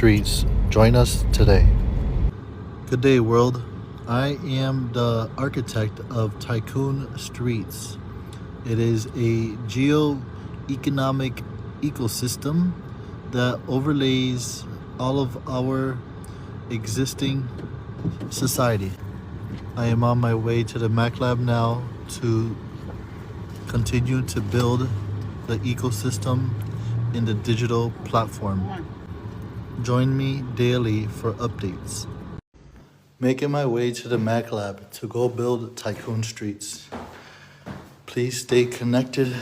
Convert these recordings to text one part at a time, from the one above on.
Streets. Join us today. Good day, world. I am the architect of Tycoon Streets. It is a geo-economic ecosystem that overlays all of our existing society. I am on my way to the Mac Lab now to continue to build the ecosystem in the digital platform. Join me daily for updates. Making my way to the Mac Lab to go build Tycoon Streets. Please stay connected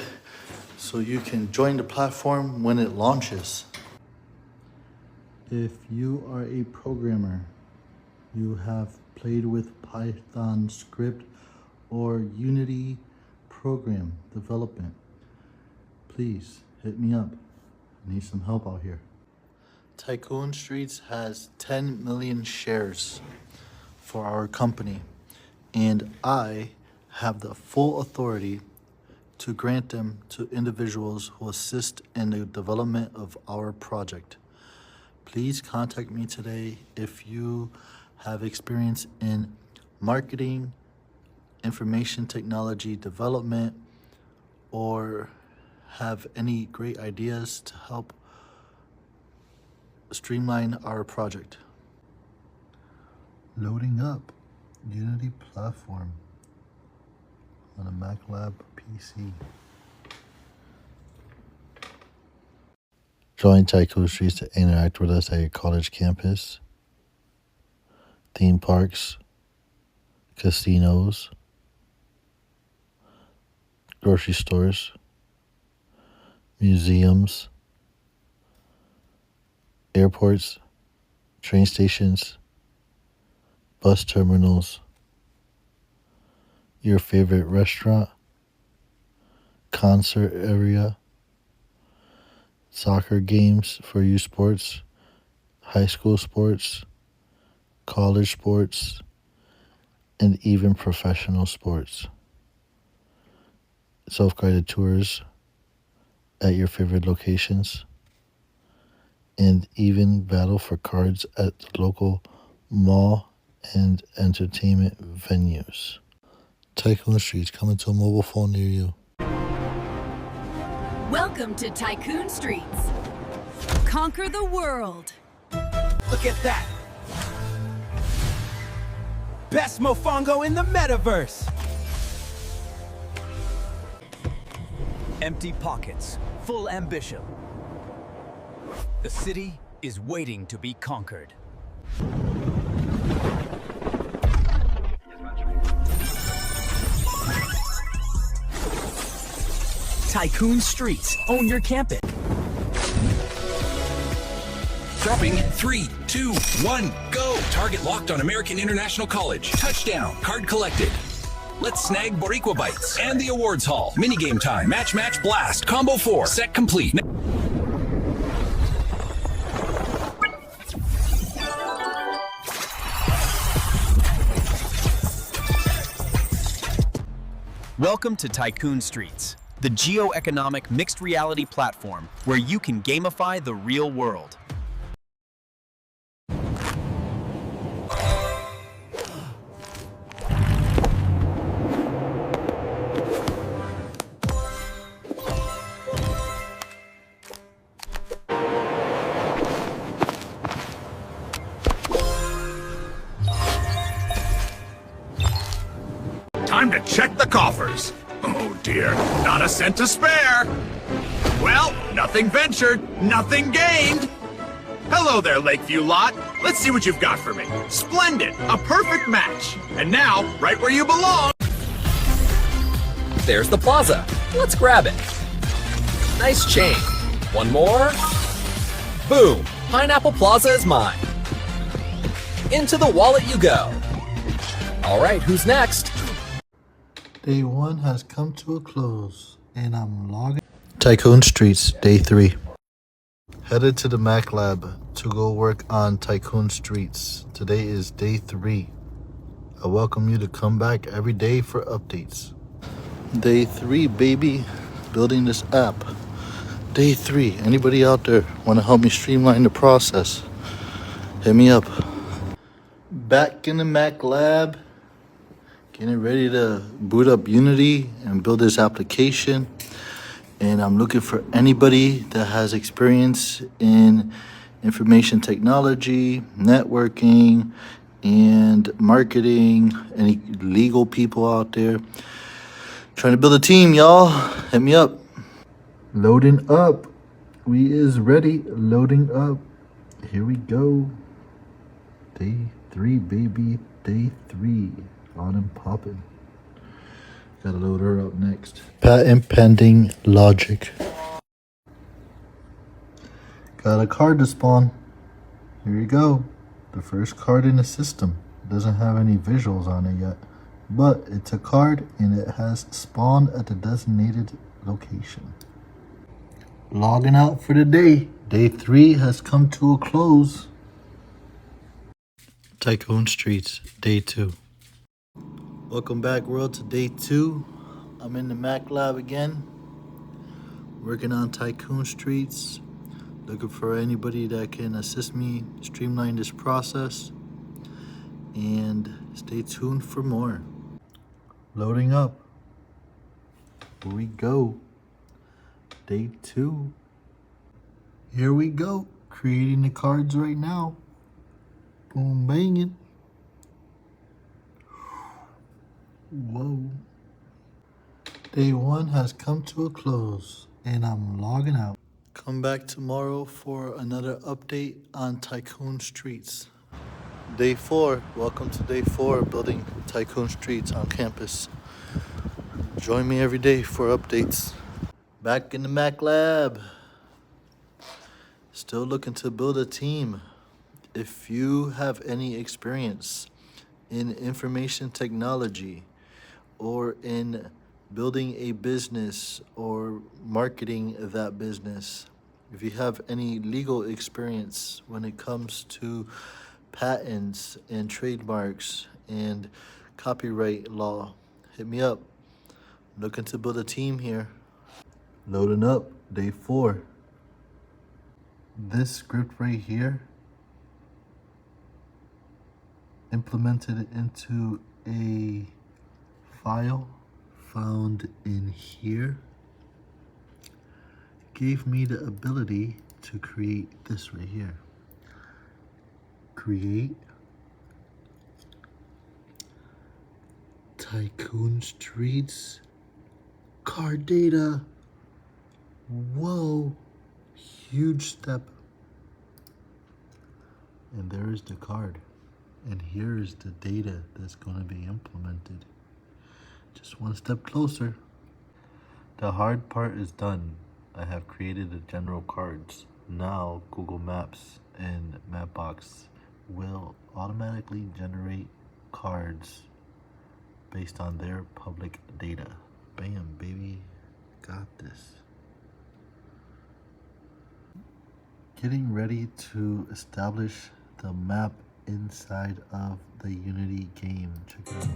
so you can join the platform when it launches. If you are a programmer, you have played with Python script or Unity program development, please hit me up. I need some help out here. Tycoon Streets has 10 million shares for our company, and I have the full authority to grant them to individuals who assist in the development of our project. Please contact me today if you have experience in marketing, information technology development, or have any great ideas to help streamline our project. Loading up Unity platform on a Mac Lab PC. Join Tycoon Streets to interact with us at your college campus, theme parks, casinos, grocery stores, museums, airports, train stations, bus terminals, your favorite restaurant, concert area, soccer games for youth sports, high school sports, college sports, and even professional sports. Self-guided tours at your favorite locations, and even battle for cards at the local mall and entertainment venues. Tycoon Streets, coming to a mobile phone near you. Welcome to Tycoon Streets. Conquer the world. Look at that! Best mofongo in the metaverse! Empty pockets, full ambition. The city is waiting to be conquered. Tycoon Streets, own your campus. Dropping 3, 2, 1, go! Target locked on American International College. Touchdown, card collected. Let's snag Boricua Bites and the awards hall. Minigame time, match, blast, combo 4, set complete. Welcome to Tycoon Streets, the geo-economic mixed reality platform where you can gamify the real world. Time to check the coffers. Oh dear, not a cent to spare. Well, nothing ventured, nothing gained. Hello there, Lakeview lot. Let's see what you've got for me. Splendid, a perfect match. And now, right where you belong. There's the plaza. Let's grab it. Nice chain. One more. Boom. Pineapple Plaza is mine. Into the wallet you go. All right, who's next? Day 1 has come to a close, and I'm logging. Tycoon Streets, Day 3. Headed to the Mac Lab to go work on Tycoon Streets. Today is Day 3. I welcome you to come back every day for updates. Day 3, baby. Building this app. Day 3. Anybody out there want to help me streamline the process? hit me up. Back in the Mac lab, getting ready to boot up Unity and build this application. And I'm looking for anybody that has experience in information technology, networking, and marketing, any legal people out there. Trying to build a team, y'all. Hit me up. Loading up. We is ready. Loading up. Here we go. Day 3, baby. Day 3. On and popping. Gotta load her up next. Patent pending logic. Got a card to spawn. Here you go. The first card in the system. Doesn't have any visuals on it yet. But it's a card and it has spawned at the designated location. Logging out for the day. Day 3 has come to a close. Tycoon Streets, day 2. Welcome back, world, to day 2. I'm in the Mac lab again, working on Tycoon Streets, looking for anybody that can assist me streamline this process, and stay tuned for more. Loading up. Here we go. Day 2. Here we go. Creating the cards right now. Boom, banging. Whoa. Day 1 has come to a close and I'm logging out. Come back tomorrow for another update on Tycoon Streets. Day 4, welcome to day 4 building Tycoon Streets on campus. Join me every day for updates. Back in the Mac lab. Still looking to build a team. If you have any experience in information technology, or in building a business or marketing that business, if you have any legal experience when it comes to patents and trademarks and copyright law, hit me up. I'm looking to build a team here. Loading up, day 4. This script right here, implemented into a file found in here, gave me the ability to create this right here. Create Tycoon Streets card data. Whoa, huge step. And there is the card. And here is the data that's going to be implemented. Just one step closer. The hard part is done. I have created the general cards. Now Google Maps and Mapbox will automatically generate cards based on their public data. Bam, baby. Got this. Getting ready to establish the map inside of the Unity game. Check it out.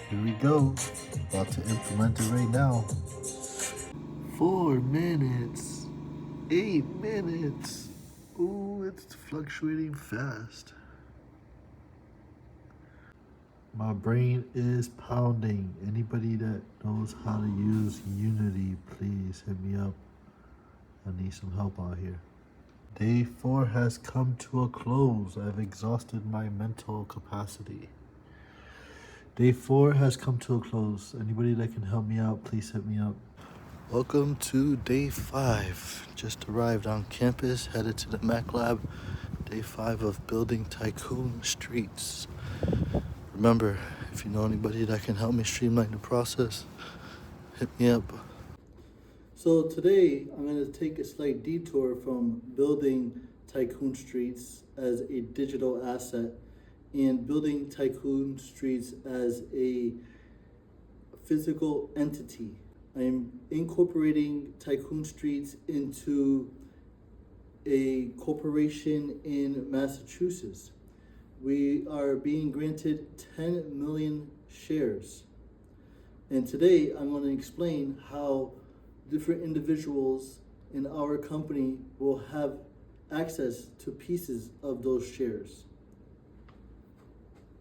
Here we go. About to implement it right now. 4 minutes. 8 minutes. Ooh, it's fluctuating fast. My brain is pounding. Anybody that knows how to use Unity, please hit me up. I need some help out here. Day 4 has come to a close. I've exhausted my mental capacity. Day 4 has come to a close. Anybody that can help me out, please hit me up. Welcome to day 5. Just arrived on campus, headed to the Mac Lab. Day 5 of building Tycoon Streets. Remember, if you know anybody that can help me streamline the process, hit me up. So today, I'm going to take a slight detour from building Tycoon Streets as a digital asset and building Tycoon Streets as a physical entity. I am incorporating Tycoon Streets into a corporation in Massachusetts. We are being granted 10 million shares. And today I'm going to explain how different individuals in our company will have access to pieces of those shares.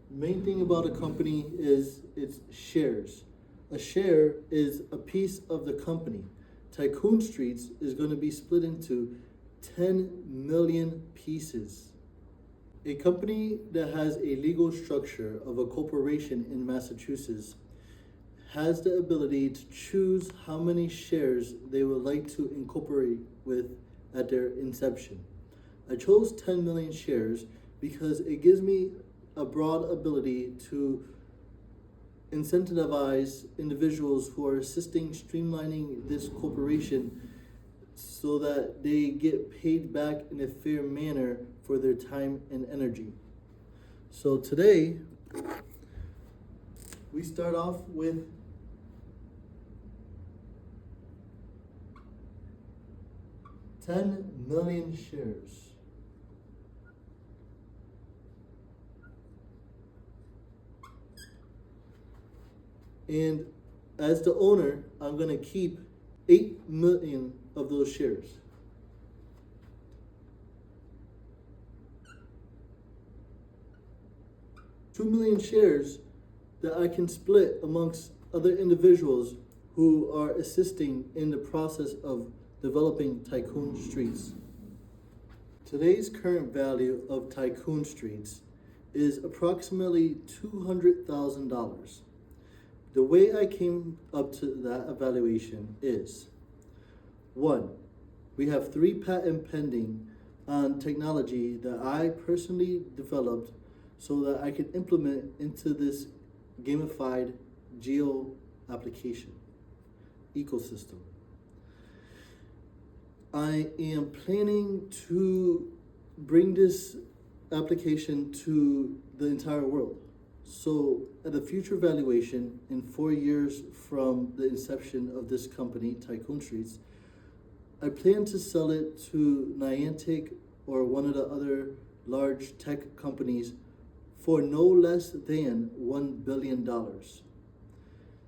The main thing about a company is its shares. A share is a piece of the company. Tycoon Streets is going to be split into 10 million pieces. A company that has a legal structure of a corporation in Massachusetts has the ability to choose how many shares they would like to incorporate with at their inception. I chose 10 million shares because it gives me a broad ability to incentivize individuals who are assisting streamlining this corporation so that they get paid back in a fair manner for their time and energy. So today, we start off with $10 million shares. And as the owner, I'm going to keep 8 million of those shares. $2 million shares that I can split amongst other individuals who are assisting in the process of developing Tycoon Streets. Today's current value of Tycoon Streets is approximately $200,000. The way I came up to that evaluation is: 1, we have 3 patents pending on technology that I personally developed so that I can implement into this gamified geo application ecosystem. I am planning to bring this application to the entire world. So at a future valuation, in 4 years from the inception of this company, Tycoon Streets, I plan to sell it to Niantic or one of the other large tech companies for no less than $1 billion.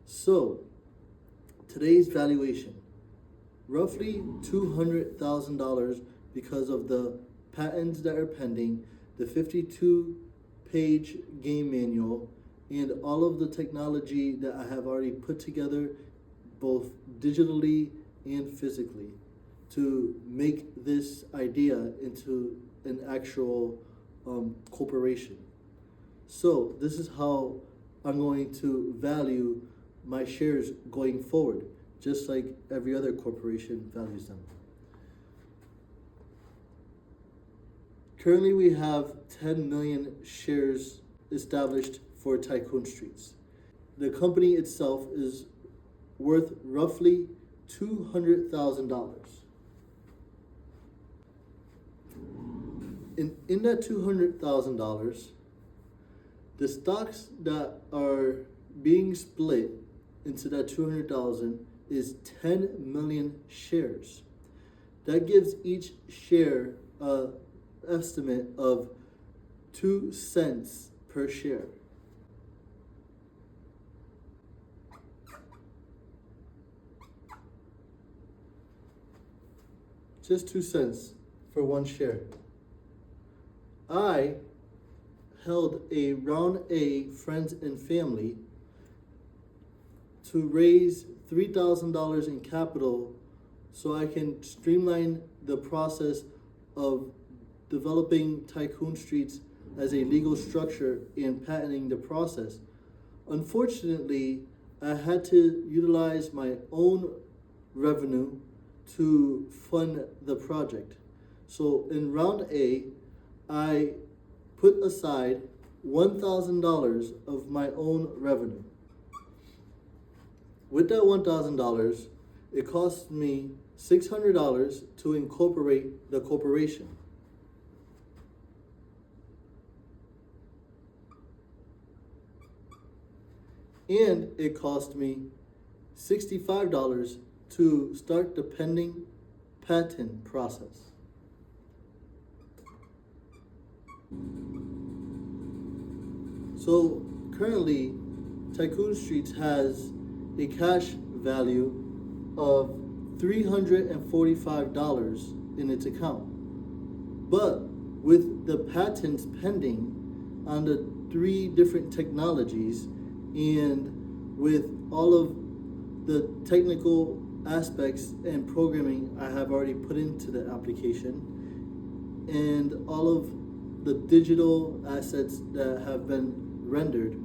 So today's valuation, roughly $200,000 because of the patents that are pending, the 52-page game manual, and all of the technology that I have already put together, both digitally and physically, to make this idea into an actual corporation. So this is how I'm going to value my shares going forward, just like every other corporation values them. Currently, we have 10 million shares established for Tycoon Streets. The company itself is worth roughly $200,000. In that $200,000, the stocks that are being split into that 200,000 is 10 million shares. That gives each share a estimate of 2 cents per share. Just 2 cents for one share. I held a round A friends and family to raise $3,000 in capital so I can streamline the process of developing Tycoon Streets as a legal structure and patenting the process. Unfortunately, I had to utilize my own revenue to fund the project. So in round A, I put aside $1,000 of my own revenue. With that $1,000, it cost me $600 to incorporate the corporation. and it cost me $65 to start the pending patent process. So currently, Tycoon Streets has a cash value of $345 in its account. But with the patents pending on the 3 different technologies and with all of the technical aspects and programming I have already put into the application and all of the digital assets that have been rendered,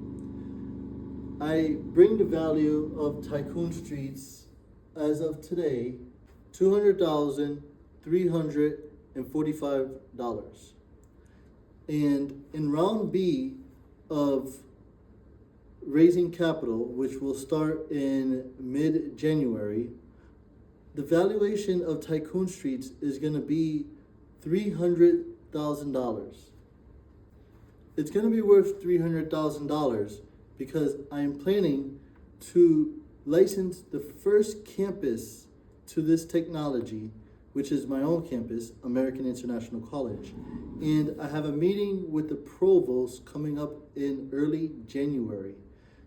I bring the value of Tycoon Streets as of today $200,345. And in round B of raising capital, which will start in mid-January, the valuation of Tycoon Streets is going to be $300,000. It's going to be worth $300,000 because I'm planning to license the first campus to this technology, which is my own campus, American International College. And I have a meeting with the provost coming up in early January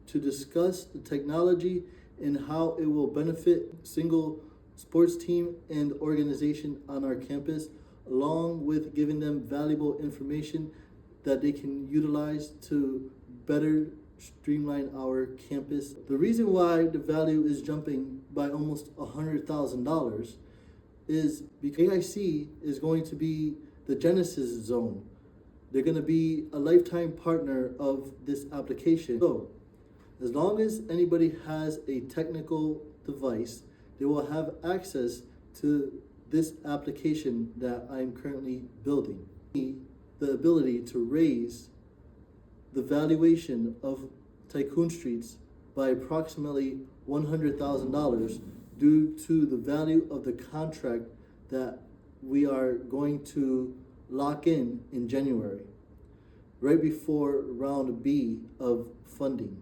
to discuss the technology and how it will benefit single sports team and organization on our campus, along with giving them valuable information that they can utilize to better streamline our campus. The reason why the value is jumping by almost $100,000 is because AIC is going to be the Genesis zone. They're going to be a lifetime partner of this application. So, as long as anybody has a technical device, they will have access to this application that I'm currently building. The ability to raise the valuation of Tycoon Streets by approximately $100,000 due to the value of the contract that we are going to lock in January, right before round B of funding.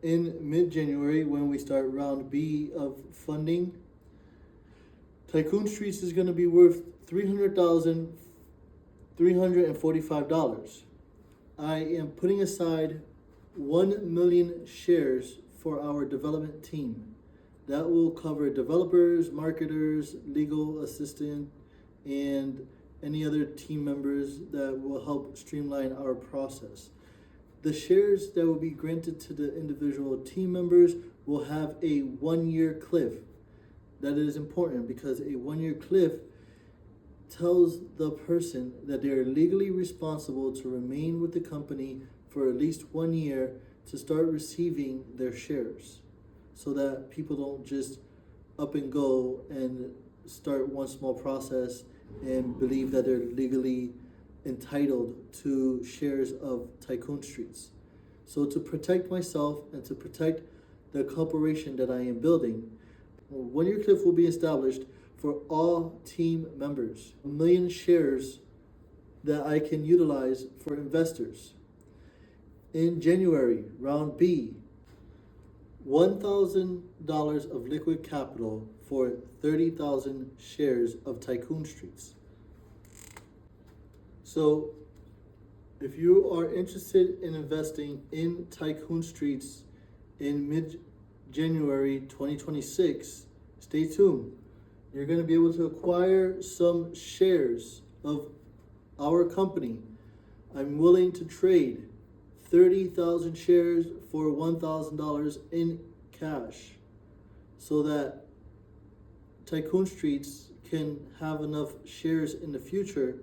In mid-January, when we start round B of funding, Tycoon Streets is going to be worth $300,345. I am putting aside 1 million shares for our development team. That will cover developers, marketers, legal assistant, and any other team members that will help streamline our process. The shares that will be granted to the individual team members will have a 1-year cliff. That is important because a 1-year cliff tells the person that they are legally responsible to remain with the company for at least 1 year to start receiving their shares, so that people don't just up and go and start one small process and believe that they're legally entitled to shares of Tycoon Streets. So to protect myself and to protect the corporation that I am building, a 1-year cliff will be established for all team members. 1 million shares that I can utilize for investors. In January, round B, $1,000 of liquid capital for 30,000 shares of Tycoon Streets. So, if you are interested in investing in Tycoon Streets in mid-January 2026, stay tuned. You're going to be able to acquire some shares of our company. I'm willing to trade 30,000 shares for $1,000 in cash so that Tycoon Streets can have enough shares in the future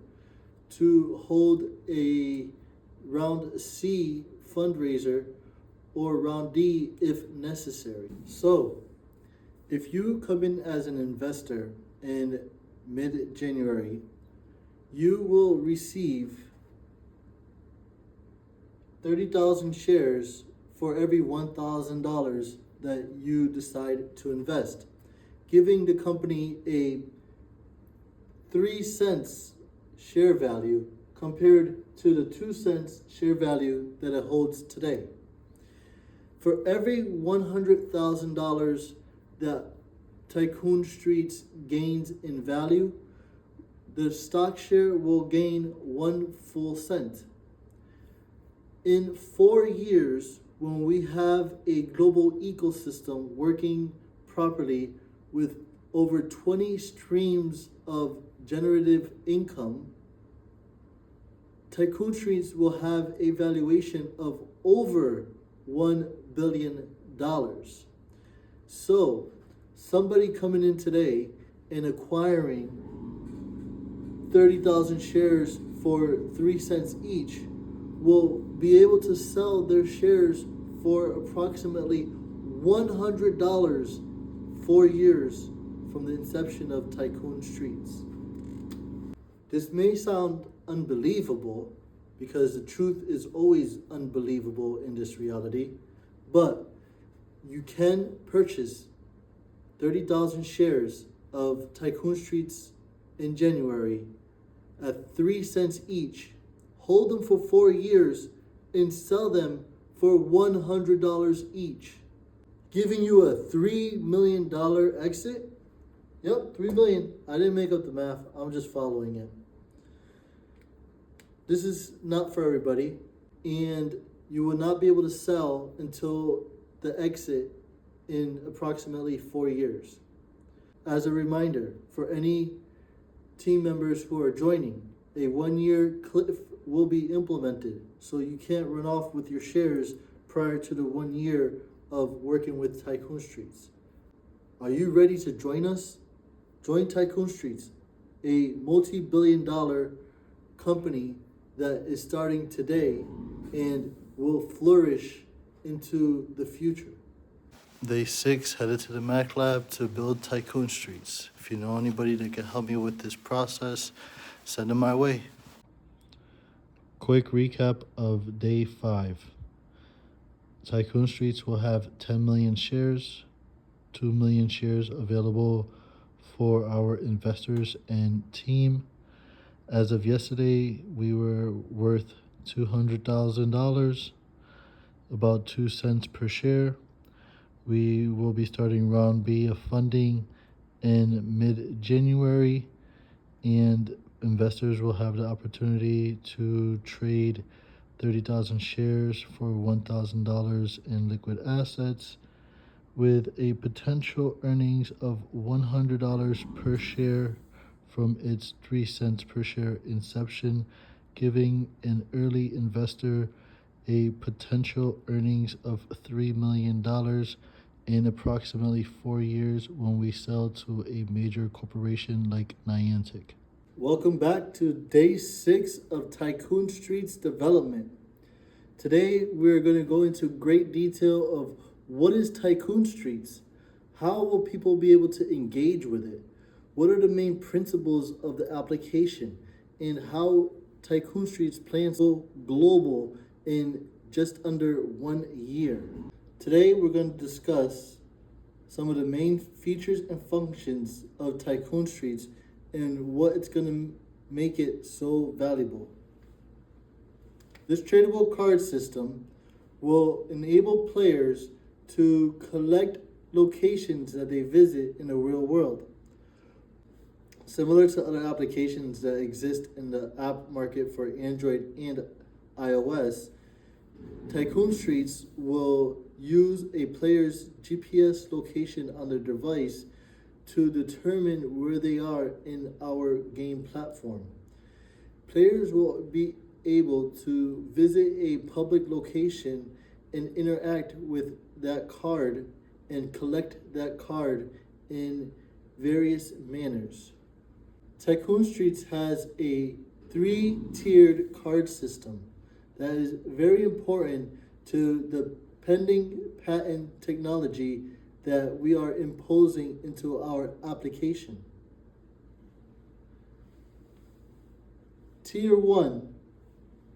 to hold a round C fundraiser or round D if necessary. So, if you come in as an investor in mid-January, you will receive 30,000 shares for every $1,000 that you decide to invest, giving the company a 3 cents share value compared to the 2 cents share value that it holds today. For every $100,000 that Tycoon Streets gains in value, the stock share will gain 1 full cent. In 4 years, when we have a global ecosystem working properly with over 20 streams of generative income, Tycoon Streets will have a valuation of over $1 billion. So, somebody coming in today and acquiring 30,000 shares for 3 cents each will be able to sell their shares for approximately $100 4 years from the inception of Tycoon Streets. This may sound unbelievable because the truth is always unbelievable in this reality, but you can purchase 30,000 shares of Tycoon Streets in January at 3 cents each, hold them for 4 years, and sell them for $100 each, giving you a $3 million exit. Yep, $3 million. I didn't make up the math, I'm just following it. This is not for everybody, and you will not be able to sell until the exit in approximately 4 years. As a reminder, for any team members who are joining, a 1-year cliff will be implemented, so you can't run off with your shares prior to the 1 year of working with Tycoon Streets. Are you ready to join us? Join Tycoon Streets, a multi-billion-dollar company that is starting today and will flourish into the future. Day 6, headed to the Mac Lab to build Tycoon Streets. If you know anybody that can help me with this process, send them my way. Quick recap of day 5. Tycoon Streets will have 10 million shares, 2 million shares available for our investors and team. As of yesterday, we were worth $200,000, about 2 cents per share. We will be starting round B of funding in mid-January, and investors will have the opportunity to trade 30,000 shares for $1,000 in liquid assets, with a potential earnings of $100 per share from its 3 cents per share inception, giving an early investor a potential earnings of $3 million in approximately 4 years when we sell to a major corporation like Niantic. Welcome back to day 6 of Tycoon Streets development. Today we're going to go into great detail of what is Tycoon Streets, how will people be able to engage with it, what are the main principles of the application, and how Tycoon Streets plans to go global in just under 1 year. Today we're going to discuss some of the main features and functions of Tycoon Streets and what it's going to make it so valuable. This tradable card system will enable players to collect locations that they visit in the real world. Similar to other applications that exist in the app market for Android and iOS, Tycoon Streets will use a player's GPS location on their device to determine where they are in our game platform. Players will be able to visit a public location and interact with that card and collect that card in various manners. Tycoon Streets has a 3-tiered card system that is very important to the pending patent technology that we are imposing into our application. Tier 1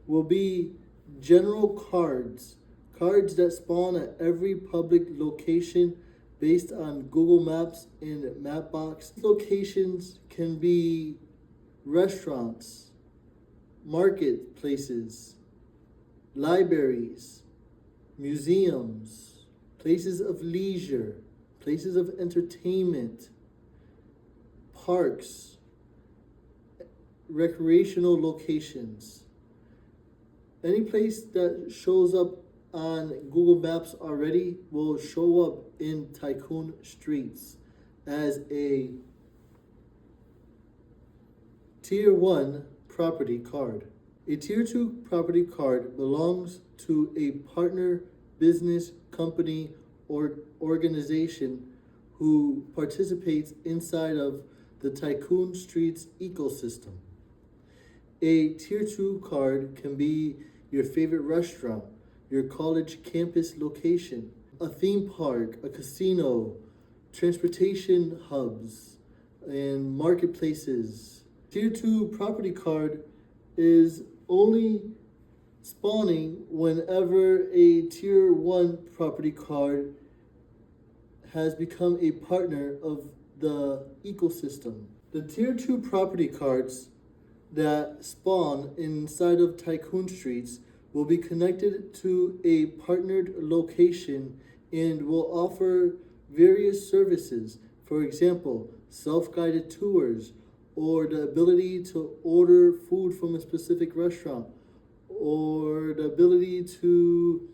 will be general cards that spawn at every public location based on Google Maps and Mapbox. Locations can be restaurants, marketplaces, libraries, museums, places of leisure, places of entertainment, parks, recreational locations. Any place that shows up on Google Maps already will show up in Tycoon Streets as a Tier 1 property card. A Tier 2 property card belongs to a partner business, company, or organization who participates inside of the Tycoon Streets ecosystem. A Tier 2 card can be your favorite restaurant, your college campus location, a theme park, a casino, transportation hubs, and marketplaces. Tier 2 property card is only spawning whenever a Tier 1 property card has become a partner of the ecosystem. The Tier 2 property cards that spawn inside of Tycoon Streets will be connected to a partnered location and will offer various services. For example, self-guided tours, or the ability to order food from a specific restaurant, or the ability to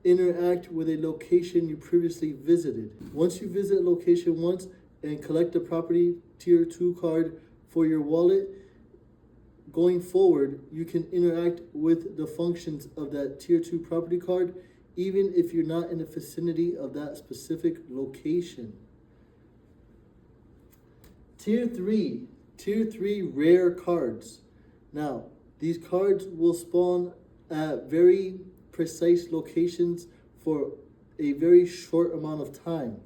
interact with a location you previously visited. Once you visit a location once and collect a property Tier 2 card for your wallet, going forward, you can interact with the functions of that Tier 2 property card, even if you're not in the vicinity of that specific location. Tier 3 rare cards. Now, these cards will spawn at very precise locations for a very short amount of time.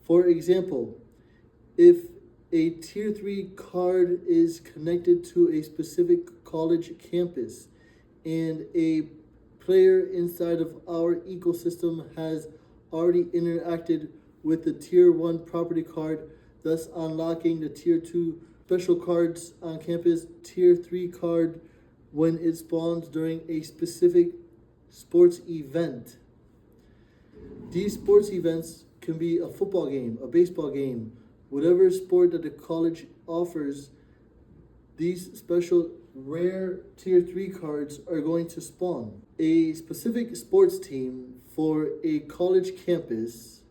For example, if a Tier 3 card is connected to a specific college campus and a player inside of our ecosystem has already interacted with the Tier 1 property card, thus unlocking the Tier 2 special cards on campus, Tier 3 card when it spawns during a specific sports event. These sports events can be a football game, a baseball game, whatever sport that the college offers. These special rare Tier 3 cards are going to spawn. A specific sports team for a college campus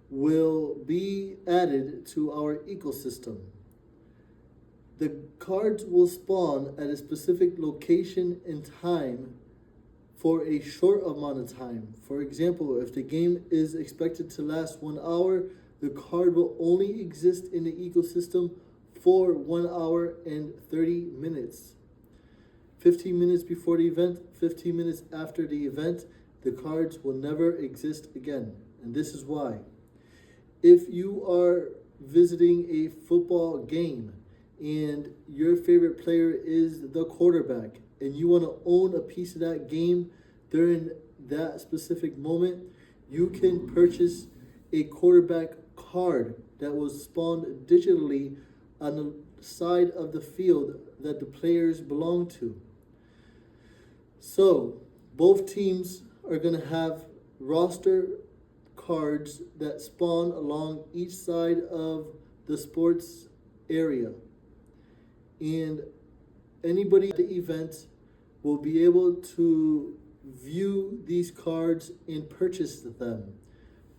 will be added to our ecosystem. The cards will spawn at a specific location and time for a short amount of time. For example, if the game is expected to last 1 hour, the card will only exist in the ecosystem for 1 hour and 30 minutes. 15 minutes before the event, 15 minutes after the event, the cards will never exist again. And this is why. If you are visiting a football game and your favorite player is the quarterback and you want to own a piece of that game during that specific moment, you can purchase a quarterback card that was spawned digitally on the side of the field that the players belong to. So both teams are going to have roster cards that spawn along each side of the sports area, and anybody at the event will be able to view these cards and purchase them,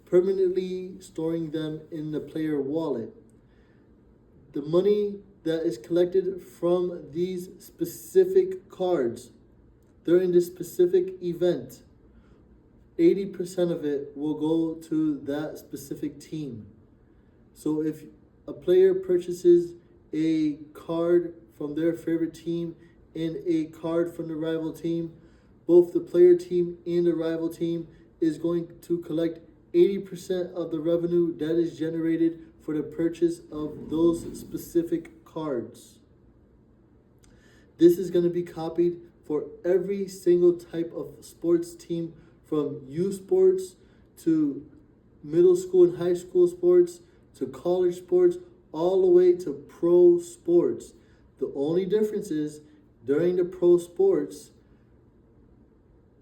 permanently storing them in the player wallet. The money that is collected from these specific cards during this specific event, 80% of it will go to that specific team. So if a player purchases a card from their favorite team and a card from the rival team, both the player team and the rival team is going to collect 80% of the revenue that is generated for the purchase of those specific cards. This is going to be copied for every single type of sports team, from youth sports to middle school and high school sports to college sports, all the way to pro sports. The only difference is during the pro sports,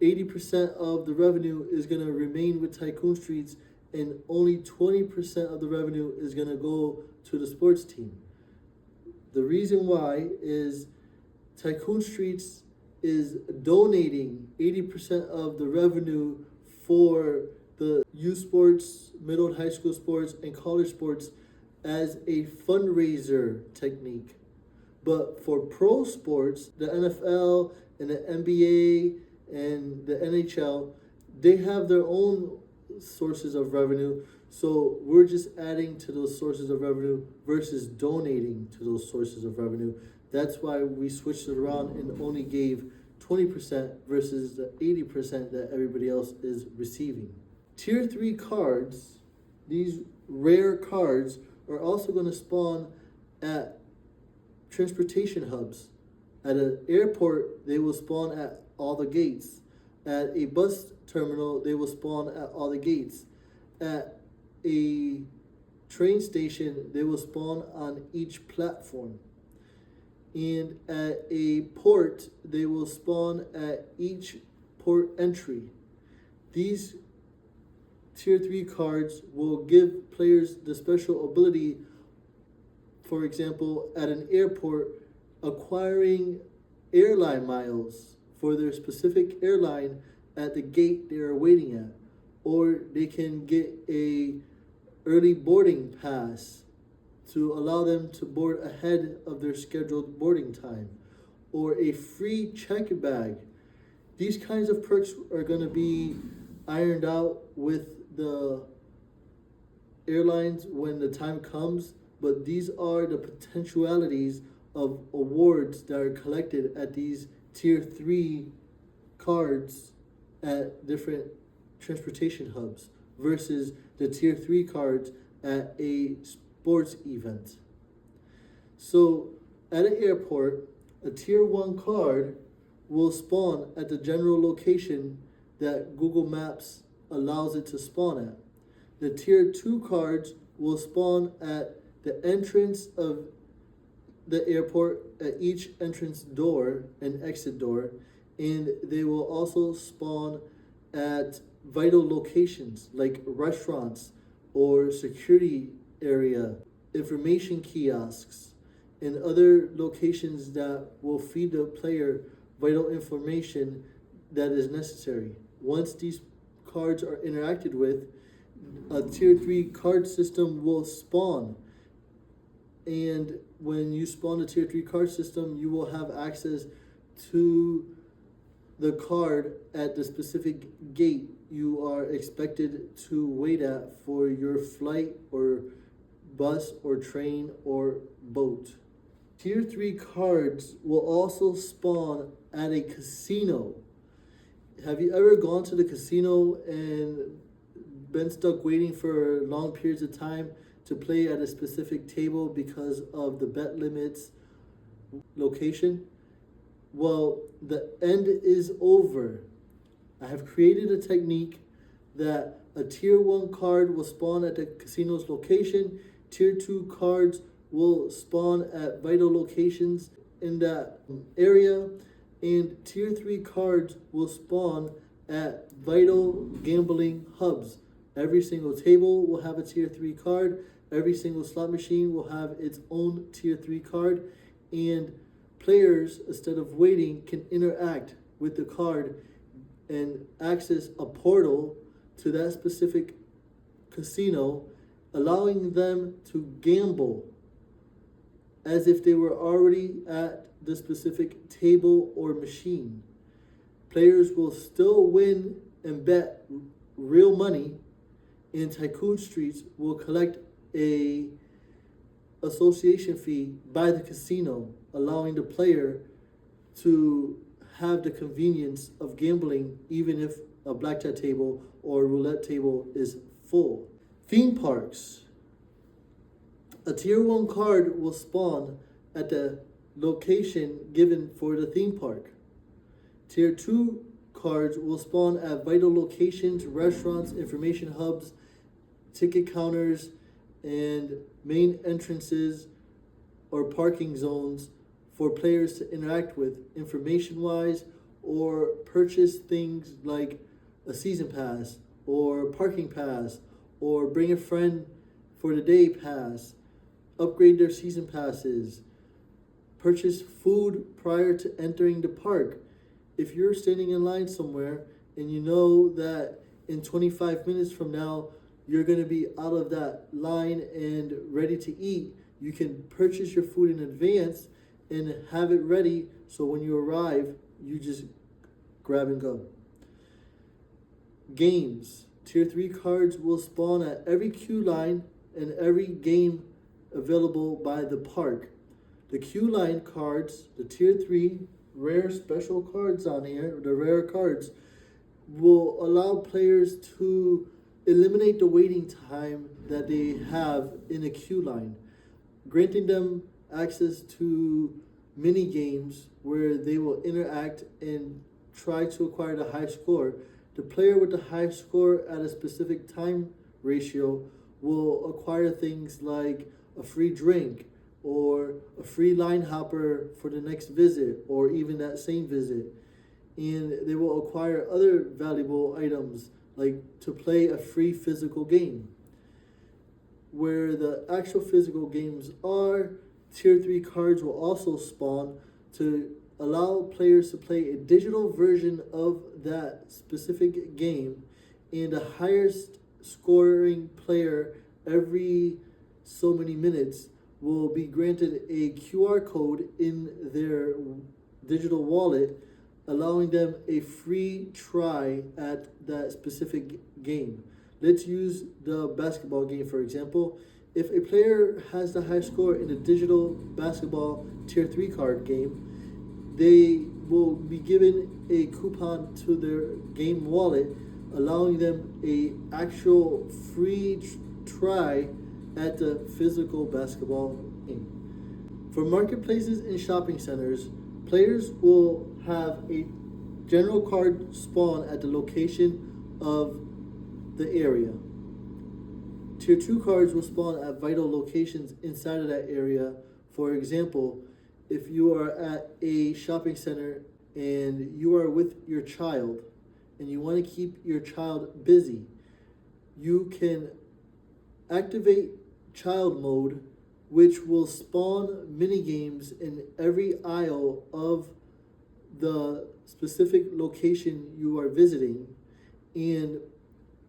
80% of the revenue is going to remain with Tycoon Streets, and only 20% of the revenue is going to go to the sports team. The reason why is Tycoon Streets is donating 80% of the revenue for the youth sports, middle and high school sports, and college sports as a fundraiser technique. But for pro sports, the NFL and the NBA and the NHL, they have their own sources of revenue. So we're just adding to those sources of revenue versus donating to those sources of revenue. That's why we switched it around and only gave 20% versus the 80% that everybody else is receiving. Tier 3 cards, these rare cards, are also going to spawn at transportation hubs. At an airport, they will spawn at all the gates. At a bus terminal, they will spawn at all the gates. At a train station, they will spawn on each platform. And at a port, they will spawn at each port entry. These Tier 3 cards will give players the special ability, for example, at an airport, acquiring airline miles for their specific airline at the gate they are waiting at. Or they can get a early boarding pass to allow them to board ahead of their scheduled boarding time. Or a free check bag. These kinds of perks are going to be ironed out with the airlines when the time comes, but these are the potentialities of awards that are collected at these Tier 3 cards at different transportation hubs versus the Tier 3 cards at a sports event. So at an airport, a Tier 1 card will spawn at the general location that Google Maps allows it to spawn at. The Tier 2 cards will spawn at the entrance of the airport at each entrance door and exit door, and they will also spawn at vital locations like restaurants or security area, information kiosks, and other locations that will feed the player vital information that is necessary. Once these cards are interacted with, a Tier 3 card system will spawn. And when you spawn a Tier 3 card system, you will have access to the card at the specific gate you are expected to wait at for your flight or bus or train or boat. Tier 3 cards will also spawn at a casino. Have you ever gone to the casino and been stuck waiting for long periods of time to play at a specific table because of the bet limits location? Well, the end is over. I have created a technique that a Tier 1 card will spawn at the casino's location, Tier 2 cards will spawn at vital locations in that area, and Tier 3 cards will spawn at vital gambling hubs. Every single table will have a Tier 3 card, every single slot machine will have its own Tier 3 card, and players, instead of waiting, can interact with the card and access a portal to that specific casino, allowing them to gamble as if they were already at the specific table or machine. Players will still win and bet real money, and Tycoon Streets will collect a association fee by the casino, allowing the player to have the convenience of gambling even if a blackjack table or roulette table is full. Theme parks. A Tier 1 card will spawn at the location given for the theme park. Tier 2 cards will spawn at vital locations, restaurants, information hubs, ticket counters, and main entrances or parking zones for players to interact with information-wise or purchase things like a season pass or parking pass or bring a friend for the day pass, upgrade their season passes, purchase food prior to entering the park. If you're standing in line somewhere and you know that in 25 minutes from now you're going to be out of that line and ready to eat, you can purchase your food in advance and have it ready so when you arrive, you just grab and go. Games. Tier 3 cards will spawn at every queue line and every game available by the park. The queue line cards, the Tier 3 rare special cards on here, the rare cards, will allow players to eliminate the waiting time that they have in a queue line, granting them access to mini games where they will interact and try to acquire the high score. The player with the high score at a specific time ratio will acquire things like a free drink or a free line hopper for the next visit or even that same visit. And they will acquire other valuable items like to play a free physical game. Where the actual physical games are, Tier 3 cards will also spawn to allow players to play a digital version of that specific game, and the highest scoring player every so many minutes will be granted a QR code in their digital wallet, allowing them a free try at that specific game. Let's use the basketball game for example. If a player has the high score in a digital basketball Tier 3 card game, they will be given a coupon to their game wallet, allowing them a actual free try at the physical basketball game. For marketplaces and shopping centers, players will have a general card spawn at the location of the area. Tier 2 cards will spawn at vital locations inside of that area. For example, if you are at a shopping center and you are with your child and you want to keep your child busy, you can activate child mode, which will spawn mini games in every aisle of the specific location you are visiting, and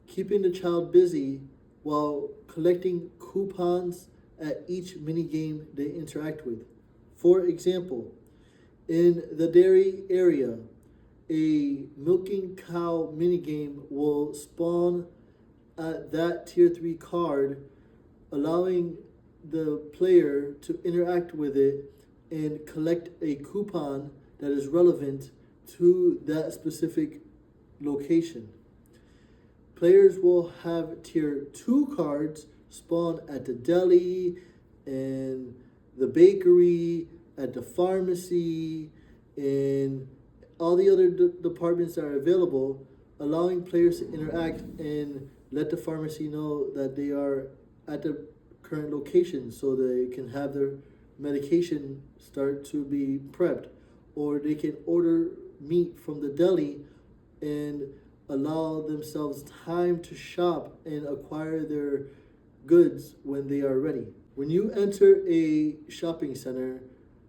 keeping the child busy while collecting coupons at each mini game they interact with. For example, in the dairy area, a milking cow minigame will spawn at that Tier 3 card, allowing the player to interact with it and collect a coupon that is relevant to that specific location. Players will have Tier 2 cards spawn at the deli and the bakery, at the pharmacy, and all the other departments that are available, allowing players to interact and let the pharmacy know that they are at the current location so they can have their medication start to be prepped, or they can order meat from the deli and allow themselves time to shop and acquire their goods when they are ready. When you enter a shopping center,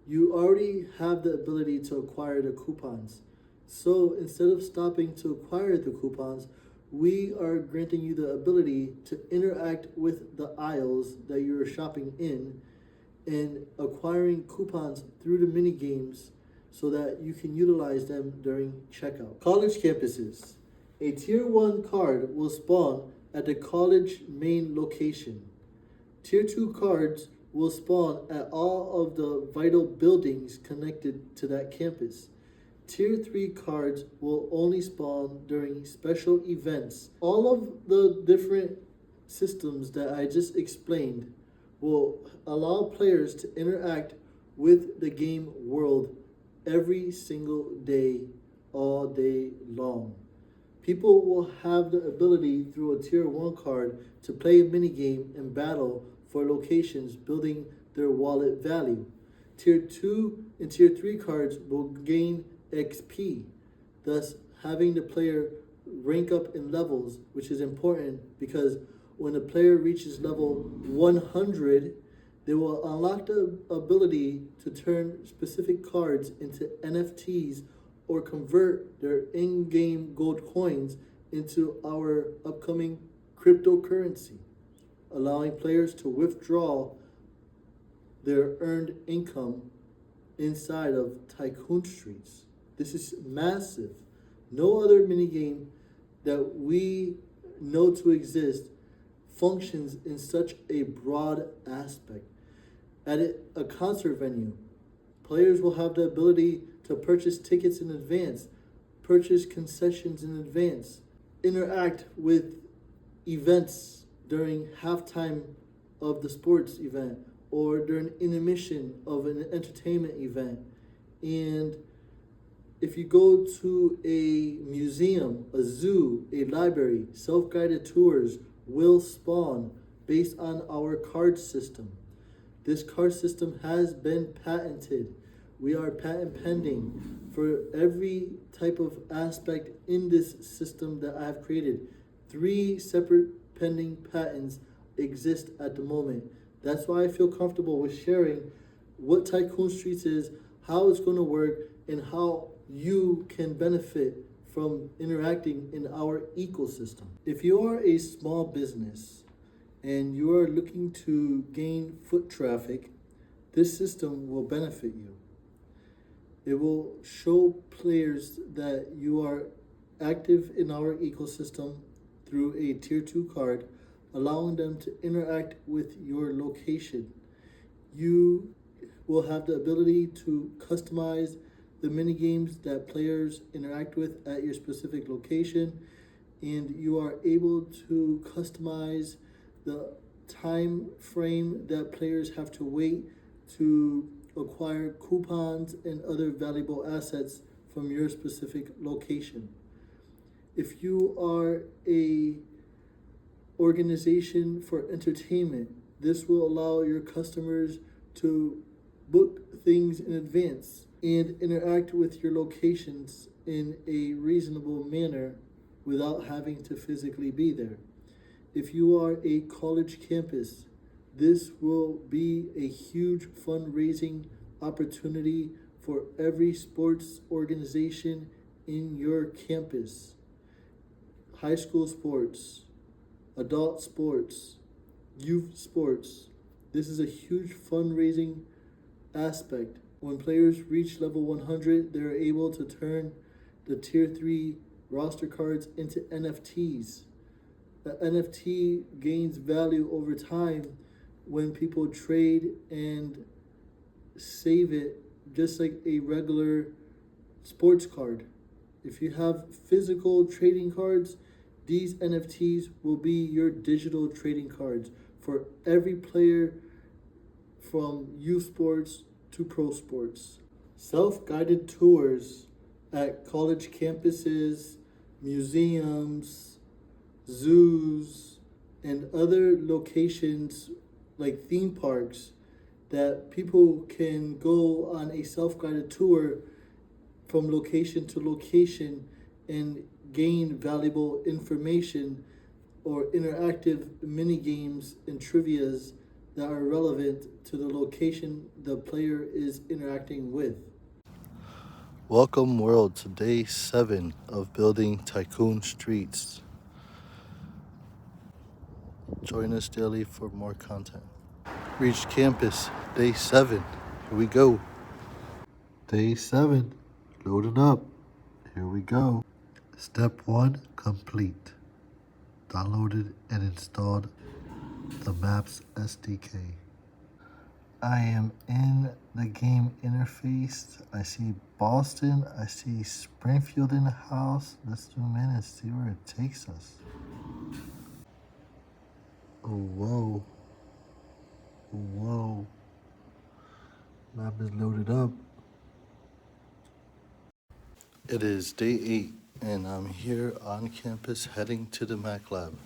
you already have the ability to acquire the coupons. So instead of stopping to acquire the coupons, we are granting you the ability to interact with the aisles that you're shopping in and acquiring coupons through the mini games so that you can utilize them during checkout. College campuses. A Tier 1 card will spawn at the college main location. Tier 2 cards will spawn at all of the vital buildings connected to that campus. Tier 3 cards will only spawn during special events. All of the different systems that I just explained will allow players to interact with the game world every single day, all day long. People will have the ability through a Tier 1 card to play a minigame and battle for locations, building their wallet value. Tier 2 and Tier 3 cards will gain XP. thus having the player rank up in levels, which is important because when a player reaches level 100, they will unlock the ability to turn specific cards into NFTs or convert their in-game gold coins into our upcoming cryptocurrency, allowing players to withdraw their earned income inside of Tycoon Streets. This is massive. No other minigame that we know to exist functions in such a broad aspect. At a concert venue, players will have the ability to purchase tickets in advance, purchase concessions in advance, interact with events during halftime of the sports event or during intermission of an entertainment event. And if you go to a museum, a zoo, a library, self-guided tours will spawn based on our card system. This card system has been patented. We are patent pending for every type of aspect in this system that I have created. 3 separate pending patents exist at the moment. That's why I feel comfortable with sharing what Tycoon Streets is, how it's going to work, and how you can benefit from interacting in our ecosystem. If you are a small business and you are looking to gain foot traffic, this system will benefit you. It will show players that you are active in our ecosystem through a tier 2 card, allowing them to interact with your location. You will have the ability to customize the mini games that players interact with at your specific location, and you are able to customize the time frame that players have to wait to acquire coupons and other valuable assets from your specific location. If you are a organization for entertainment, this will allow your customers to book things in advance and interact with your locations in a reasonable manner without having to physically be there. If you are a college campus, this will be a huge fundraising opportunity for every sports organization in your campus. High school sports, adult sports, youth sports. This is a huge fundraising aspect. When players reach level 100, they're able to turn the tier 3 roster cards into NFTs. The NFT gains value over time when people trade and save it just like a regular sports card. If you have physical trading cards, these NFTs will be your digital trading cards for every player from youth sports to pro sports. Self-guided tours at college campuses, museums, zoos, and other locations like theme parks that people can go on a self-guided tour from location to location and gain valuable information or interactive mini games and trivias that are relevant to the location the player is interacting with. Welcome world to day 7 of building Tycoon Streets. Join us daily for more content. Reached campus, day 7. Here we go. Day 7, loaded up. Here we go. Step 1 complete. Downloaded and installed the Maps SDK. I am in the game interface. I see Boston. I see Springfield in the house. Let's zoom in and see where it takes us. Oh, whoa. Whoa. Map is loaded up. It is day 8, and I'm here on campus heading to the Mac Lab.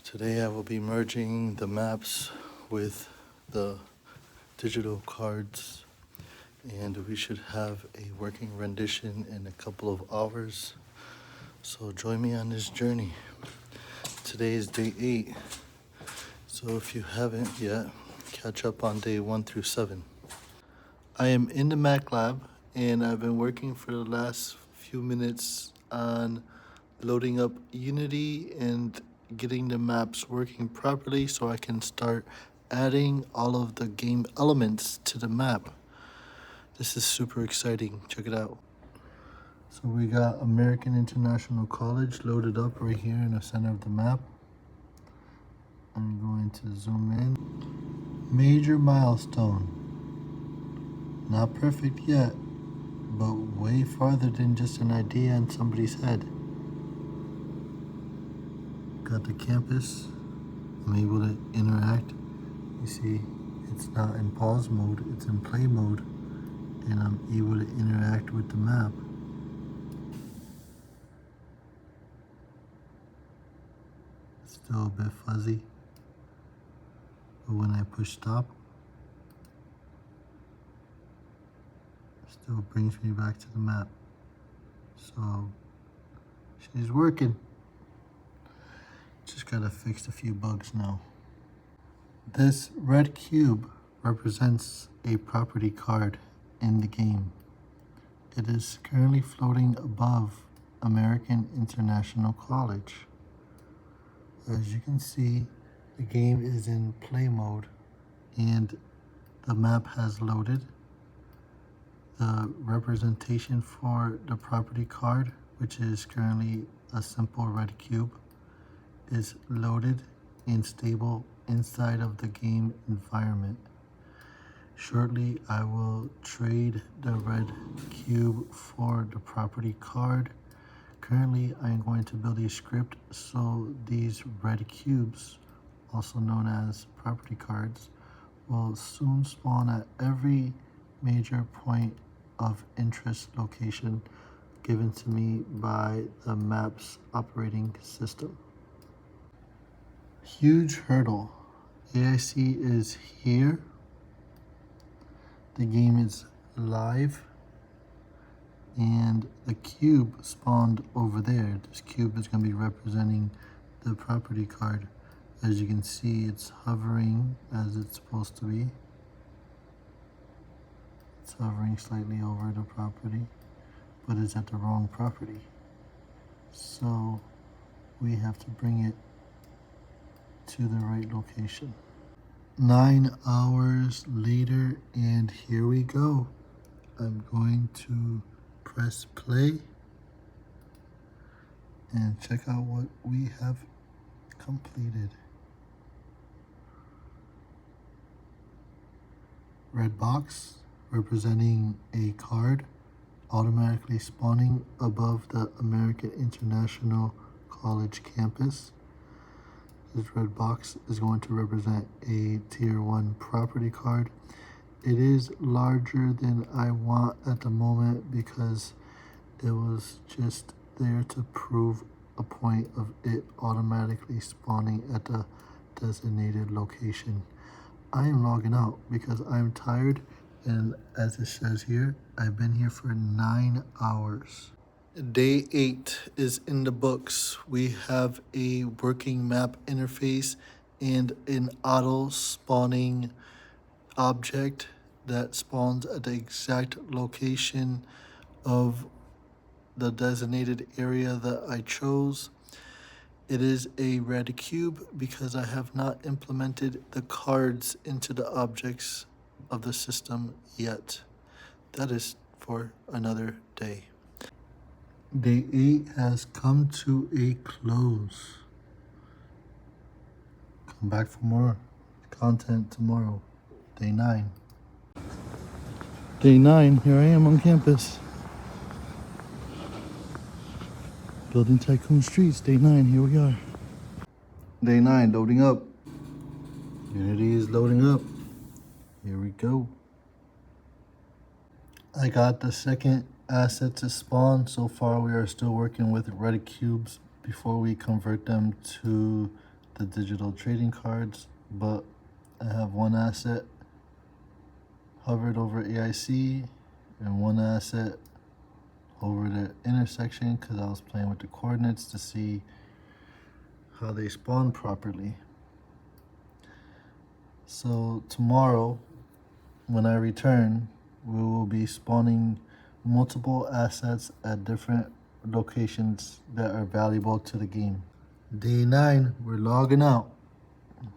Today I will be merging the maps with the digital cards and we should have a working rendition in a couple of hours. So join me on this journey. Today is day 8, so if you haven't yet, catch up on day 1 through 7. I am in the Mac lab, and I've been working for the last few minutes on loading up Unity and getting the maps working properly so I can start adding all of the game elements to the map. This is super exciting. Check it out. So we got American International College loaded up right here in the center of the map. I'm going to zoom in. Major milestone. Not perfect yet, but way farther than just an idea in somebody's head. Got the campus. I'm able to interact. You see, it's not in pause mode, it's in play mode, and I'm able to interact with the map. Still a bit fuzzy, but when I push stop, it still brings me back to the map. So she's working. Just gotta fix a few bugs now. This red cube represents a property card in the game. It is currently floating above American International College. As you can see, the game is in play mode and the map has loaded. The representation for the property card, which is currently a simple red cube, is loaded and stable inside of the game environment. Shortly, I will trade the red cube for the property card. Currently, I am going to build a script so these red cubes, also known as property cards, will soon spawn at every major point of interest location given to me by the map's operating system. Huge hurdle. AIC is here. The game is live. And the cube spawned over there. This cube is going to be representing the property card. As you can see, it's hovering as it's supposed to be. It's hovering slightly over the property, but it's at the wrong property. So we have to bring it to the right location. 9 hours later, and here we go. I'm going to press play and check out what we have completed. Red box representing a card automatically spawning above the American International College campus. This red box is going to represent a tier 1 property card. It is larger than I want at the moment because it was just there to prove a point of it automatically spawning at the designated location. I am logging out because I'm tired, and as it says here, I've been here for 9 hours. Day 8 is in the books. We have a working map interface and an auto spawning object that spawns at the exact location of the designated area that I chose. It is a red cube because I have not implemented the cards into the objects of the system yet. That is for another day. Day 8 has come to a close. Come back for more content tomorrow. Day 9. Day 9, here I am on campus. Building Tycoon Streets, day 9, here we are. Day 9, loading up. Unity is loading up. Here we go. I got the second asset to spawn. So far we are still working with red cubes before we convert them to the digital trading cards, but I have one asset hovered over AIC and one asset over the intersection because I was playing with the coordinates to see how they spawn properly. So tomorrow, when I return, we will be spawning multiple assets at different locations that are valuable to the game. Day 9, we're logging out.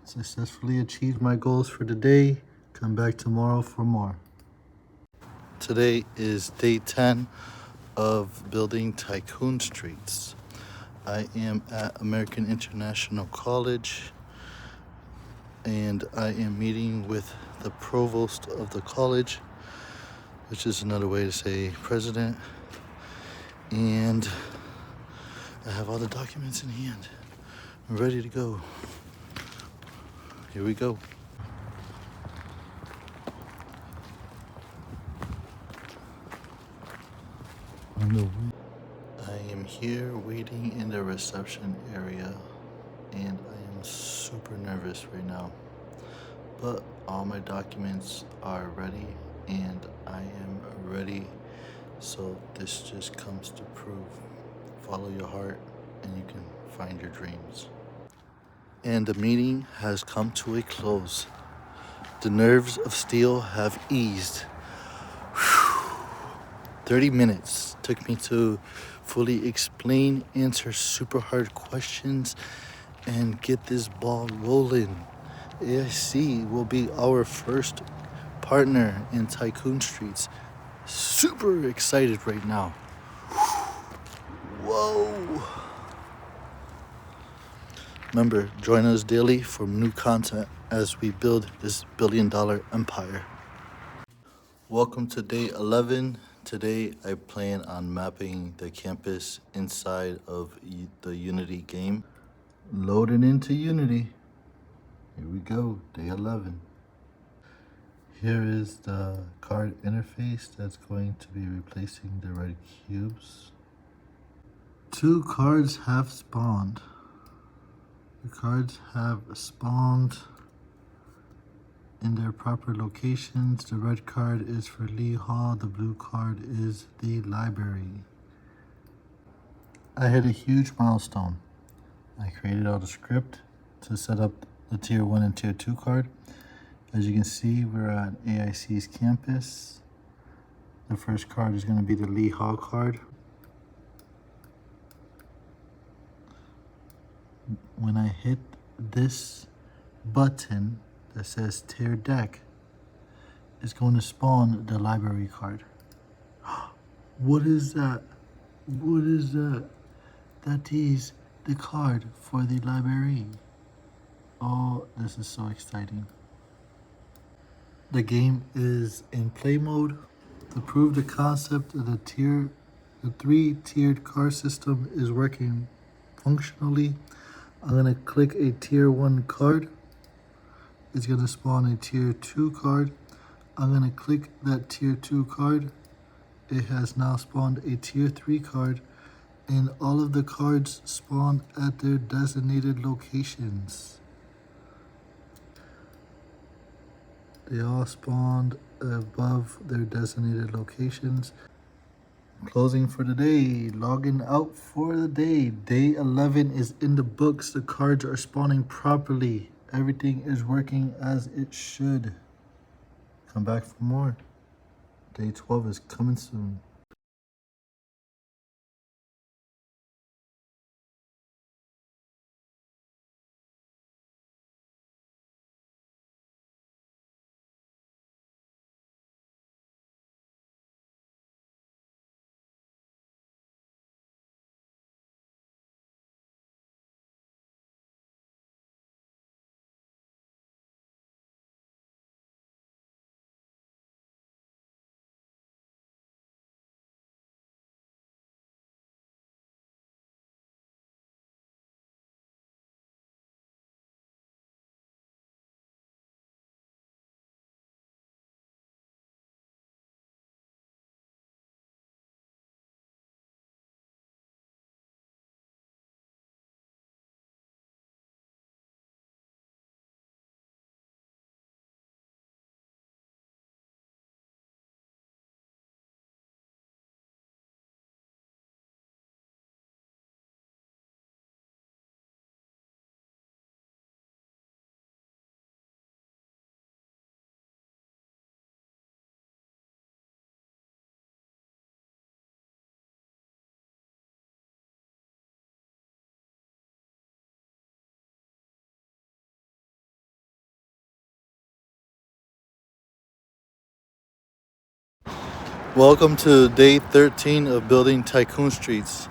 Successfully achieved my goals for the day. Come back tomorrow for more. Today is day 10 of building Tycoon Streets. I am at American International College and I am meeting with the provost of the college, which is another way to say president, and I have all the documents in hand. I'm ready to go. Here we go. I am here waiting in the reception area and I am super nervous right now. But all my documents are ready and I am ready. So this just comes to prove, follow your heart and you can find your dreams. And the meeting has come to a close. The nerves of steel have eased. 30 minutes took me to fully explain, answer super hard questions, and get this ball rolling. AIC will be our first partner in Tycoon Streets. Super excited right now. Whoa. Remember, join us daily for new content as we build this billion-dollar empire. Welcome to day 11. Today I plan on mapping the campus inside of the Unity game. Loading into Unity. Here we go, day 11. Here is the card interface that's going to be replacing the red cubes. 2 cards have spawned. The cards have spawned in their proper locations. The red card is for Lee Hall, the blue card is the library. I hit a huge milestone. I created all the script to set up the tier 1 and tier 2 card. As you can see, we're at AIC's campus. The first card is going to be the Lee Hall card. When I hit this button that says tier deck, it's going to spawn the library card. What is that? What is that? That is the card for the library. Oh, this is so exciting. The game is in play mode. To prove the concept of the 3-tiered card system is working functionally, I'm gonna click a tier 1 card. It's gonna spawn a tier 2 card. I'm gonna click that tier 2 card. It has now spawned a tier 3 card, and all of the cards spawn at their designated locations. They all spawned above their designated locations. Closing for the day, logging out for the day. Day 11 is in the books. The cards are spawning properly. Everything is working as it should. Come back for more. Day 12 is coming soon. Welcome to day 13 of building Tycoon Streets.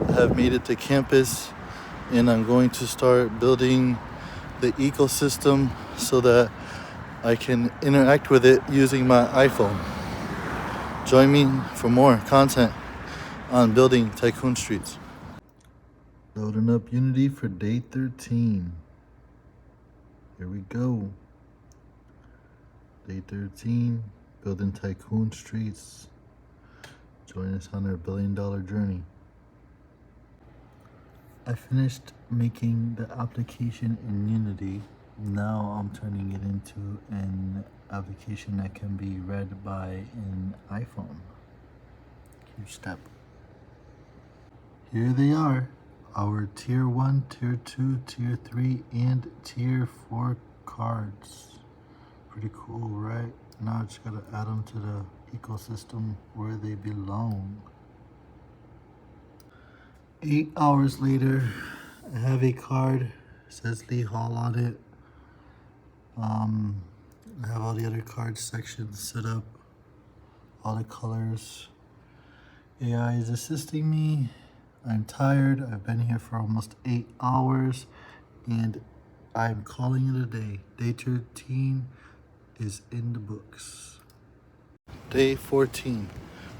I have made it to campus and I'm going to start building the ecosystem so that I can interact with it using my iPhone. Join me for more content on building Tycoon Streets. Loading up Unity for day 13. Here we go. Day 13, building Tycoon Streets. Join us on our $1 billion journey. I finished making the application in Unity. Now I'm turning it into an application that can be read by an iPhone. Huge step. Here they are, our tier 1, tier 2, tier 3, and tier 4 cards. Pretty cool, right? Now I just gotta add them to the ecosystem where they belong. 8 hours later, I have a card. It says Lee Hall on it. I have all the other card sections set up, all the colors. AI is assisting me. I'm tired. I've been here for almost 8 hours, and I'm calling it a day. Day 13 is in the books. Day 14,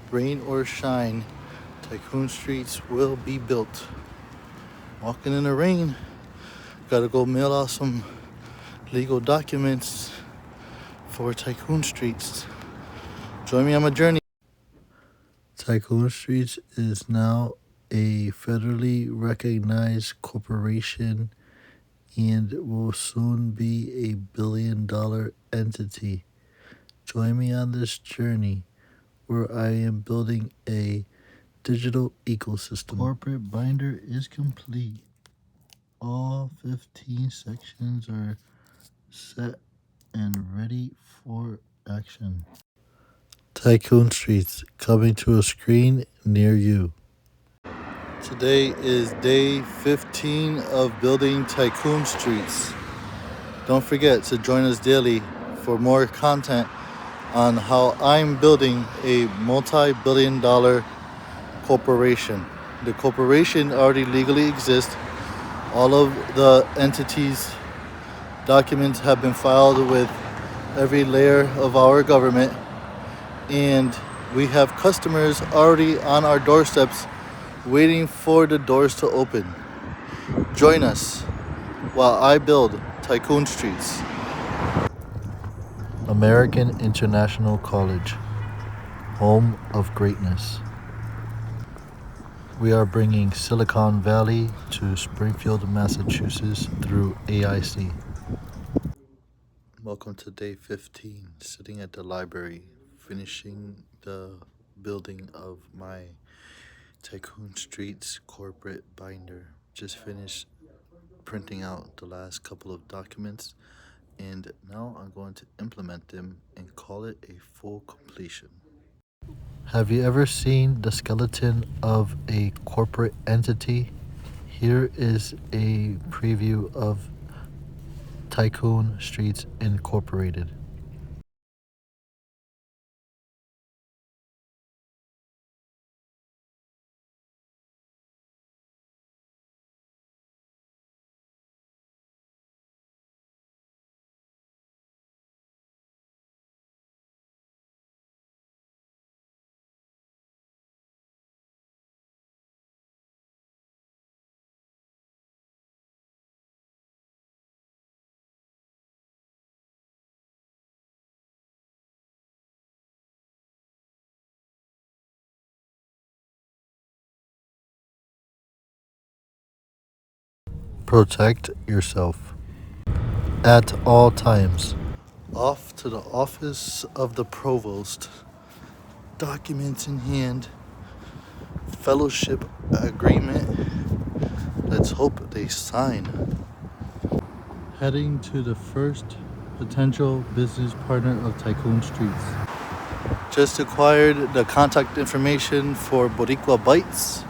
rain or shine, Tycoon Streets will be built. Walking in the rain, gotta go mail out some legal documents for Tycoon Streets. Join me on my journey. Tycoon Streets is now a federally recognized corporation and will soon be a $1 billion entity. Join me on this journey where I am building a digital ecosystem. Corporate binder is complete. All 15 sections are set and ready for action. Tycoon Streets coming to a screen near you. Today is day 15 of building Tycoon Streets. Don't forget to join us daily for more content on how I'm building a multi-billion dollar corporation. The corporation already legally exists. All of the entities' documents have been filed with every layer of our government, and we have customers already on our doorsteps waiting for the doors to open. Join us while I build Tycoon Streets. American International College, home of greatness. We are bringing Silicon Valley to Springfield, Massachusetts through AIC. Welcome to day 15, sitting at the library, finishing the building of my Tycoon Streets corporate binder. Just finished printing out the last couple of documents, and now I'm going to implement them and call it a full completion. Have you ever seen the skeleton of a corporate entity? Here is a preview of Tycoon Streets Incorporated. Protect yourself at all times. Off to the office of the provost. Documents in hand. Fellowship agreement. Let's hope they sign. Heading to the first potential business partner of Tycoon Streets. Just acquired the contact information for Boricua Bites,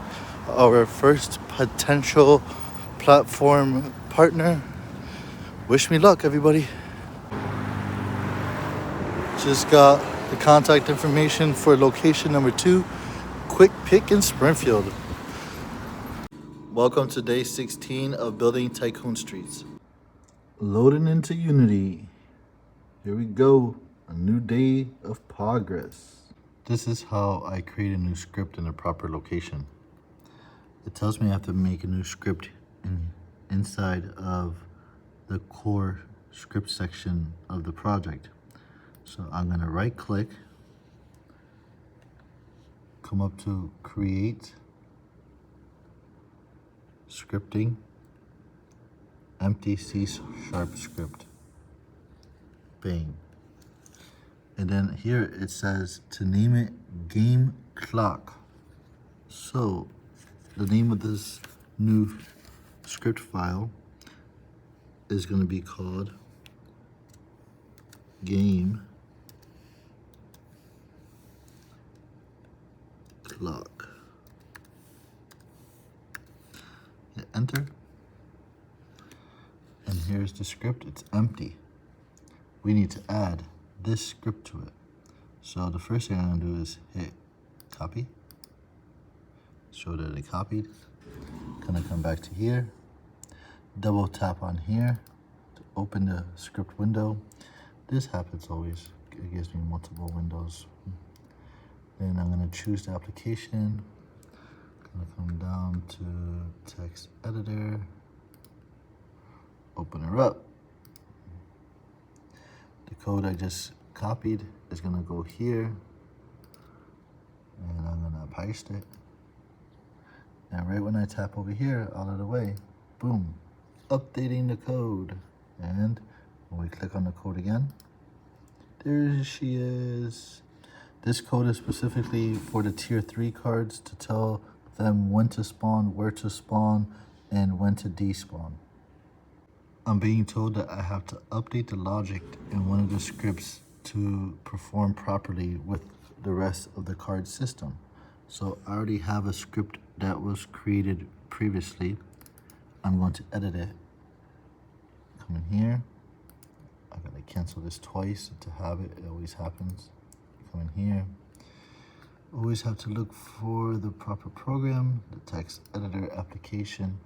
our first potential platform partner. Wish me luck, everybody. Just got the contact information for location number 2, Quick Pick in Springfield. Welcome to day 16 of building Tycoon Streets. Loading into Unity. Here we go, a new day of progress. This is how I create a new script in a proper location. It tells me I have to make a new script inside of the core script section of the project. So I'm gonna right click, come up to create, scripting, empty C# script, bang. And then here it says to name it game clock. So the name of this new script file is going to be called game clock. Hit enter. And here's the script. It's empty. We need to add this script to it. So the first thing I'm gonna do is hit copy. Show that it copied. Gonna come back to here. Double tap on here to open the script window. This happens always. It gives me multiple windows. Then I'm gonna choose the application. Gonna come down to text editor. Open her up. The code I just copied is gonna go here, and I'm gonna paste it. And right when I tap over here, out of the way, boom, updating the code. And when we click on the code again, there she is. This code is specifically for the tier 3 cards to tell them when to spawn, where to spawn, and when to despawn. I'm being told that I have to update the logic in one of the scripts to perform properly with the rest of the card system. So I already have a script that was created previously. I'm going to edit it. Come in here. I gotta cancel this twice to have it. It always happens. Come in here. Always have to look for the proper program, the text editor application.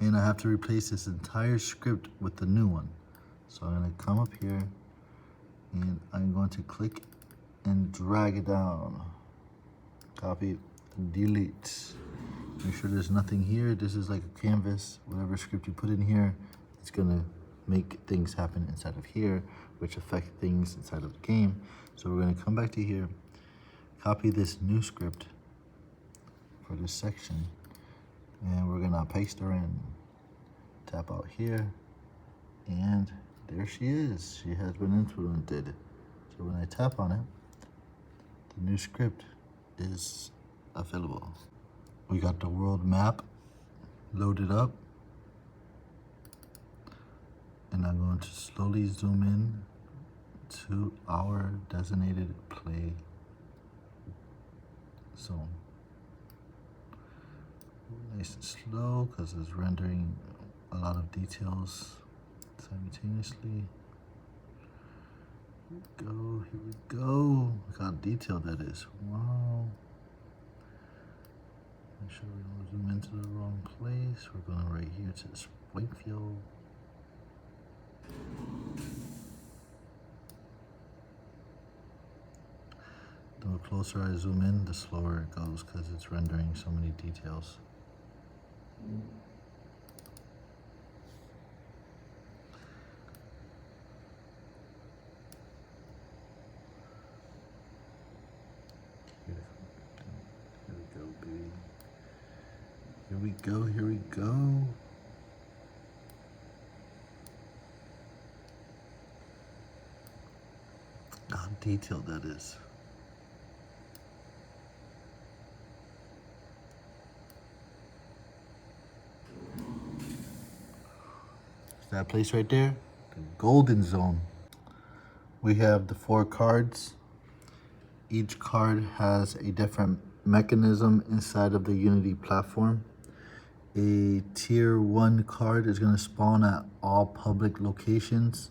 And I have to replace this entire script with the new one. So I'm gonna come up here and I'm going to click and drag it down. Copy, delete. Make sure there's nothing here. This is like a canvas. Whatever script you put in here, it's gonna make things happen inside of here, which affect things inside of the game. So we're gonna come back to here, copy this new script for this section, and we're gonna paste her in. Tap out here, and there she is. She has been implemented. So when I tap on it, the new script is available. We got the world map loaded up, and I'm going to slowly zoom in to our designated play zone. Nice and slow because it's rendering a lot of details simultaneously. Here we go, here we go. Look how detailed that is. Wow. Make sure we don't zoom into the wrong place. We're going right here to Springfield. The closer I zoom in, the slower it goes because it's rendering so many details. Here we go, baby. Here we go, here we go. How detailed that is. That place right there, the golden zone. We have the 4 cards. Each card has a different mechanism inside of the Unity platform. A tier 1 card is going to spawn at all public locations.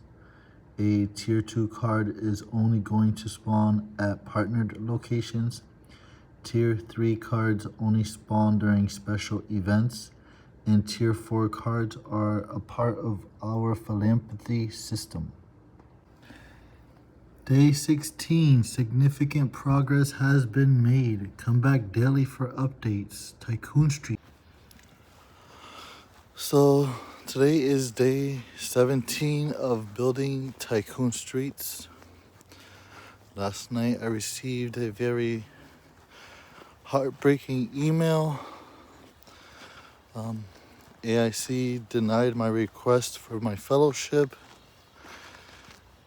A tier 2 card is only going to spawn at partnered locations. Tier 3 cards only spawn during special events. And tier 4 cards are a part of our philanthropy system. Day 16, significant progress has been made. Come back daily for updates. Tycoon Street. So today is day 17 of building Tycoon Streets. Last night I received a very heartbreaking email. AIC denied my request for my fellowship,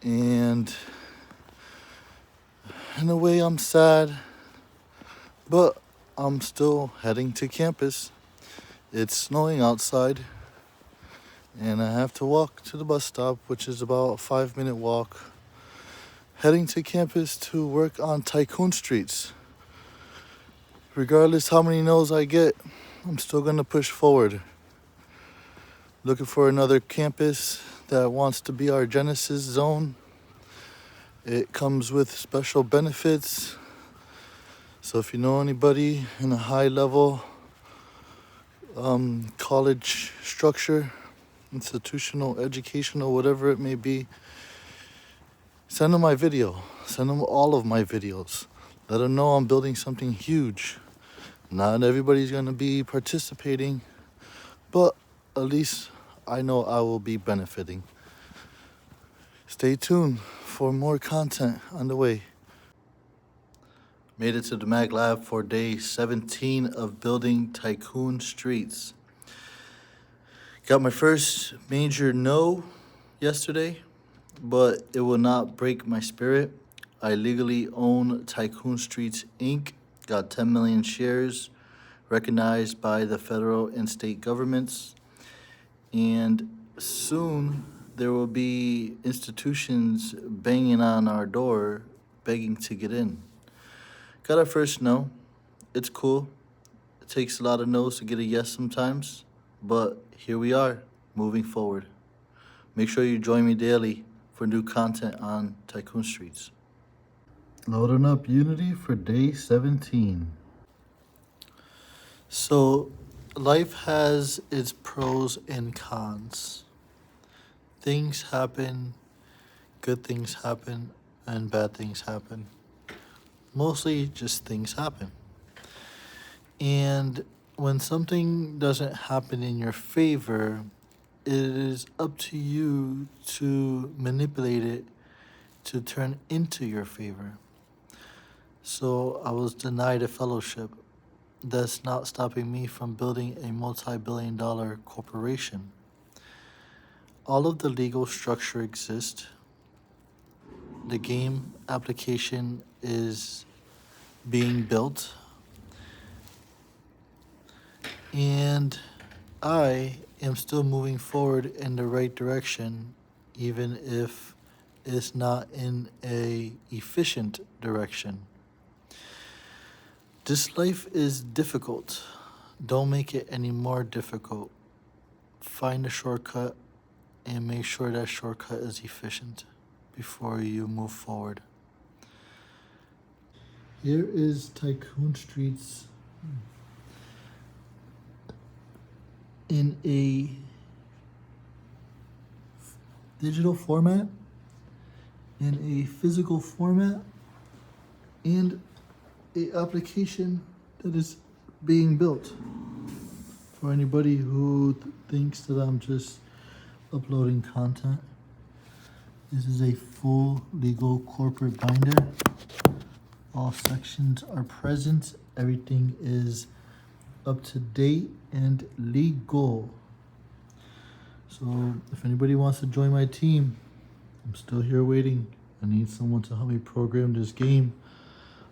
and in a way I'm sad, but I'm still heading to campus. It's snowing outside and I have to walk to the bus stop, which is about a 5-minute walk, heading to campus to work on Tycoon Streets. Regardless how many no's I get, I'm still gonna push forward. Looking for another campus that wants to be our Genesis zone. It comes with special benefits. So if you know anybody in a high level college structure, institutional, educational, whatever it may be, send them my video. Send them all of my videos. Let them know I'm building something huge. Not everybody's gonna be participating, but at least I know I will be benefiting. Stay tuned for more content on the way. Made it to the Mag Lab for day 17 of building Tycoon Streets. Got my first major no yesterday, but it will not break my spirit. I legally own Tycoon Streets Inc. Got 10 million shares recognized by the federal and state governments. And soon there will be institutions banging on our door, begging to get in. Got our first no. It's cool. It takes a lot of no's to get a yes sometimes, but here we are, moving forward. Make sure you join me daily for new content on Tycoon Streets. Loading up Unity for day 17. So, life has its pros and cons. Things happen, good things happen, and bad things happen. Mostly just things happen. And when something doesn't happen in your favor, it is up to you to manipulate it to turn into your favor. So I was denied a fellowship. That's not stopping me from building a multi-billion-dollar corporation. All of the legal structure exists. The game application is being built. And I am still moving forward in the right direction, even if it's not in a efficient direction. This life is difficult. Don't make it any more difficult. Find a shortcut and make sure that shortcut is efficient before you move forward. Here is Tycoon Streets in a digital format, in a physical format, and a application that is being built. For anybody who thinks that I'm just uploading content, this is a full legal corporate binder. All sections are present. Everything is up to date and legal. So if anybody wants to join my team, I'm still here waiting. I need someone to help me program this game.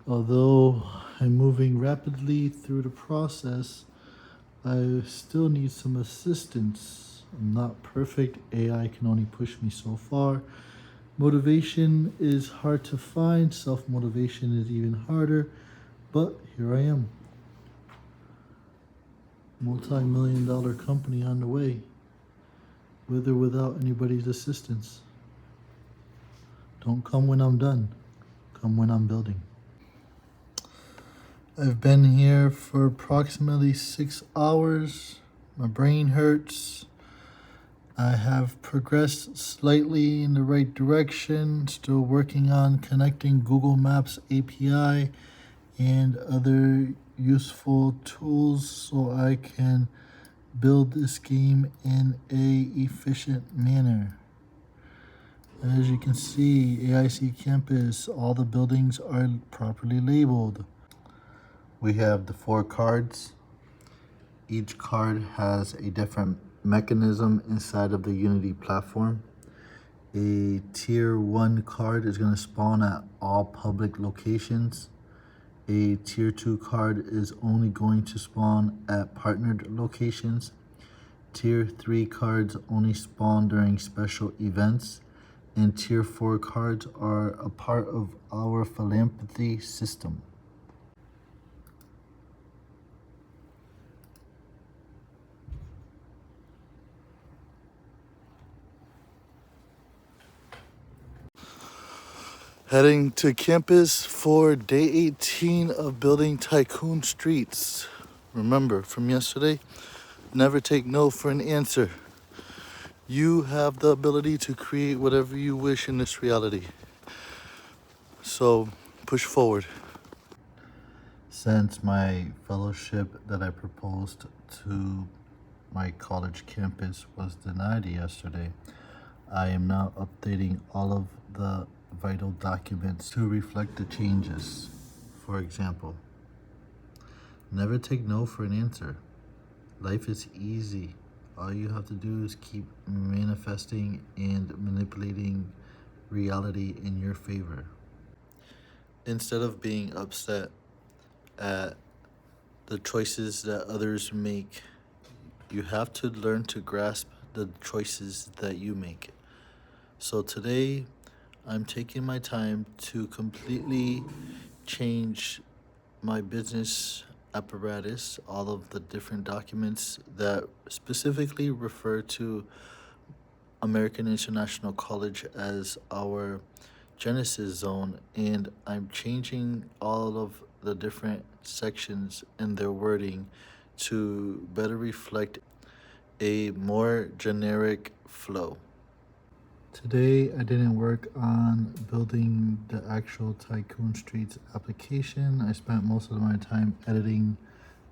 Although I'm moving rapidly through the process, I still need some assistance. I'm not perfect. AI can only push me so far. Motivation is hard to find. Self-motivation is even harder. But here I am. multi-million-dollar company on the way, with or without anybody's assistance. Don't come when I'm done. Come when I'm building. I've been here for approximately 6 hours. My brain hurts. I have progressed slightly in the right direction. Still working on connecting Google Maps API and other useful tools so I can build this game in a efficient manner. As you can see, AIC campus, all the buildings are properly labeled. We have the 4 cards. Each card has a different mechanism inside of the Unity platform. A tier 1 card is going to spawn at all public locations. A tier 2 card is only going to spawn at partnered locations. Tier 3 cards only spawn during special events. And tier 4 cards are a part of our philanthropy system. Heading to campus for day 18 of building Tycoon Streets. Remember from yesterday, never take no for an answer. You have the ability to create whatever you wish in this reality. So push forward. Since my fellowship that I proposed to my college campus was denied yesterday, I am now updating all of the vital documents to reflect the changes. For example, never take no for an answer. Life is easy. All you have to do is keep manifesting and manipulating reality in your favor. Instead of being upset at the choices that others make, you have to learn to grasp the choices that you make. So today, I'm taking my time to completely change my business apparatus, all of the different documents that specifically refer to American International College as our Genesis zone, and I'm changing all of the different sections and their wording to better reflect a more generic flow. Today, I didn't work on building the actual Tycoon Streets application. I spent most of my time editing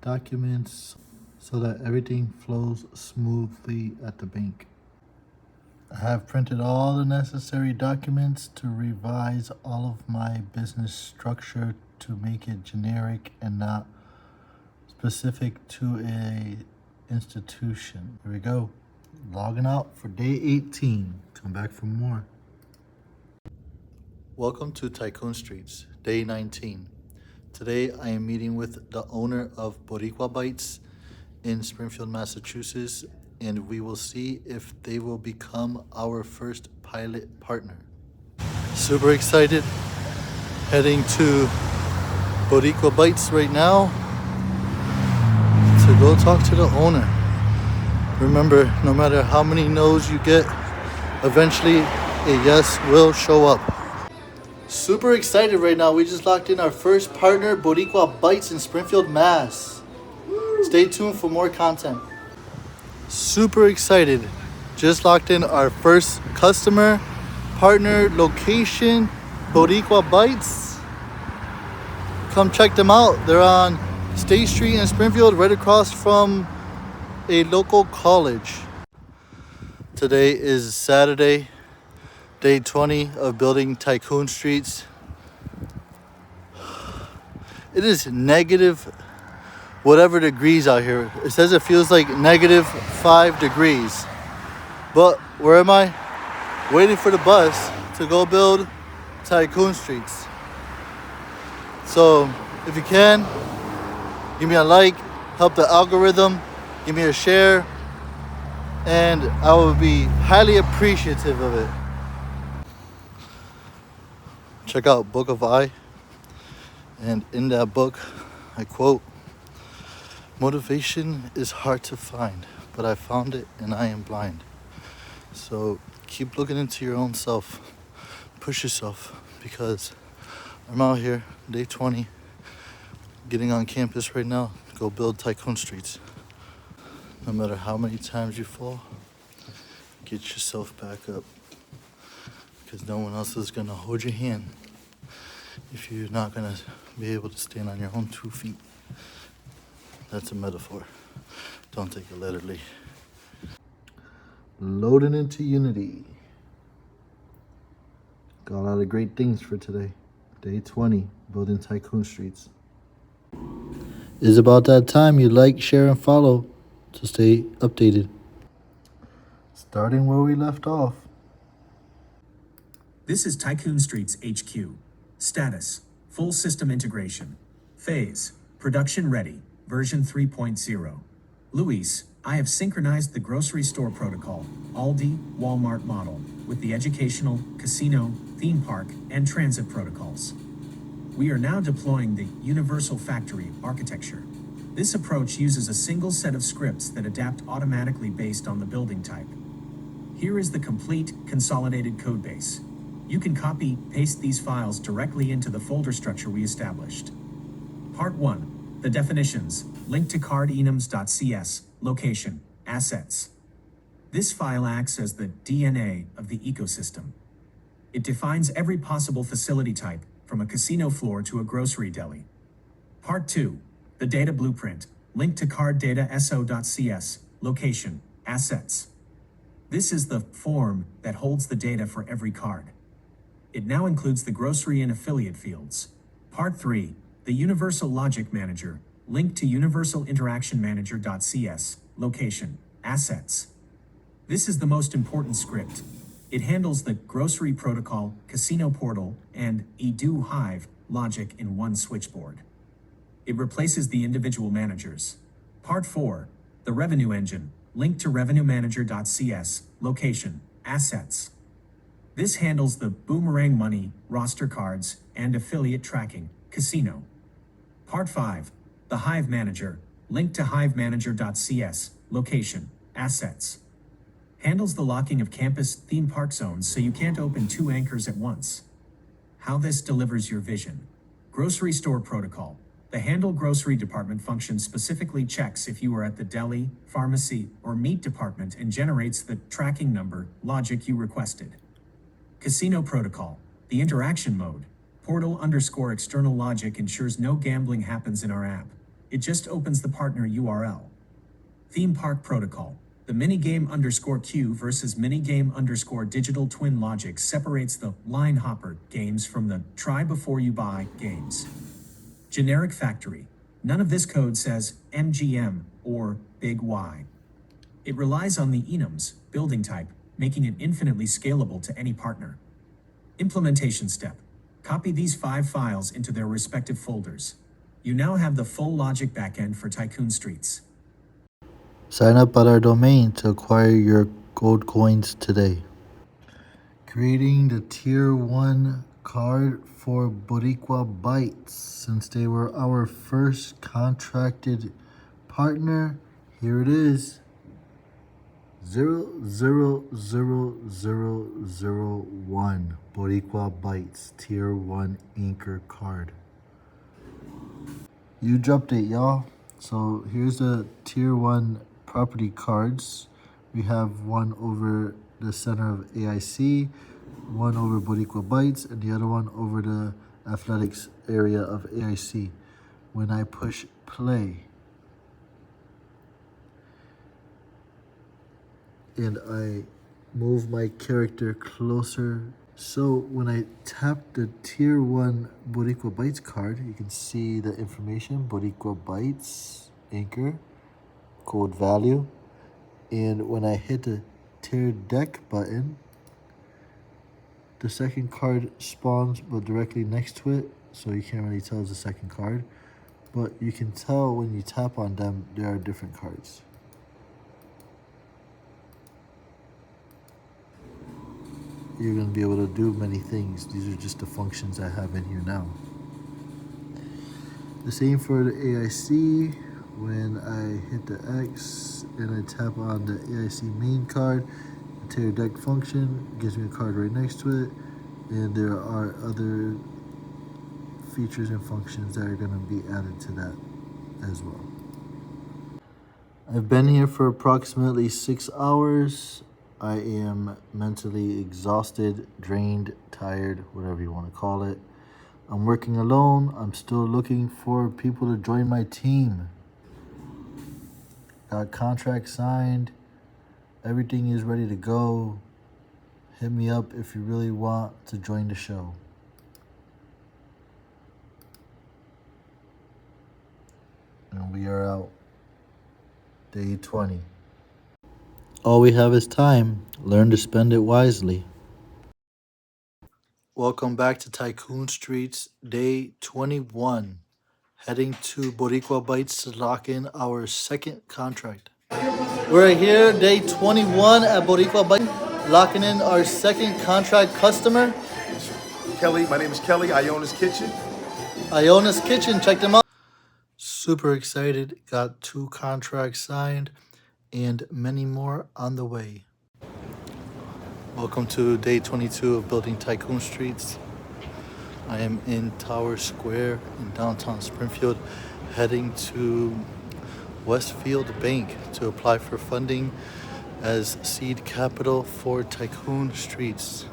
documents so that everything flows smoothly at the bank. I have printed all the necessary documents to revise all of my business structure to make it generic and not specific to a institution. Here we go. Logging out for day 18. Come back for more. Welcome to Tycoon Streets, day 19. Today I am meeting with the owner of Boricua Bites in Springfield, Massachusetts, and we will see if they will become our first pilot partner. Super excited. Heading to Boricua Bites right now to go talk to the owner. Remember, no matter how many no's you get, eventually a yes will show up. Super excited right now. We just locked in our first partner, Boricua Bites in Springfield, Mass. Stay tuned for more content. Super excited. Just locked in our first customer, partner, location, Boricua Bites. Come check them out. They're on State Street in Springfield, right across from a local college. Today is Saturday, day 20 of building Tycoon Streets. It is negative whatever degrees out here. It says it feels like negative 5 degrees. But where am I? Waiting for the bus to go build Tycoon Streets. So if you can, give me a like, help the algorithm, give me a share, and I will be highly appreciative of it. Check out Book of I, and in that book, I quote, Motivation is hard to find, but I found it and I am blind. So keep looking into your own self. Push yourself, because I'm out here, day 20, getting on campus right now. Go build Tycoon Streets. No matter how many times you fall, get yourself back up, because no one else is gonna hold your hand if you're not gonna be able to stand on your own 2 feet. That's a metaphor. Don't take it literally. Loading into Unity. Got a lot of great things for today. Day 20, building Tycoon Streets. It's about that time you like, share, and follow to stay updated. Starting where we left off. This is Tycoon Streets HQ. Status: full system integration. Phase: production ready, version 3.0. Luis, I have synchronized the grocery store protocol, Aldi, Walmart model, with the educational, casino, theme park, and transit protocols. We are now deploying the Universal Factory architecture. This approach uses a single set of scripts that adapt automatically based on the building type. Here is the complete, consolidated codebase. You can copy, paste these files directly into the folder structure we established. Part 1. The definitions. Link to card-enums.cs. Location. Assets. This file acts as the DNA of the ecosystem. It defines every possible facility type, from a casino floor to a grocery deli. Part 2. The data blueprint. Link to card-data.so.cs. Location. Assets. This is the form that holds the data for every card. It now includes the grocery and affiliate fields. Part 3. The Universal Logic Manager. Link to universalinteraction.manager.cs. Location. Assets. This is the most important script. It handles the grocery protocol, casino portal, and eDo Hive logic in one switchboard. It replaces the individual managers. Part 4. The Revenue Engine. Link to revenuemanager.cs. Location. Assets. This handles the boomerang money, roster cards, and affiliate tracking, casino. Part 5. The Hive Manager. Link to hivemanager.cs. Location. Assets. Handles the locking of campus theme park zones so you can't open 2 anchors at once. How this delivers your vision. Grocery store protocol. The handle grocery department function specifically checks if you are at the deli, pharmacy, or meat department and generates the tracking number logic you requested. Casino protocol. The interaction mode. Portal_external logic ensures no gambling happens in our app. It just opens the partner URL. Theme park protocol. The minigame_Q versus minigame_digital twin logic separates the line hopper games from the try before you buy games. Generic factory. None of this code says MGM or Big Y. It relies on the enums building type, making it infinitely scalable to any partner. Implementation step. Copy these 5 files into their respective folders. You now have the full logic backend for Tycoon Streets. Sign up at our domain to acquire your gold coins today. Creating the Tier 1 card for Boricua Bites. Since they were our first contracted partner, here it is. 00001 Boricua Bites Tier 1 Anchor card. Huge update, y'all. So here's the Tier 1 property cards. We have one over the center of AIC, one over Boricua Bites, and the other one over the athletics area of AIC. When I push play and I move my character closer, so when I tap the Tier 1 Boricua Bites card, you can see the information: Boricua Bites Anchor, code value. And when I hit the Tier Deck button, the second card spawns but directly next to it, so you can't really tell it's the second card, but you can tell when you tap on them there are different cards. You're going to be able to do many things. These are just the functions I have in here now. The same for the AIC. When I hit the X and I tap on the AIC main card, the tier deck function gives me a card right next to it, and there are other features and functions that are going to be added to that as well. I've been here for approximately 6 hours. I am mentally exhausted, drained, tired, whatever you want to call it. I'm working alone. I'm still looking for people to join my team. Got contract signed. Everything is ready to go. Hit me up if you really want to join the show. And we are out. Day 20. All we have is time. Learn to spend it wisely. Welcome back to Tycoon Streets, day 21. Heading to Boricua Bites to lock in our second contract. We're here, day 21 at Boricua Bites, locking in our second contract customer. Kelly, my name is Kelly, Iona's Kitchen. Iona's Kitchen, check them out. Super excited, got 2 contracts signed and many more on the way. Welcome to day 22 of building Tycoon Streets. I am in Tower Square in downtown Springfield, heading to Westfield Bank to apply for funding as seed capital for Tycoon Streets.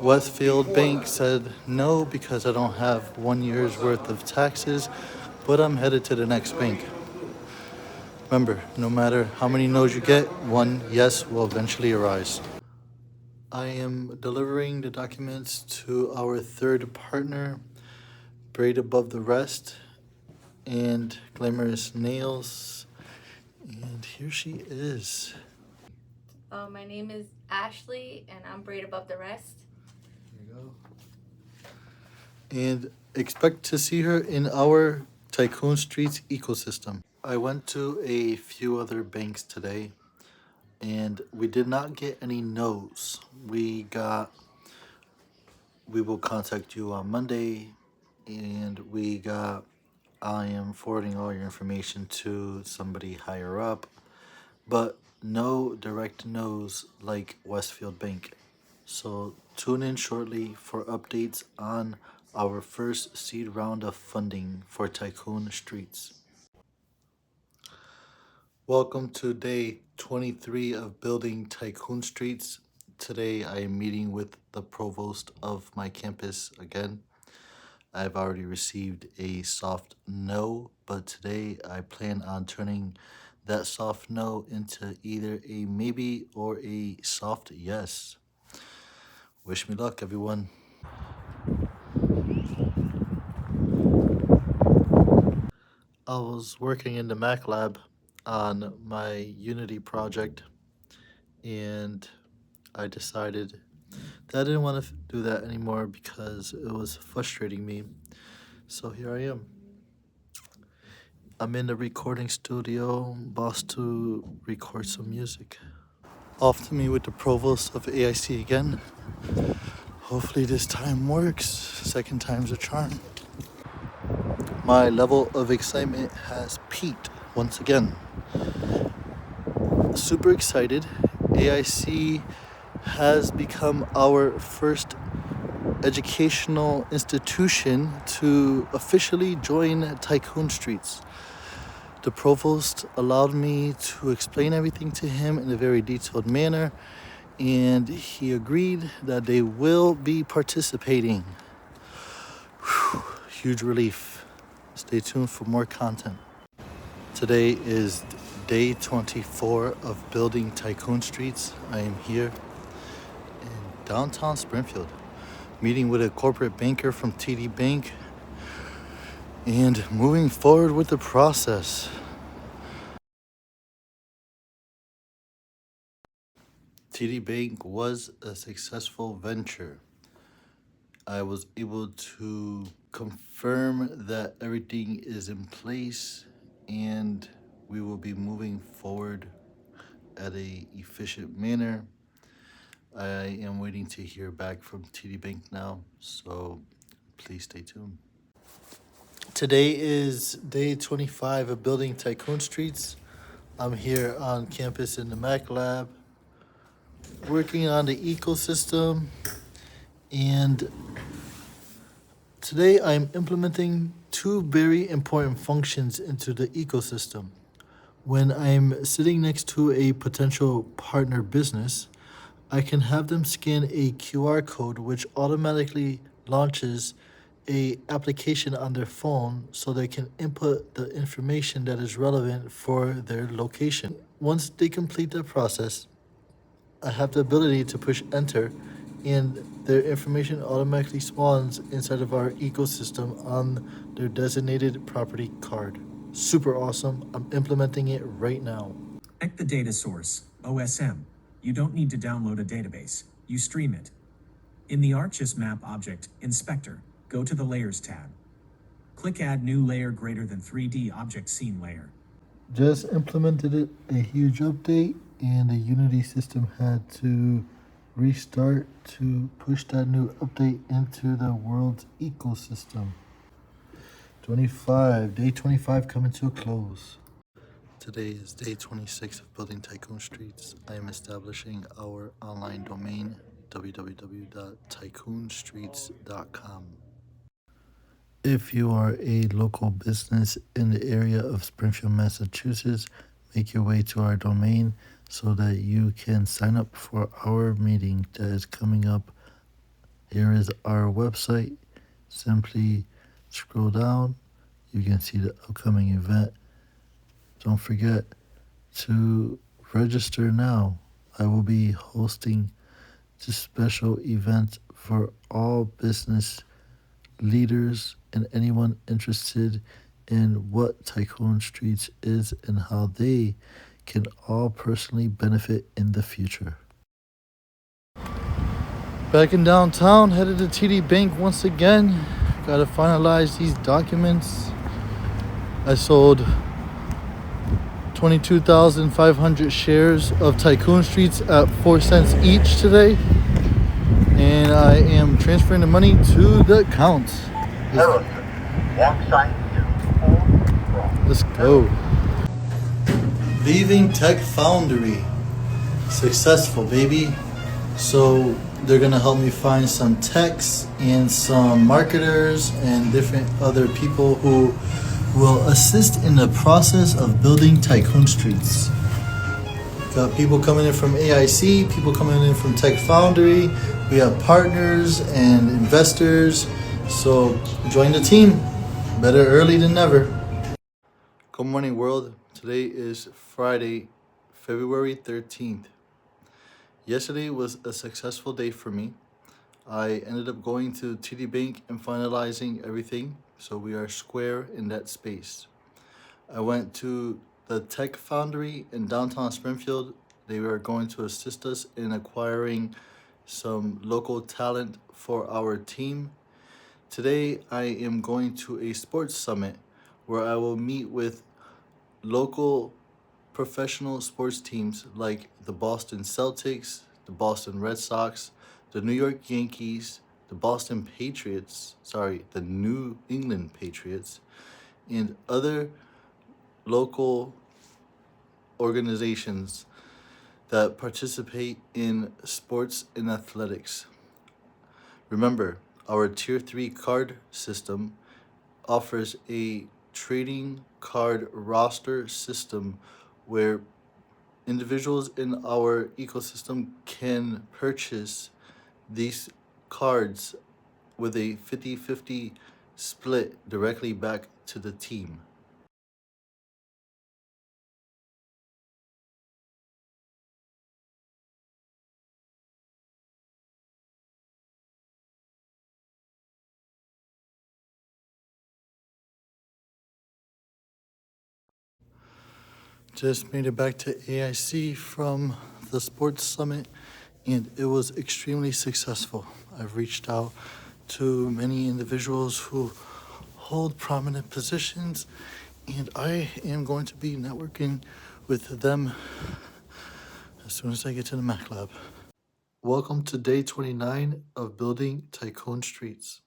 Westfield Bank said no because I don't have 1 year's worth of taxes, but I'm headed to the next bank. Remember, no matter how many no's you get, one yes will eventually arise. I am delivering the documents to our third partner, Braid Above the Rest, and Glamorous Nails. And here she is. My name is Ashley, and I'm Braid Above the Rest. Here you go. And expect to see her in our Tycoon Streets ecosystem. I went to a few other banks today, and we did not get any no's. We will contact you on Monday, and I am forwarding all your information to somebody higher up, but no direct no's like Westfield Bank. So tune in shortly for updates on our first seed round of funding for Tycoon Streets. Welcome to day 23 of building Tycoon Streets. Today I am meeting with the provost of my campus again. I've already received a soft no, but today I plan on turning that soft no into either a maybe or a soft yes. Wish me luck, everyone. I was working in the Mac lab on my Unity project, and I decided that I didn't want to do that anymore because it was frustrating me. So here I am. I'm in the recording studio, boss to record some music. Off to me with the provost of AIC again. Hopefully this time works. Second time's a charm. My level of excitement has peaked once again. Super excited. AIC has become our first educational institution to officially join Tycoon Streets. The provost allowed me to explain everything to him in a very detailed manner, and he agreed that they will be participating. Whew, huge relief. Stay tuned for more content. Today is day 24 of building Tycoon Streets. I am here in downtown Springfield, meeting with a corporate banker from TD Bank and moving forward with the process. TD Bank was a successful venture. I was able to confirm that everything is in place and we will be moving forward at an efficient manner. I am waiting to hear back from TD Bank now, so please stay tuned. Today is day 25 of building Tycoon Streets. I'm here on campus in the Mac Lab, working on the ecosystem, and today I'm implementing two very important functions into the ecosystem. When I'm sitting next to a potential partner business, I can have them scan a QR code which automatically launches a application on their phone so they can input the information that is relevant for their location. Once they complete that process, I have the ability to push enter and their information automatically spawns inside of our ecosystem on their designated property card. Super awesome. I'm implementing it right now. Connect the data source, OSM. You don't need to download a database. You stream it. In the ArcGIS Map Object Inspector, go to the Layers tab. Click Add New Layer Greater than 3D Object Scene Layer. Just implemented it, a huge update, and the Unity system had to restart to push that new update into the world's ecosystem. Day 25 coming to a close. Today is day 26 of building Tycoon Streets. I am establishing our online domain, www.tycoonstreets.com. If you are a local business in the area of Springfield, Massachusetts, make your way to our domain so that you can sign up for our meeting that is coming up. Here is our website. Simply scroll down. You can see the upcoming event. Don't forget to register now. I will be hosting this special event for all business leaders and anyone interested in what Tycoon Streets is and how they can all personally benefit in the future. Back in downtown, headed to TD Bank once again. Gotta finalize these documents. I sold 22,500 shares of Tycoon Streets at 4 cents each today. And I am transferring the money to the account. Let's go. Leaving Tech Foundry. Successful, baby. So they're gonna help me find some techs and some marketers and different other people who will assist in the process of building Tycoon Streets. Got people coming in from AIC, people coming in from Tech Foundry. We have partners and investors. So join the team. Better early than never. Good morning, world. Today is Friday, February 13th. Yesterday was a successful day for me. I ended up going to TD Bank and finalizing everything, so we are square in that space. I went to the Tech Foundry in downtown Springfield. They are going to assist us in acquiring some local talent for our team. Today, I am going to a sports summit where I will meet with local professional sports teams like the Boston Celtics, the Boston Red Sox, the New York Yankees, the New England Patriots, and other local organizations that participate in sports and athletics. Remember, our Tier 3 card system offers a trading card roster system where individuals in our ecosystem can purchase these cards with a 50-50 split directly back to the team. Just made it back to AIC from the sports summit, and it was extremely successful. I've reached out to many individuals who hold prominent positions, and I am going to be networking with them as soon as I get to the Mac Lab. Welcome to day 29 of building Tycoon Streets.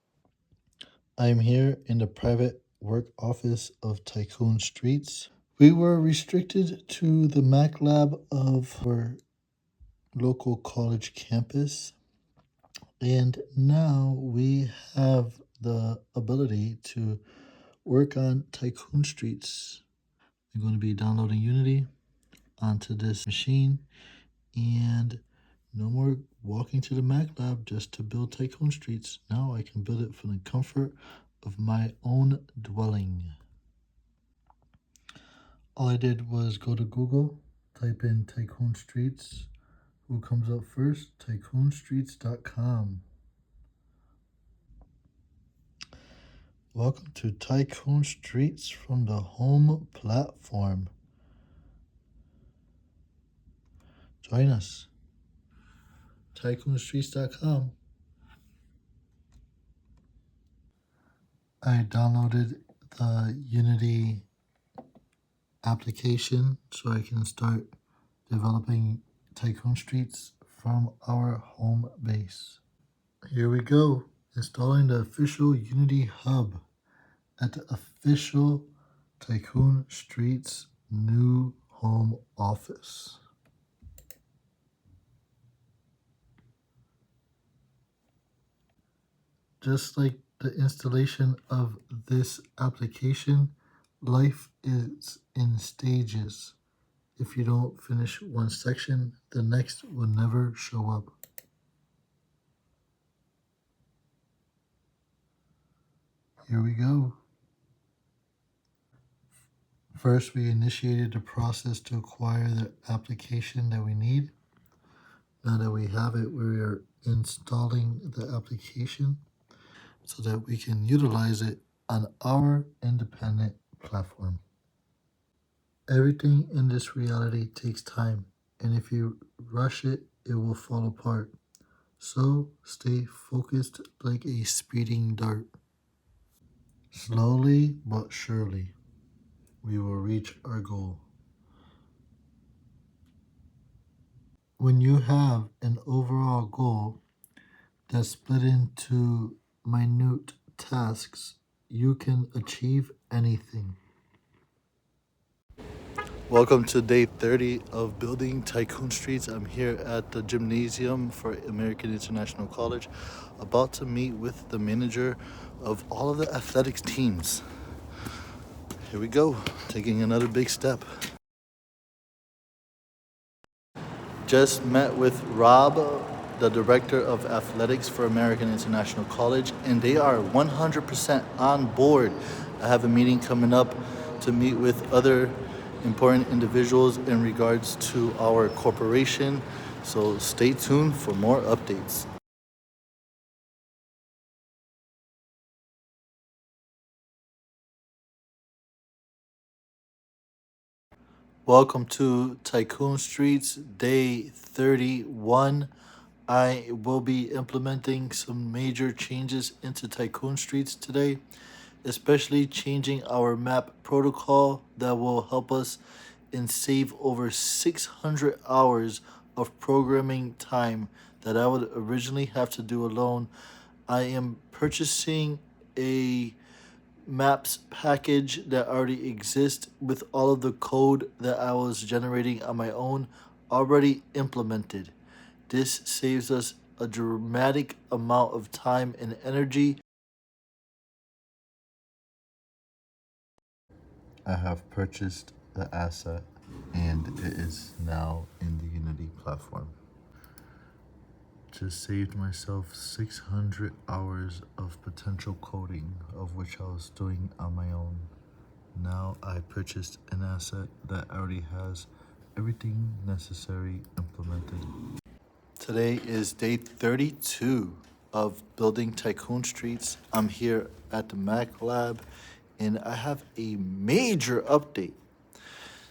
I am here in the private work office of Tycoon Streets. We were restricted to the Mac lab of our local college campus, and now we have the ability to work on Tycoon Streets. I'm going to be downloading Unity onto this machine, and no more walking to the Mac lab just to build Tycoon Streets. Now I can build it from the comfort of my own dwelling. All I did was go to Google, type in Tycoon Streets. Who comes up first? TycoonStreets.com. Welcome to Tycoon Streets from the home platform. Join us. TycoonStreets.com. I downloaded the Unity application so I can start developing Tycoon Streets from our home base. Here we go, installing the official Unity hub at the official Tycoon Streets new home office. Just like the installation of this application, life is in stages. If you don't finish one section, the next will never show up. Here we go. First, we initiated the process to acquire the application that we need. Now that we have it, we are installing the application so that we can utilize it on our independent platform. Everything in this reality takes time, and if you rush it, it will fall apart. So stay focused like a speeding dart. Slowly but surely, we will reach our goal. When you have an overall goal that's split into minute tasks, you can achieve anything. Welcome to day 30 of building Tycoon Streets. I'm here at the gymnasium for American International College, about to meet with the manager of all of the athletics teams. Here we go, taking another big step. Just met with Rob, the director of athletics for American International College, and they are 100% on board. I have a meeting coming up to meet with other important individuals in regards to our corporation, so stay tuned for more updates. Welcome to Tycoon Streets, day 31. I will be implementing some major changes into Tycoon Streets today, especially changing our map protocol that will help us and save over 600 hours of programming time that I would originally have to do alone. I am purchasing a maps package that already exists with all of the code that I was generating on my own already implemented. This saves us a dramatic amount of time and energy. I have purchased the asset and it is now in the Unity platform. Just saved myself 600 hours of potential coding, of which I was doing on my own. Now I purchased an asset that already has everything necessary implemented. Today is day 32 of building Tycoon Streets. I'm here at the Mac Lab and I have a major update.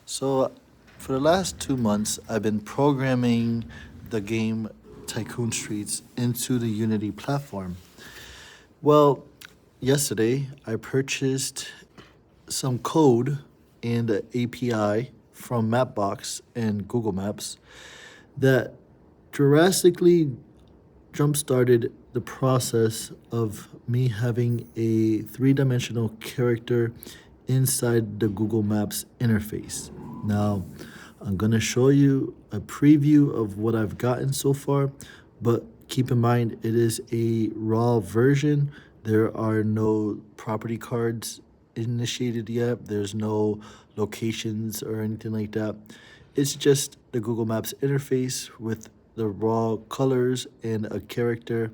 So for the last 2 months, I've been programming the game Tycoon Streets into the Unity platform. Well, yesterday I purchased some code and an API from Mapbox and Google Maps that drastically jump-started the process of me having a three-dimensional character inside the Google Maps interface. Now, I'm going to show you a preview of what I've gotten so far, but keep in mind it is a raw version. There are no property cards initiated yet. There's no locations or anything like that. It's just the Google Maps interface with the raw colors and a character.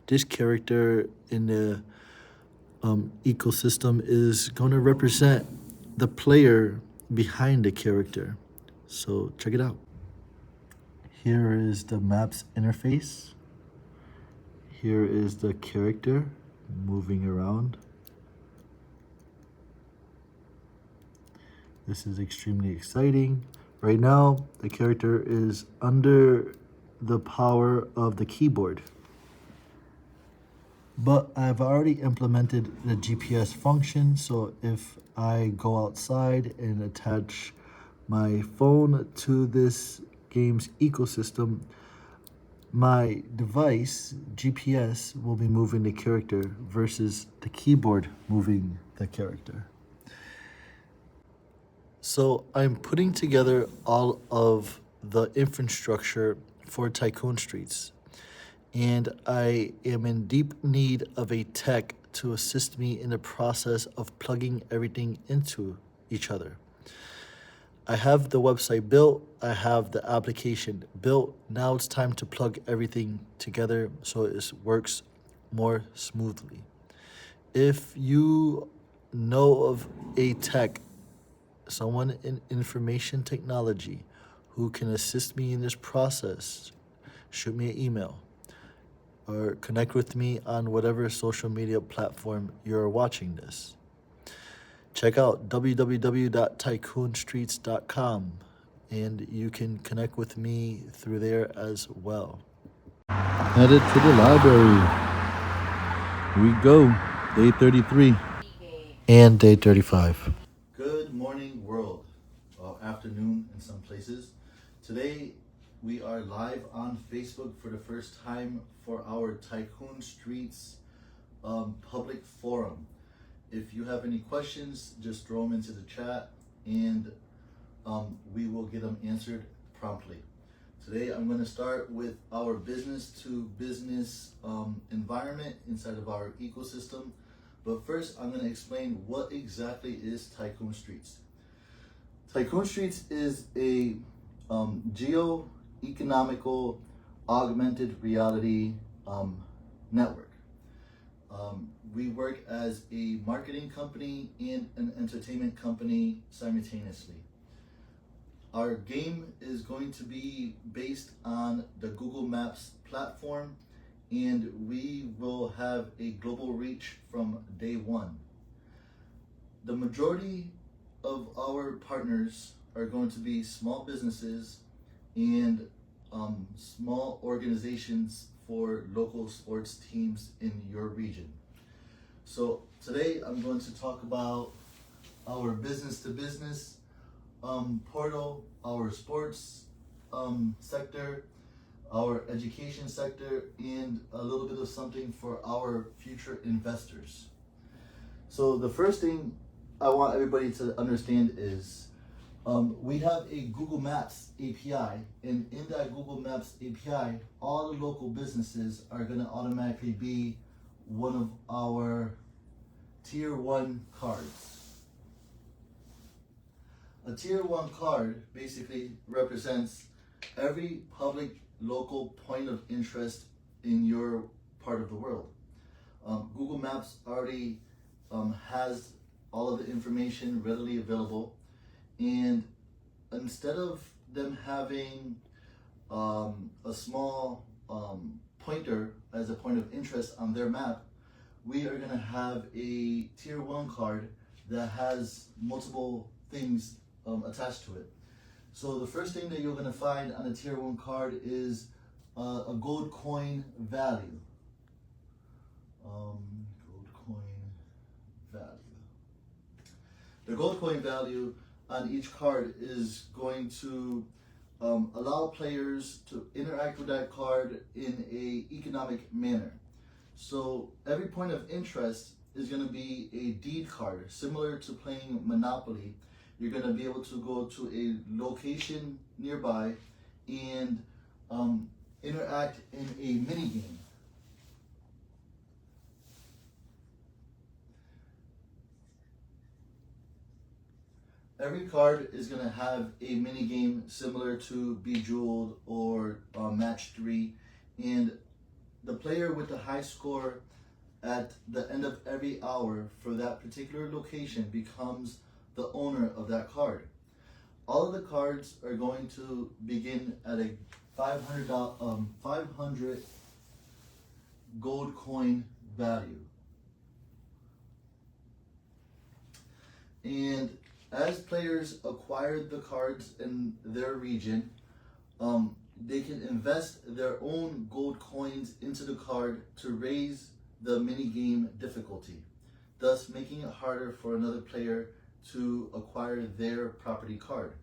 This character in the ecosystem is going to represent the player behind the character. So check it out. Here is the Maps interface. Here is the character moving around. This is extremely exciting. Right now, the character is under the power of the keyboard. But I've already implemented the GPS function, so if I go outside and attach my phone to this game's ecosystem, my device, GPS, will be moving the character versus the keyboard moving the character. So I'm putting together all of the infrastructure for Tycoon Streets, and I am in deep need of a tech to assist me in the process of plugging everything into each other. I have the website built, I have the application built. Now it's time to plug everything together so it works more smoothly. If you know of a tech, someone in information technology who can assist me in this process, shoot me an email or connect with me on whatever social media platform you're watching this. Check out www.tycoonstreets.com and you can connect with me through there as well. Headed to the library. We go. Day 33 and day 35. Good morning, world. Well, afternoon in some places. Today we are live on Facebook for the first time for our Tycoon Streets public forum. If you have any questions, just throw them into the chat and we will get them answered promptly. Today I'm going to start with our business to business environment inside of our ecosystem. But first I'm going to explain what exactly is Tycoon Streets. Tycoon Streets is a geo-economical augmented reality network. We work as a marketing company and an entertainment company simultaneously. Our game is going to be based on the Google Maps platform, and we will have a global reach from day one. The majority of our partners are going to be small businesses and small organizations for local sports teams in your region. So today I'm going to talk about our business to business portal, our sports sector, our education sector, and a little bit of something for our future investors. So the first thing I want everybody to understand is we have a Google Maps API, and in that Google Maps API, all the local businesses are going to automatically be one of our tier 1 cards. A tier 1 card basically represents every public local point of interest in your part of the world. Google Maps already has all of the information readily available, and instead of them having a small pointer as a point of interest on their map, we are going to have a tier 1 card that has multiple things attached to it. So the first thing that you're going to find on a tier 1 card is a gold coin value. Gold coin value. The gold coin value on each card is going to allow players to interact with that card in a economic manner. So every point of interest is going to be a deed card, similar to playing Monopoly. You're going to be able to go to a location nearby and interact in a mini game. Every card is going to have a mini game similar to Bejeweled or Match 3, and the player with the high score at the end of every hour for that particular location becomes the owner of that card. All of the cards are going to begin at a 500 gold coin value. And as players acquire the cards in their region, they can invest their own gold coins into the card to raise the mini game difficulty, thus making it harder for another player to acquire their property card.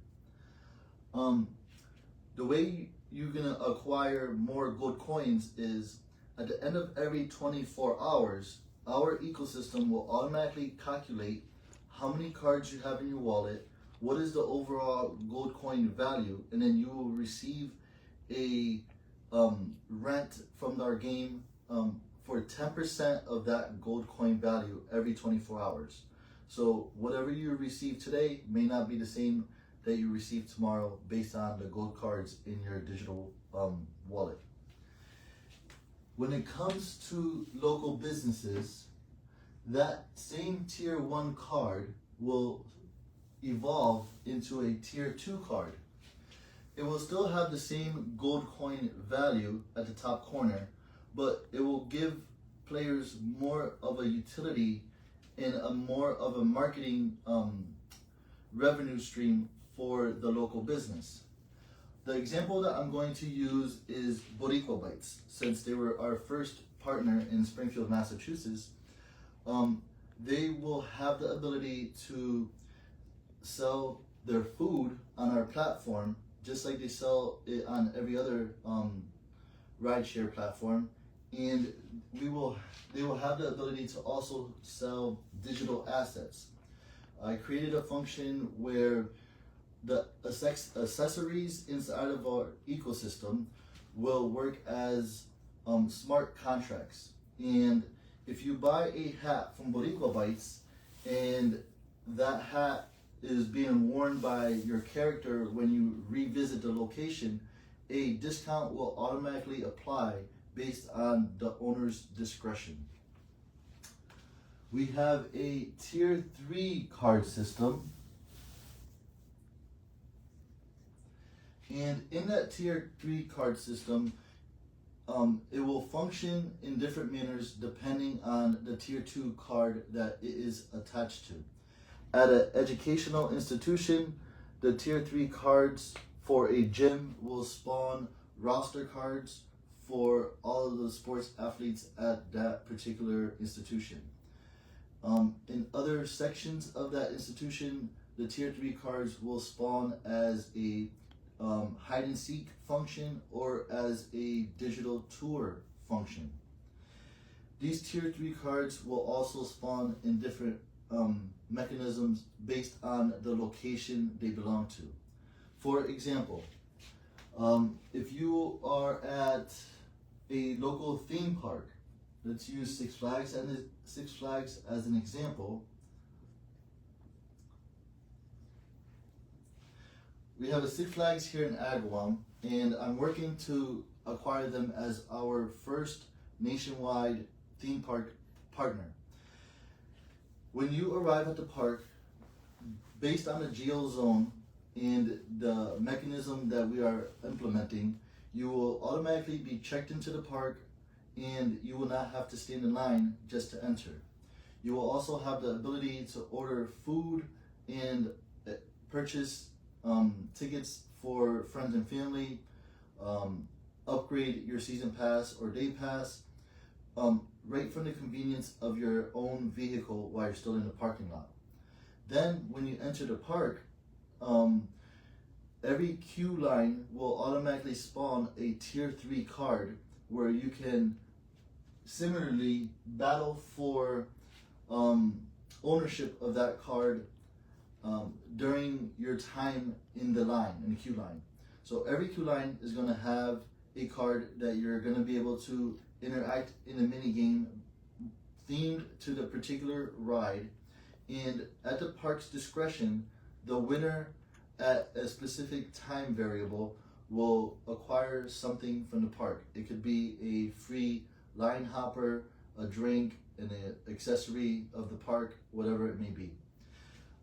The way you're gonna acquire more gold coins is at the end of every 24 hours, our ecosystem will automatically calculate how many cards you have in your wallet, what is the overall gold coin value, and then you will receive a rent from our game for 10% of that gold coin value every 24 hours. So whatever you receive today may not be the same that you receive tomorrow based on the gold cards in your digital wallet. When it comes to local businesses, that same tier 1 card will evolve into a tier 2 card. It will still have the same gold coin value at the top corner, but it will give players more of a utility and a more of a marketing revenue stream for the local business. The example that I'm going to use is Boricua Bites, since they were our first partner in Springfield, Massachusetts. They will have the ability to sell their food on our platform, just like they sell it on every other rideshare platform, and they will have the ability to also sell digital assets. I created a function where the accessories inside of our ecosystem will work as smart contracts, and if you buy a hat from Boricua Bites and that hat is being worn by your character when you revisit the location, a discount will automatically apply based on the owner's discretion. We have a tier 3 card system, and in that tier 3 card system, it will function in different manners depending on the tier 2 card that it is attached to. At an educational institution, the tier 3 cards for a gym will spawn roster cards for all of the sports athletes at that particular institution. In other sections of that institution, the tier 3 cards will spawn as a hide and seek function or as a digital tour function. These tier 3 cards will also spawn in different mechanisms based on the location they belong to. For example, if you are at a local theme park, let's use Six Flags as an example. We have a Six Flags here in Agawam, and I'm working to acquire them as our first nationwide theme park partner. When you arrive at the park, based on the geo zone and the mechanism that we are implementing, you will automatically be checked into the park and you will not have to stand in line just to enter. You will also have the ability to order food and purchase tickets for friends and family, upgrade your season pass or day pass, right from the convenience of your own vehicle while you're still in the parking lot. Then when you enter the park, every queue line will automatically spawn a tier 3 card where you can similarly battle for ownership of that card during your time in the line, in the queue line. So every queue line is going to have a card that you're going to be able to interact in a mini game themed to the particular ride, and at the park's discretion, the winner at a specific time variable will acquire something from the park. It could be a free line hopper, a drink, an accessory of the park, whatever it may be.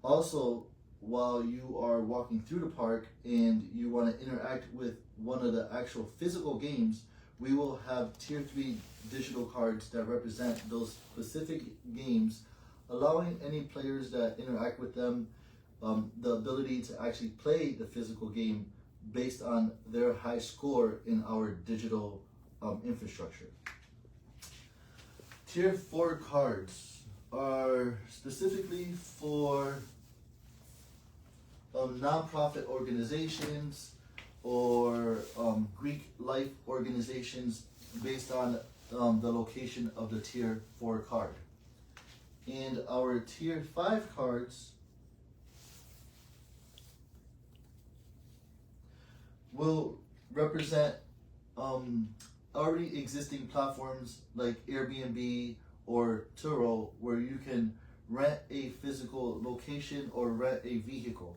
Also, while you are walking through the park and you want to interact with one of the actual physical games, we will have tier 3 digital cards that represent those specific games, allowing any players that interact with them the ability to actually play the physical game based on their high score in our digital infrastructure. Tier 4 cards are specifically for nonprofit organizations or Greek life organizations based on the location of the tier 4 card. And our tier 5 cards will represent already existing platforms like Airbnb or Turo, where you can rent a physical location or rent a vehicle.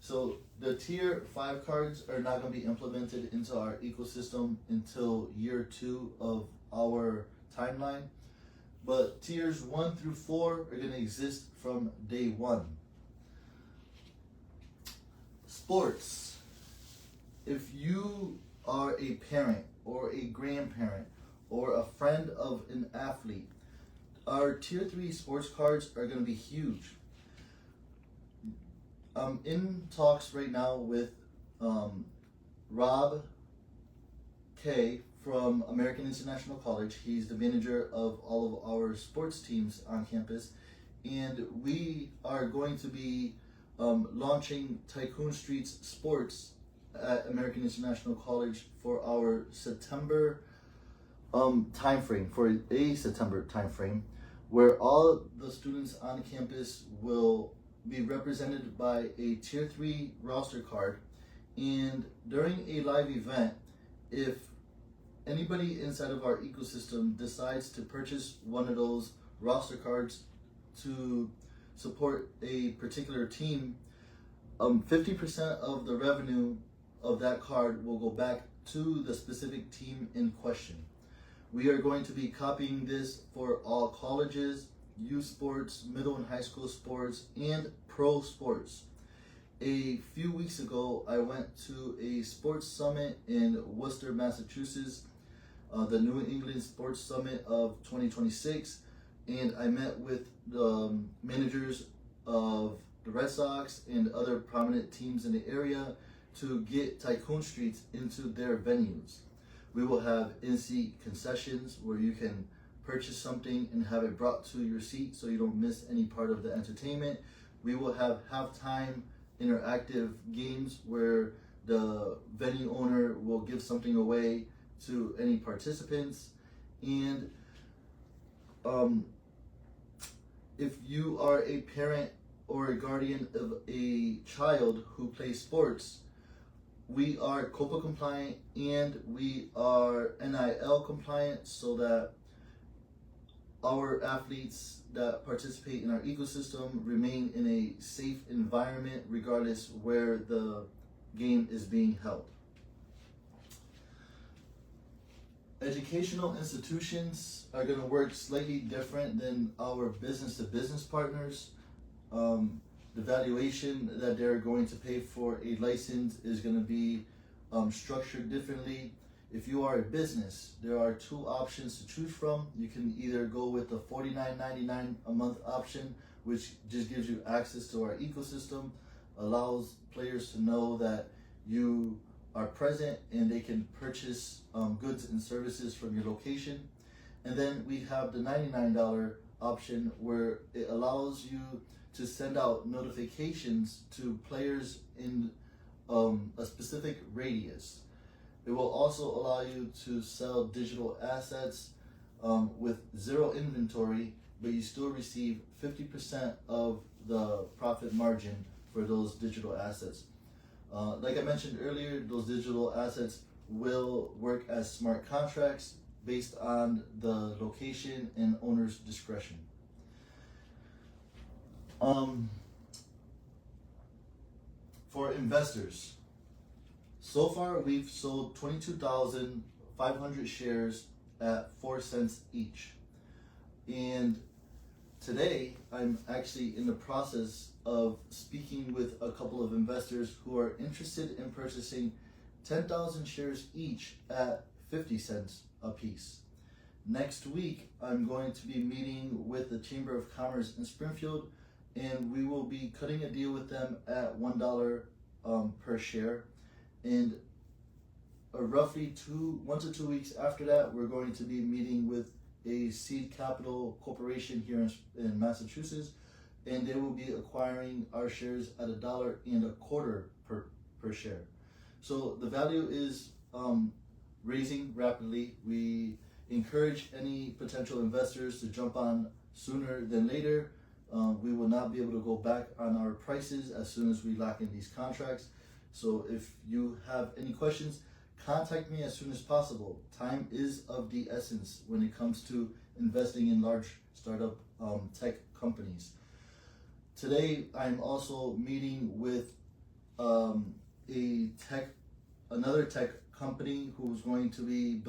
So the tier 5 cards are not going to be implemented into our ecosystem until year 2 of our timeline, but tiers 1 through 4 are going to exist from day 1. Sports. If you are a parent or a grandparent or a friend of an athlete, our tier 3 sports cards are going to be huge. I'm in talks right now with Rob K from American International College. He's the manager of all of our sports teams on campus, and we are going to be launching Tycoon Streets Sports at American International College for our September timeframe, for a September timeframe, where all the students on campus will be represented by a tier 3 roster card. And during a live event, if anybody inside of our ecosystem decides to purchase one of those roster cards to support a particular team, 50% of the revenue of that card will go back to the specific team in question. We are going to be copying this for all colleges, youth sports, middle and high school sports, and pro sports. A few weeks ago, I went to a sports summit in Worcester, Massachusetts, the New England Sports Summit of 2026, and I met with the managers of the Red Sox and other prominent teams in the area to get Tycoon Streets into their venues. We will have in-seat concessions where you can purchase something and have it brought to your seat so you don't miss any part of the entertainment. We will have halftime interactive games where the venue owner will give something away to any participants. And if you are a parent or a guardian of a child who plays sports, we are COPA compliant and we are NIL compliant, so that our athletes that participate in our ecosystem remain in a safe environment regardless where the game is being held. Educational institutions are going to work slightly different than our business-to-business partners. The valuation that they're going to pay for a license is going to be structured differently. If you are a business, there are 2 options to choose from. You can either go with the $49.99 a month option, which just gives you access to our ecosystem, allows players to know that you are present and they can purchase goods and services from your location. And then we have the $99 option, where it allows you to send out notifications to players in a specific radius. It will also allow you to sell digital assets with zero inventory, but you still receive 50% of the profit margin for those digital assets. Like I mentioned earlier, those digital assets will work as smart contracts based on the location and owner's discretion. For investors, so far we've sold 22,500 shares at 4 cents each. And today I'm actually in the process of speaking with a couple of investors who are interested in purchasing 10,000 shares each at 50 cents a piece. Next week, I'm going to be meeting with the Chamber of Commerce in Springfield, and we will be cutting a deal with them at $1 per share. And roughly 1 to 2 weeks after that, we're going to be meeting with a seed capital corporation here in Massachusetts, and they will be acquiring our shares at $1.25 per share. So the value is raising rapidly. We encourage any potential investors to jump on sooner than later. We will not be able to go back on our prices as soon as we lock in these contracts. So if you have any questions, contact me as soon as possible. Time is of the essence when it comes to investing in large startup tech companies. Today, I'm also meeting with another tech company who's going to be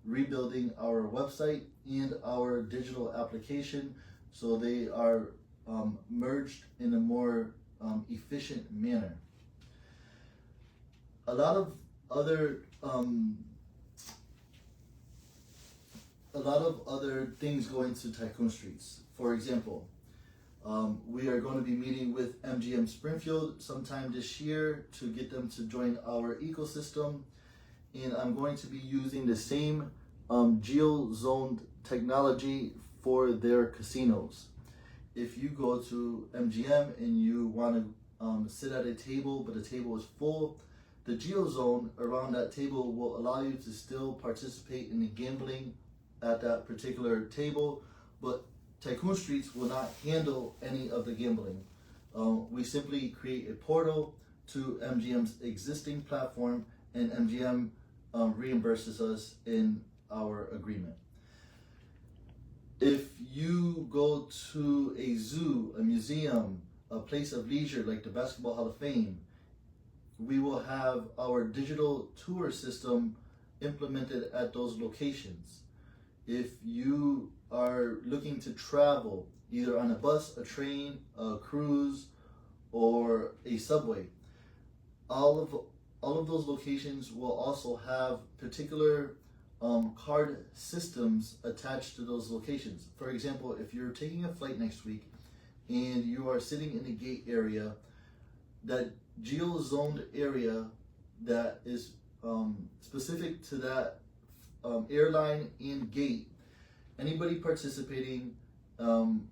rebuilding our website and our digital application, so they are merged in a more efficient manner. A lot of other things go into Tycoon Streets. For example, we are going to be meeting with MGM Springfield sometime this year to get them to join our ecosystem. And I'm going to be using the same geo-zoned technology for their casinos. If you go to MGM and you want to sit at a table, but the table is full, the geo-zone around that table will allow you to still participate in the gambling at that particular table, but Tycoon Streets will not handle any of the gambling. We simply create a portal to MGM's existing platform, and MGM reimburses us in our agreement. If you go to a zoo, a museum, a place of leisure like the Basketball Hall of Fame, we will have our digital tour system implemented at those locations. If you are looking to travel either on a bus, a train, a cruise, or a subway, all of those locations will also have particular card systems attached to those locations. For example, if you're taking a flight next week and you are sitting in the gate area, that geo-zoned area that is specific to that airline and gate, anybody participating,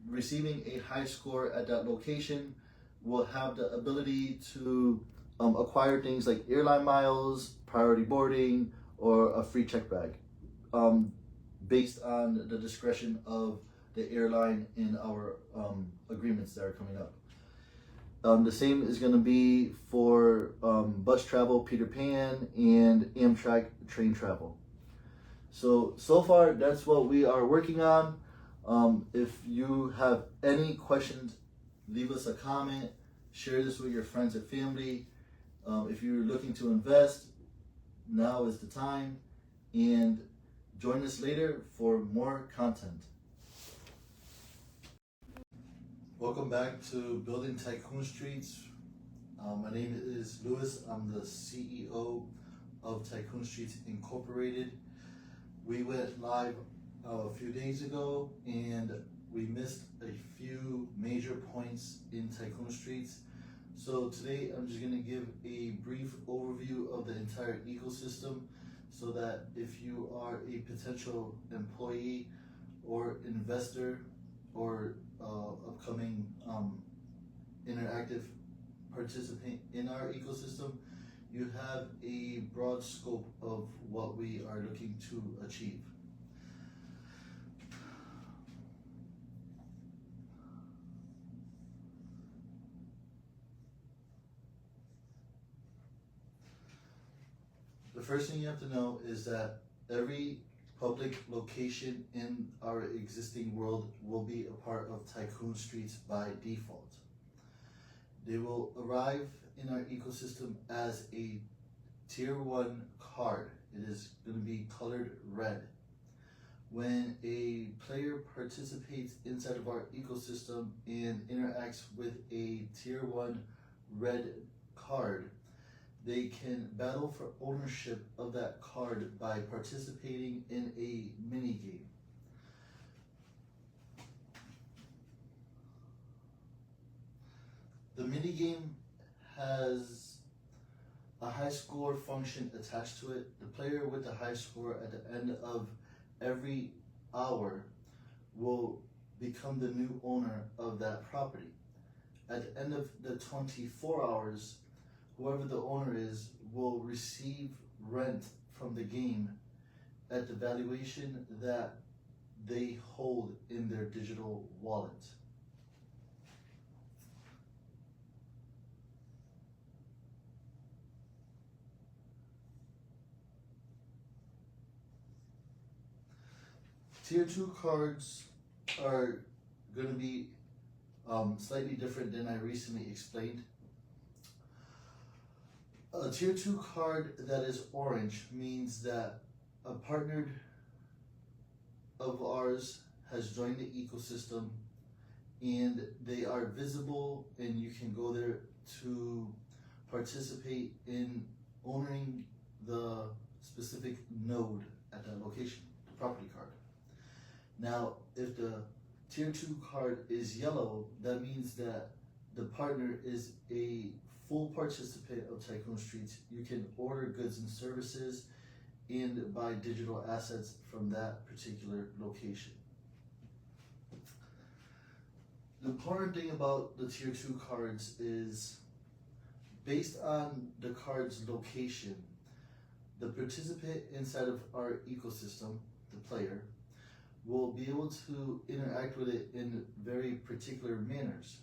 receiving a high score at that location will have the ability to acquire things like airline miles, priority boarding, or a free check bag, based on the discretion of the airline in our agreements that are coming up. The same is going to be for bus travel, Peter Pan, and Amtrak train travel. So far, that's what we are working on. If you have any questions, leave us a comment, share this with your friends and family. If you're looking to invest, now is the time, and join us later for more content. Welcome back to Building Tycoon Streets. My name is Louis. I'm the CEO of Tycoon Streets Incorporated. We went live a few days ago, and we missed a few major points in Tycoon Streets. So today I'm just going to give a brief overview of the entire ecosystem, so that if you are a potential employee or investor or upcoming interactive participant in our ecosystem, you have a broad scope of what we are looking to achieve. first thing you have to know is that every public location in our existing world will be a part of Tycoon Streets by default. They will arrive in our ecosystem as a Tier 1 card. It is going to be colored red. When a player participates inside of our ecosystem and interacts with a Tier 1 red card, they can battle for ownership of that card by participating in a mini game. The mini game has a high score function attached to it. The player with the high score at the end of every hour will become the new owner of that property. At the end of the 24 hours, whoever the owner is will receive rent from the game at the valuation that they hold in their digital wallet. Tier 2 cards are going to be slightly different than I recently explained. A Tier 2 card that is orange means that a partner of ours has joined the ecosystem and they are visible, and you can go there to participate in owning the specific node at that location, the property card. Now, if the Tier 2 card is yellow, that means that the partner is a full participant of Tycoon Streets. You can order goods and services and buy digital assets from that particular location. The important thing about the Tier 2 cards is, based on the card's location, the participant inside of our ecosystem, the player, will be able to interact with it in very particular manners.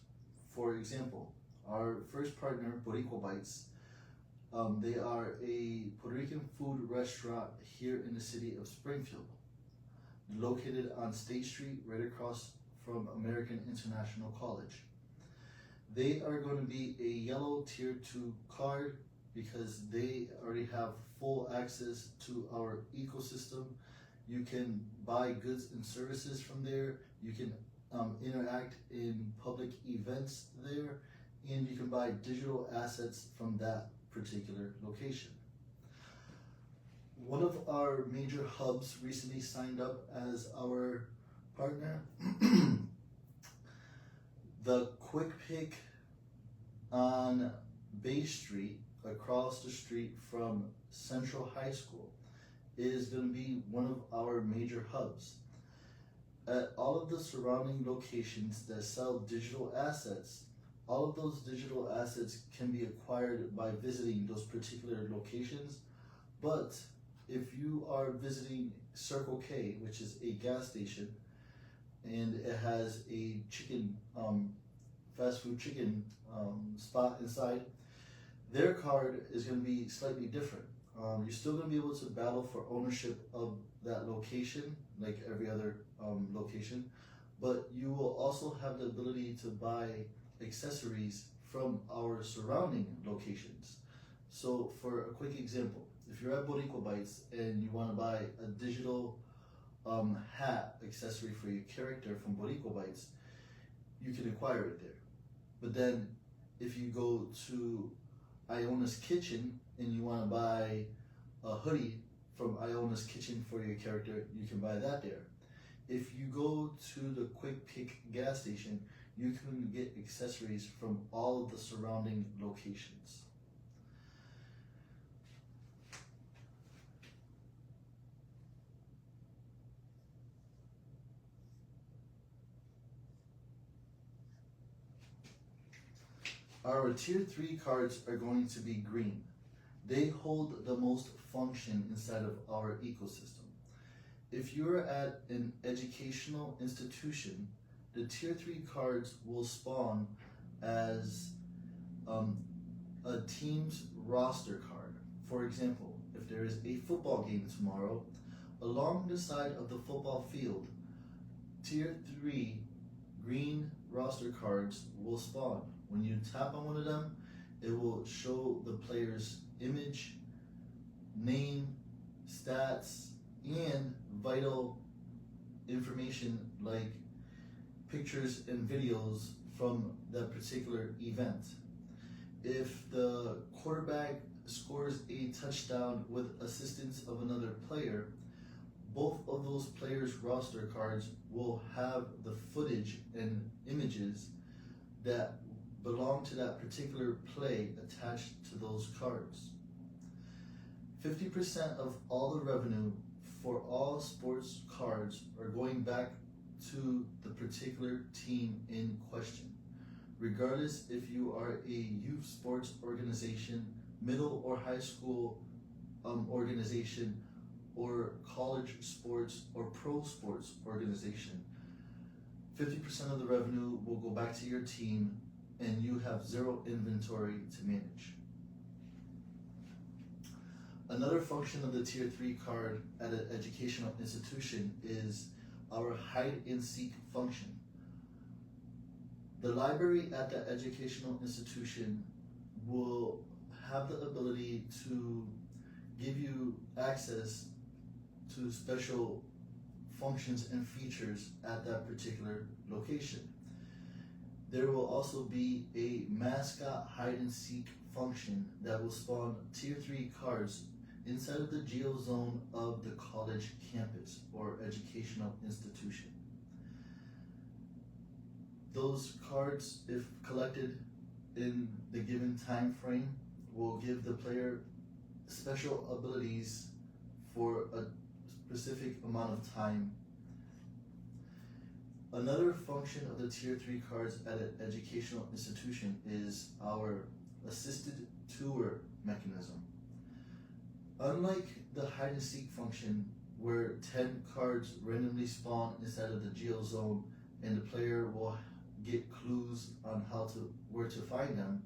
For example, our first partner, Boricua Bites, they are a Puerto Rican food restaurant here in the city of Springfield, located on State Street, right across from American International College. They are going to be a yellow Tier 2 card because they already have full access to our ecosystem. You can buy goods and services from there. You can interact in public events there, and you can buy digital assets from that particular location. One of our major hubs recently signed up as our partner. The Quick Pick on Bay Street, across the street from Central High School, is going to be one of our major hubs. At all of the surrounding locations that sell digital assets, all of those digital assets can be acquired by visiting those particular locations. But if you are visiting Circle K, which is a gas station, and it has a chicken, fast food chicken spot inside, their card is going to be slightly different. You're still going to be able to battle for ownership of that location, like every other location, but you will also have the ability to buy accessories from our surrounding locations. So for a quick example, if you're at Boricua Bites and you want to buy a digital hat accessory for your character from Boricua Bites, you can acquire it there. But then if you go to Iona's Kitchen and you want to buy a hoodie from Iona's Kitchen for your character, you can buy that there. If you go to the Quick Pick gas station, you can get accessories from all of the surrounding locations. Our Tier 3 cards are going to be green. They hold the most function inside of our ecosystem. If you're at an educational institution, the Tier 3 cards will spawn as a team's roster card. For example, if if there is a football game tomorrow, along the side of the football field, Tier 3 green roster cards will spawn. When you tap on one of them, it will show the player's image, name, stats, and vital information like pictures and videos from that particular event. If the quarterback scores a touchdown with assistance of another player, both of those players' roster cards will have the footage and images that belong to that particular play attached to those cards. 50% of all the revenue for all sports cards are going back to the particular team in question. Regardless if you are a youth sports organization, middle or high school organization, or college sports or pro sports organization, 50% of the revenue will go back to your team and you have zero inventory to manage. Another function of the Tier 3 card at an educational institution is our hide and seek function. The library at the educational institution will have the ability to give you access to special functions and features at that particular location. There will also be a mascot hide and seek function that will spawn Tier 3 cards inside of the geo zone of the college campus or educational institution. Those cards, if collected in the given time frame, will give the player special abilities for a specific amount of time. Another function of the Tier 3 cards at an educational institution is our assisted tour mechanism. Unlike the hide and seek function where 10 cards randomly spawn inside of the geo zone and the player will get clues on where to find them,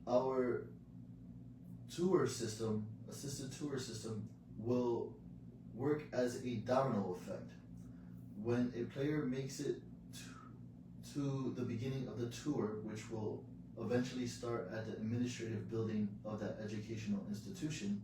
our tour system, assisted tour system, will work as a domino effect. When a player makes it to the beginning of the tour, which will eventually start at the administrative building of that educational institution,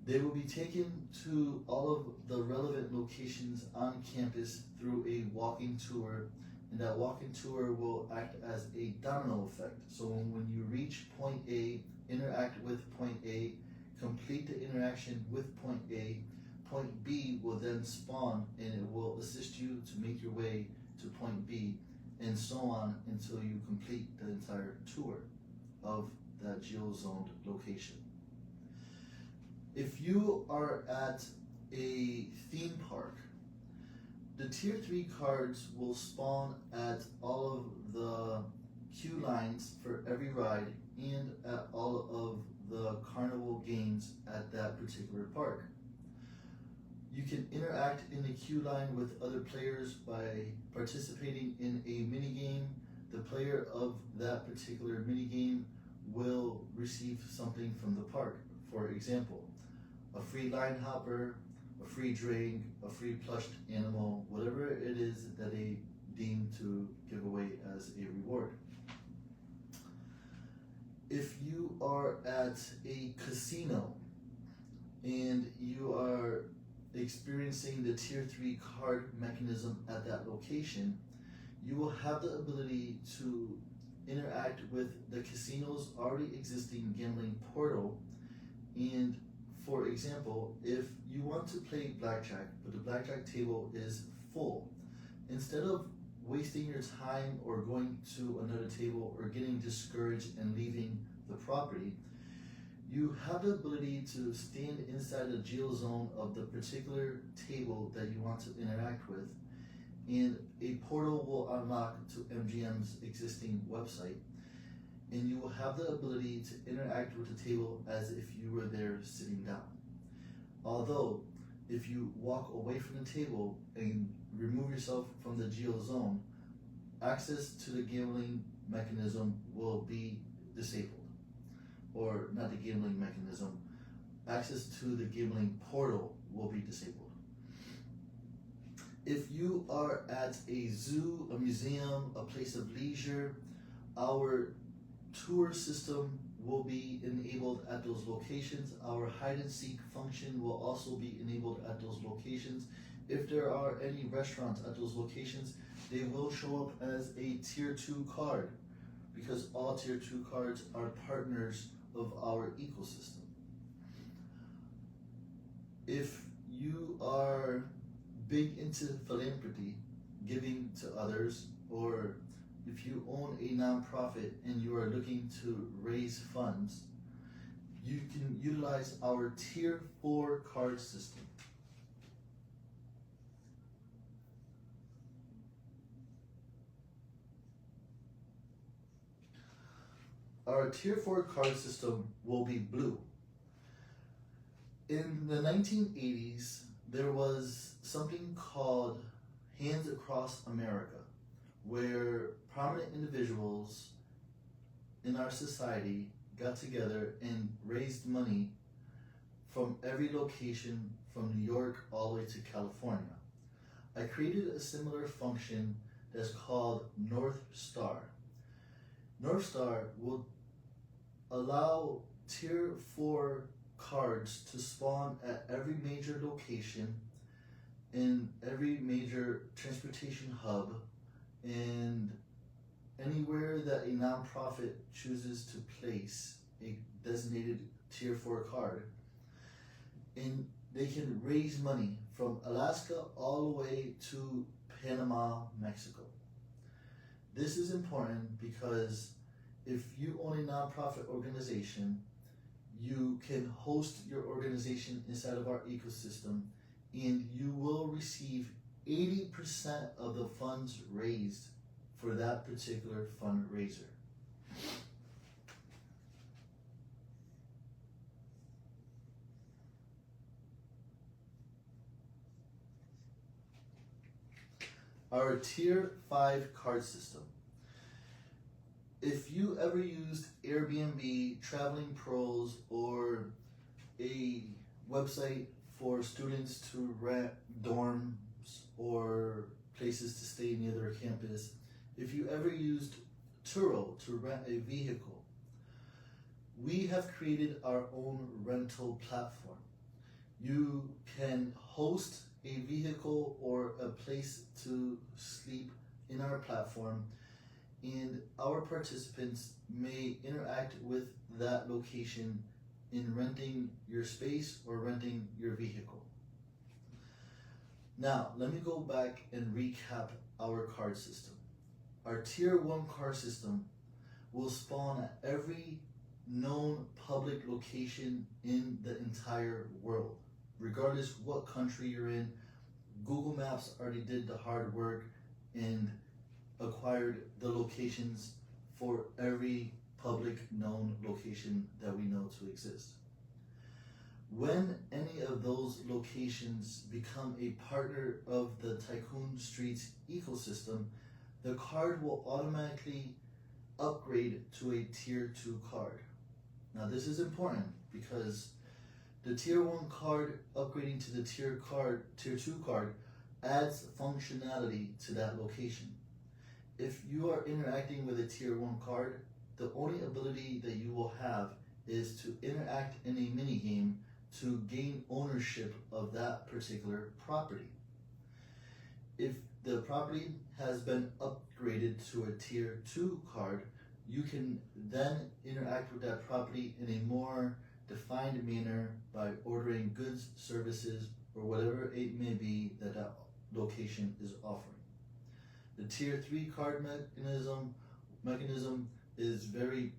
they will be taken to all of the relevant locations on campus through a walking tour, and that walking tour will act as a domino effect. So when you reach point A, interact with point A, complete the interaction with point A, point B will then spawn and it will assist you to make your way to point B, and so on until you complete the entire tour of that geo-zoned location. If you are at a theme park, the Tier 3 cards will spawn at all of the queue lines for every ride and at all of the carnival games at that particular park. You can interact in the queue line with other players by participating in a minigame. The player of that particular minigame will receive something from the park. For example, a free line hopper, a free drink, a free plushed animal, whatever it is that they deem to give away as a reward. If you are at a casino and you are experiencing the Tier 3 card mechanism at that location, you will have the ability to interact with the casino's already existing gambling portal. And for example, if you want to play blackjack, but the blackjack table is full, instead of wasting your time or going to another table or getting discouraged and leaving the property, you have the ability to stand inside the geo zone of the particular table that you want to interact with, and a portal will unlock to MGM's existing website, and you will have the ability to interact with the table as if you were there sitting down. Although, if you walk away from the table and remove yourself from the geo zone, access to the gambling mechanism will be disabled. or not the gambling mechanism, access to the gambling portal will be disabled. If you are at a zoo, a museum, a place of leisure, our tour system will be enabled at those locations. Our hide and seek function will also be enabled at those locations. If there are any restaurants at those locations, they will show up as a tier 2 card, because all tier 2 cards are partners of our ecosystem. If you are big into philanthropy, giving to others, or if you own a nonprofit and you are looking to raise funds, you can utilize our tier 4 card system. Our tier 4 card system will be blue. In the 1980s, there was something called Hands Across America, where prominent individuals in our society got together and raised money from every location from New York all the way to California. I created a similar function that's called North Star. North Star will allow tier 4 cards to spawn at every major location, in every major transportation hub, and anywhere that a nonprofit chooses to place a designated tier 4 card. And they can raise money from Alaska all the way to Panama, Mexico. This is important because if you own a nonprofit organization, you can host your organization inside of our ecosystem, and you will receive 80% of the funds raised for that particular fundraiser. Our tier 5 card system. If you ever used Airbnb, Traveling Pros, or a website for students to rent dorms or places to stay near their campus, if you ever used Turo to rent a vehicle, we have created our own rental platform. You can host a vehicle or a place to sleep in our platform, and our participants may interact with that location in renting your space or renting your vehicle. Now, let me go back and recap our card system. Our tier 1 card system will spawn at every known public location in the entire world. Regardless what country you're in, Google Maps already did the hard work and acquired the locations for every public known location that we know to exist. When any of those locations become a partner of the Tycoon Streets ecosystem, the card will automatically upgrade to a tier 2 card. Now this is important because the tier 1 card upgrading to the tier 2 card adds functionality to that location. If you are interacting with a tier 1 card, the only ability that you will have is to interact in a minigame to gain ownership of that particular property. If the property has been upgraded to a tier 2 card, you can then interact with that property in a more defined manner by ordering goods, services, or whatever it may be that that location is offering. The tier 3 card mechanism is very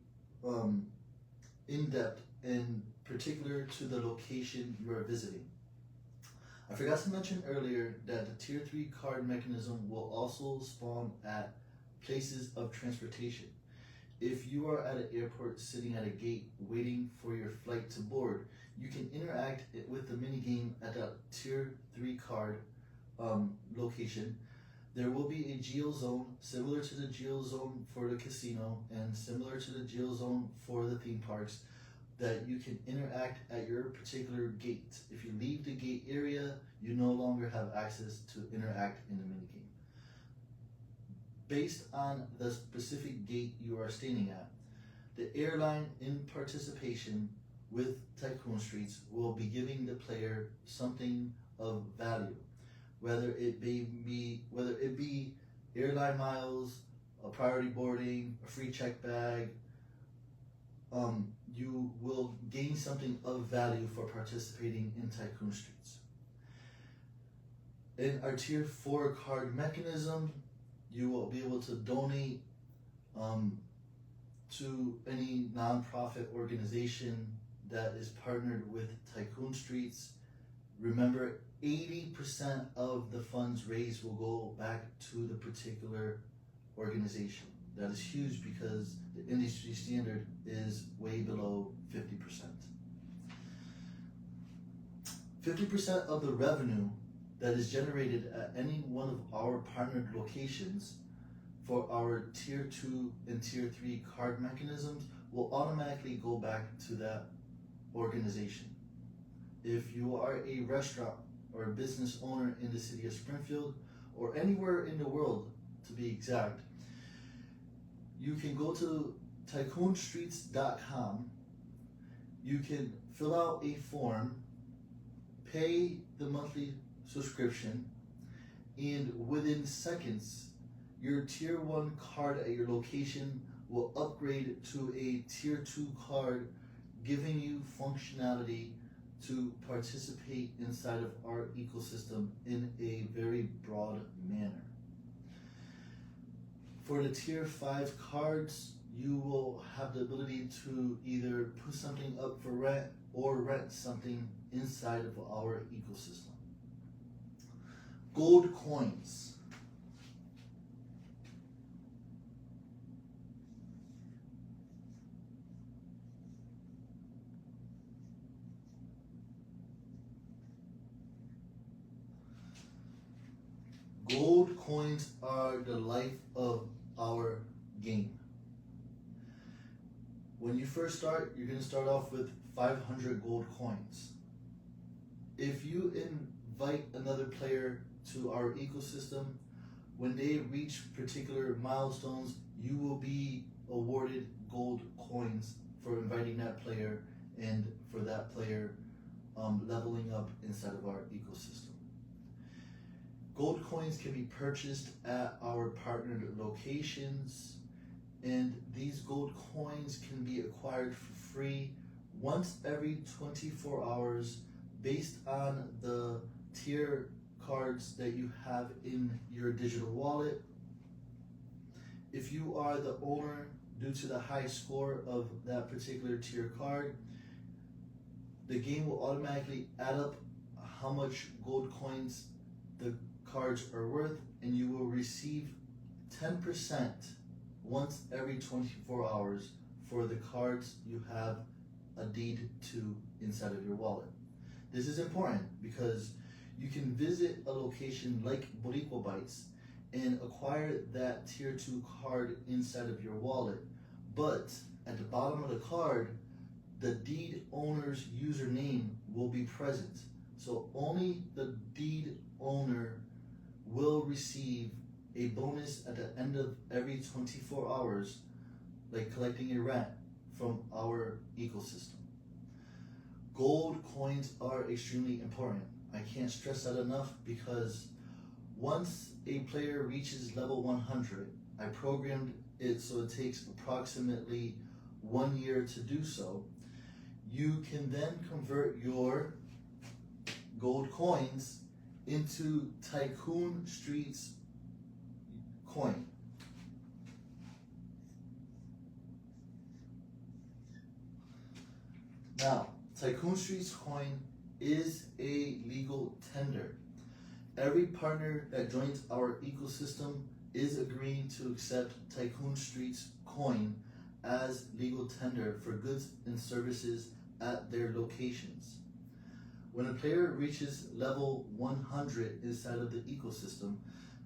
in-depth and particular to the location you are visiting. I forgot to mention earlier that the tier 3 card mechanism will also spawn at places of transportation. If you are at an airport sitting at a gate waiting for your flight to board, you can interact with the minigame at that tier 3 card location. There will be a geo zone similar to the geo zone for the casino and similar to the geo zone for the theme parks, that you can interact at your particular gate. If you leave the gate area, you no longer have access to interact in the minigame. Based on the specific gate you are standing at, the airline in participation with Tycoon Streets will be giving the player something of value, whether it be airline miles, a priority boarding, a free check bag. You will gain something of value for participating in Tycoon Streets. In our Tier 4 card mechanism, you will be able to donate to any nonprofit organization that is partnered with Tycoon Streets. Remember, 80% of the funds raised will go back to the particular organization. That is huge because the industry standard is way below 50%. 50% of the revenue that is generated at any one of our partnered locations for our Tier 2 and Tier 3 card mechanisms will automatically go back to that organization. If you are a restaurant or a business owner in the city of Springfield, or anywhere in the world to be exact, you can go to tycoonstreets.com, you can fill out a form, pay the monthly subscription, and within seconds, your Tier 1 card at your location will upgrade to a Tier 2 card, giving you functionality to participate inside of our ecosystem in a very broad manner. For the Tier 5 cards, you will have the ability to either put something up for rent or rent something inside of our ecosystem. Gold coins. Gold coins are the life of our game. When you first start, you're going to start off with 500 gold coins. If you invite another player to our ecosystem, when they reach particular milestones, you will be awarded gold coins for inviting that player and for that player leveling up inside of our ecosystem. Gold coins can be purchased at our partnered locations, and these gold coins can be acquired for free once every 24 hours based on the tier cards that you have in your digital wallet. If you are the owner, due to the high score of that particular tier card, the game will automatically add up how much gold coins the cards are worth, and you will receive 10% once every 24 hours for the cards you have a deed to inside of your wallet. This is important because you can visit a location like Boricua Bites and acquire that tier 2 card inside of your wallet, but at the bottom of the card, the deed owner's username will be present. So only the deed owner will receive a bonus at the end of every 24 hours, like collecting a rent from our ecosystem. Gold coins are extremely important. I can't stress that enough because once a player reaches level 100, I programmed it so it takes approximately 1 year to do so. You can then convert your gold coins into Tycoon Streets coin. Now, Tycoon Streets coin is a legal tender. Every partner that joins our ecosystem is agreeing to accept Tycoon Streets coin as legal tender for goods and services at their locations. When a player reaches level 100 inside of the ecosystem,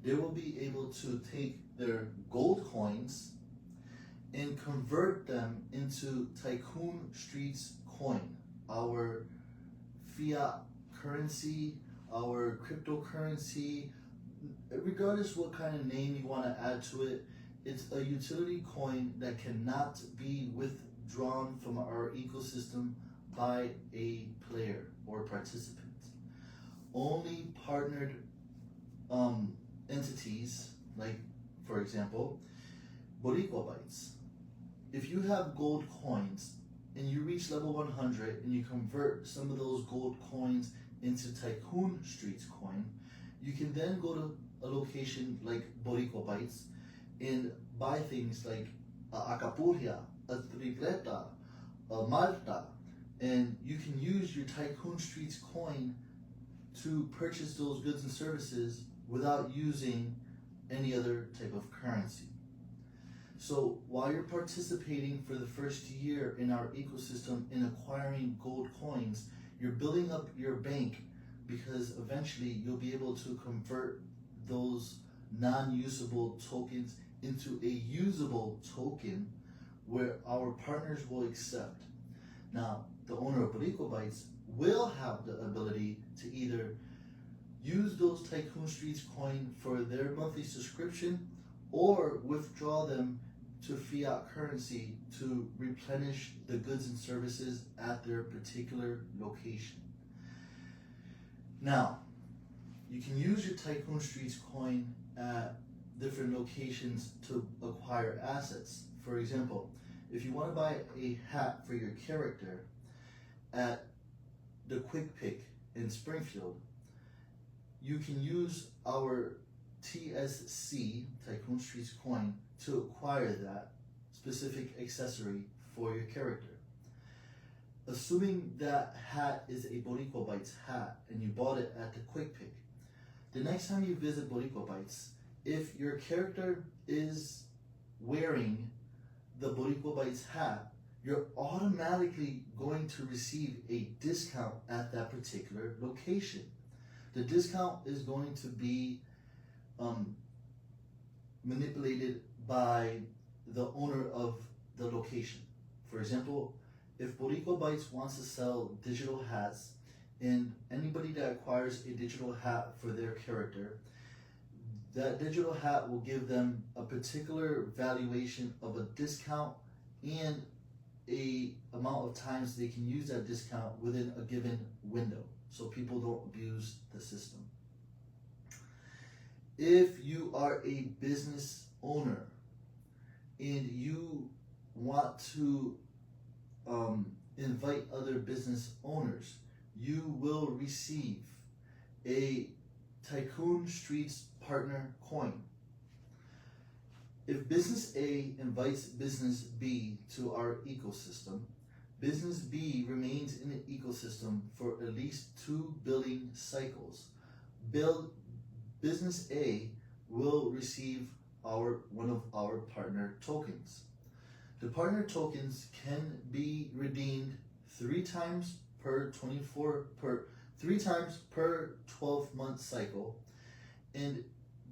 they will be able to take their gold coins and convert them into Tycoon Streets coin, our fiat currency, our cryptocurrency, regardless what kind of name you want to add to it. It's a utility coin that cannot be withdrawn from our ecosystem by a player or participant. Only partnered entities, like for example, Boricua Bites. If you have gold coins and you reach level 100 and you convert some of those gold coins into Tycoon Streets coin, you can then go to a location like Boricua Bites and buy things like a acapulja, a tripleta, a malta, and you can use your Tycoon Streets coin to purchase those goods and services without using any other type of currency. So while you're participating for the first year in our ecosystem in acquiring gold coins, you're building up your bank, because eventually you'll be able to convert those non-usable tokens into a usable token where our partners will accept. Now, the owner of Boricua Bites will have the ability to either use those Tycoon Streets coin for their monthly subscription or withdraw them to fiat currency to replenish the goods and services at their particular location. Now, you can use your Tycoon Streets coin at different locations to acquire assets. For example, if you want to buy a hat for your character at the Quick Pick in Springfield, you can use our TSC, Tycoon Streets coin, to acquire that specific accessory for your character. Assuming that hat is a Boricua Bites hat and you bought it at the Quick Pick, the next time you visit Boricua Bites, if your character is wearing the Boricua Bites hat, you're automatically going to receive a discount at that particular location. The discount is going to be manipulated by the owner of the location. For example, if Boricua Bites wants to sell digital hats, and anybody that acquires a digital hat for their character, that digital hat will give them a particular valuation of a discount and a amount of times they can use that discount within a given window, so people don't abuse the system. If you are a business owner and you want to invite other business owners, you will receive a Tycoon Streets partner coin. If business A invites business B to our ecosystem, business B remains in the ecosystem for at least 2 billing cycles. Business A will receive one of our partner tokens. The partner tokens can be redeemed 3 times per 12-month cycle, and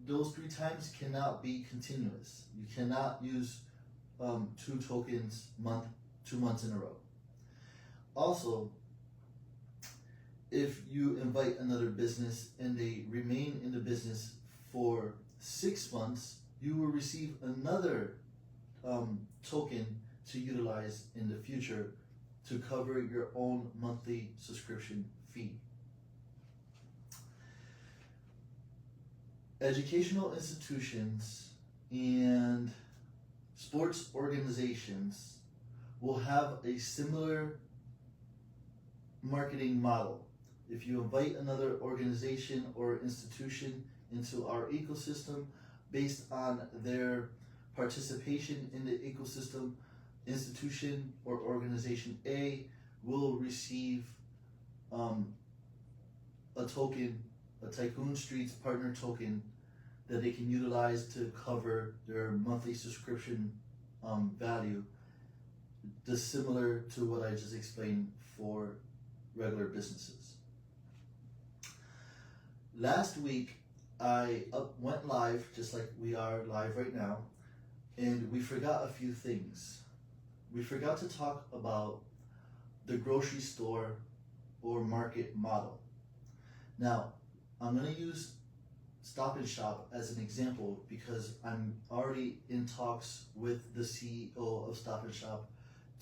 those 3 times cannot be continuous. You cannot use 2 tokens 2 months in a row. Also, if you invite another business and they remain in the business for 6 months, you will receive another token to utilize in the future to cover your own monthly subscription fee. Educational institutions and sports organizations will have a similar marketing model. If you invite another organization or institution into our ecosystem based on their participation in the ecosystem, institution or organization A will receive a token, a Tycoon Streets partner token, that they can utilize to cover their monthly subscription value, similar to what I just explained for regular businesses. Last week, I went live, just like we are live right now, and we forgot a few things. We forgot to talk about the grocery store or market model. Now, I'm going to use Stop and Shop as an example because I'm already in talks with the CEO of Stop and Shop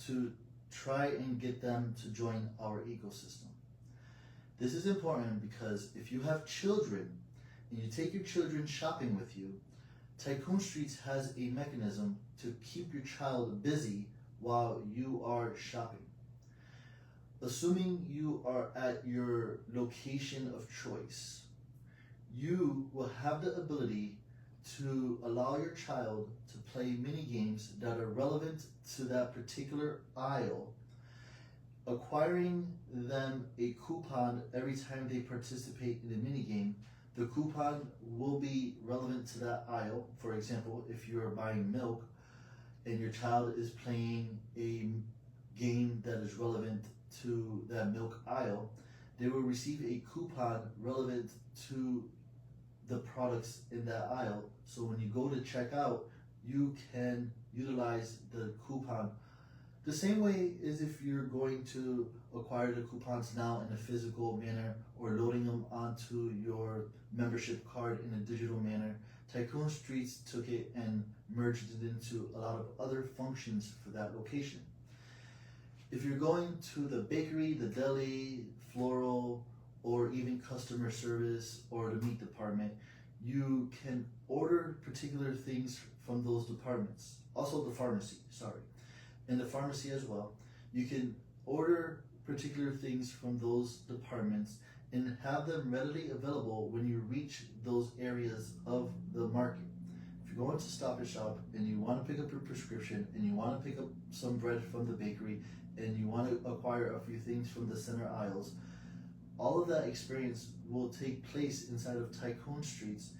to try and get them to join our ecosystem. This is important because if you have children and you take your children shopping with you, Tycoon Streets has a mechanism to keep your child busy while you are shopping. Assuming you are at your location of choice, you will have the ability to allow your child to play mini games that are relevant to that particular aisle, acquiring them a coupon every time they participate in a mini game. The coupon will be relevant to that aisle. For example, if you are buying milk and your child is playing a game that is relevant to that milk aisle, they will receive a coupon relevant to the products in that aisle. So when you go to check out, you can utilize the coupon the same way as if you're going to acquire the coupons now in a physical manner or loading them onto your membership card in a digital manner. Tycoon Streets took it and merged it into a lot of other functions for that location. If you're going to the bakery, the deli, floral, or even customer service or the meat department, you can order particular things from those departments. Also the pharmacy, and the pharmacy as well. You can order particular things from those departments and have them readily available when you reach those areas of the market. If you go into Stop and Shop and you want to pick up your prescription and you want to pick up some bread from the bakery and you want to acquire a few things from the center aisles, all of that experience will take place inside of Tycoon Streets.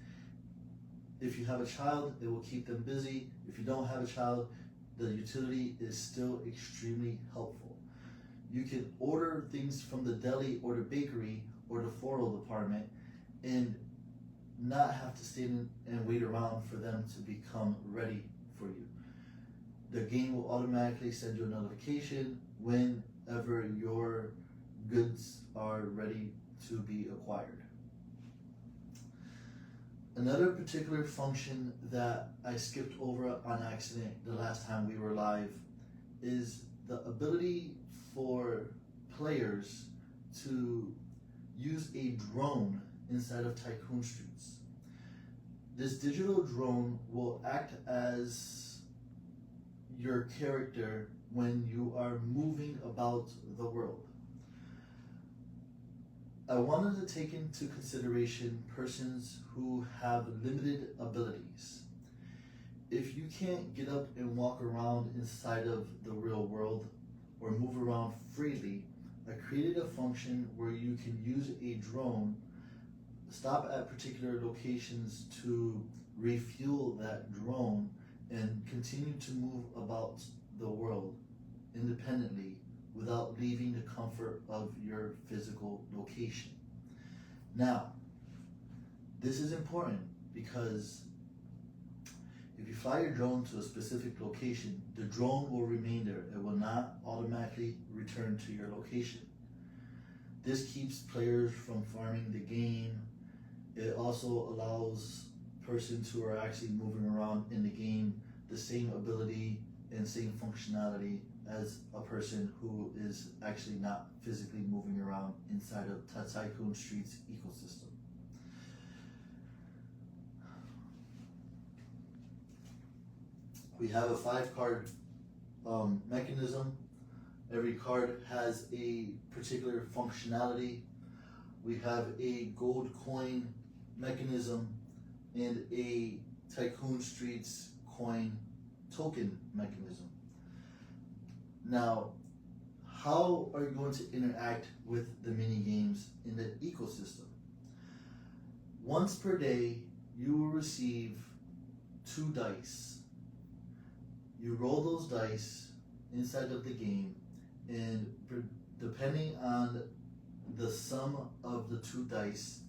If you have a child, it will keep them busy. If you don't have a child, the utility is still extremely helpful. You can order things from the deli or the bakery or the floral department and not have to stand and wait around for them to become ready for you. The game will automatically send you a notification whenever your goods are ready to be acquired. Another particular function that I skipped over on accident the last time we were live is the ability for players to use a drone inside of Tycoon Streets. This digital drone will act as your character when you are moving about the world. I wanted to take into consideration persons who have limited abilities. If you can't get up and walk around inside of the real world or move around freely, I created a function where you can use a drone, stop at particular locations to refuel that drone, and continue to move about the world independently without leaving the comfort of your physical location. Now, this is important because if you fly your drone to a specific location, the drone will remain there. It will not automatically return to your location. This keeps players from farming the game. It also allows persons who are actually moving around in the game the same ability and same functionality as a person who is actually not physically moving around inside of Tycoon Streets ecosystem. We have a 5-card mechanism. Every card has a particular functionality. We have a gold coin mechanism and a Tycoon Streets coin token mechanism. Now, how are you going to interact with the mini games in the ecosystem? Once per day, you will receive 2 dice. You roll those dice inside of the game, and depending on the sum of the 2 dice,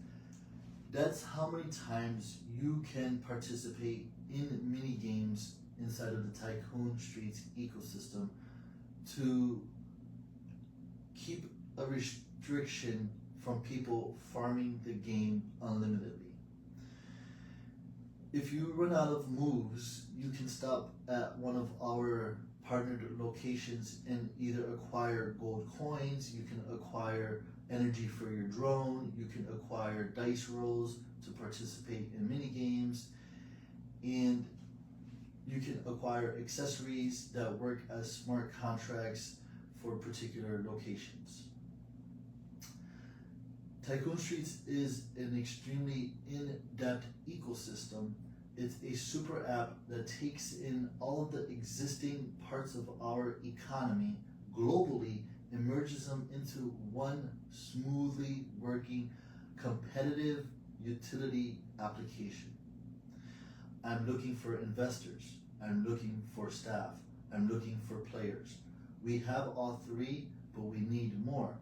that's how many times you can participate in mini games inside of the Tycoon Streets ecosystem to keep a restriction from people farming the game unlimitedly. If you run out of moves, you can stop at one of our partnered locations and either acquire gold coins, you can acquire energy for your drone, you can acquire dice rolls to participate in mini games, and you can acquire accessories that work as smart contracts for particular locations. Tycoon Streets is an extremely in-depth ecosystem. It's a super app that takes in all of the existing parts of our economy globally and merges them into one smoothly working competitive utility application. I'm looking for investors. I'm looking for staff. I'm looking for players. We have all three, but we need more.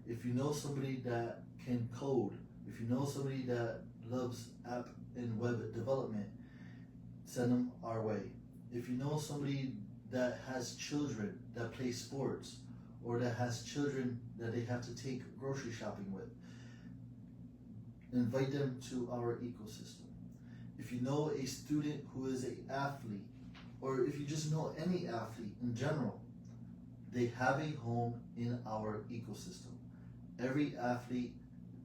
If you know somebody that can code, if you know somebody that loves app and web development, send them our way. If you know somebody that has children that play sports, or that has children that they have to take grocery shopping with, invite them to our ecosystem. If you know a student who is an athlete, or if you just know any athlete in general, they have a home in our ecosystem. Every athlete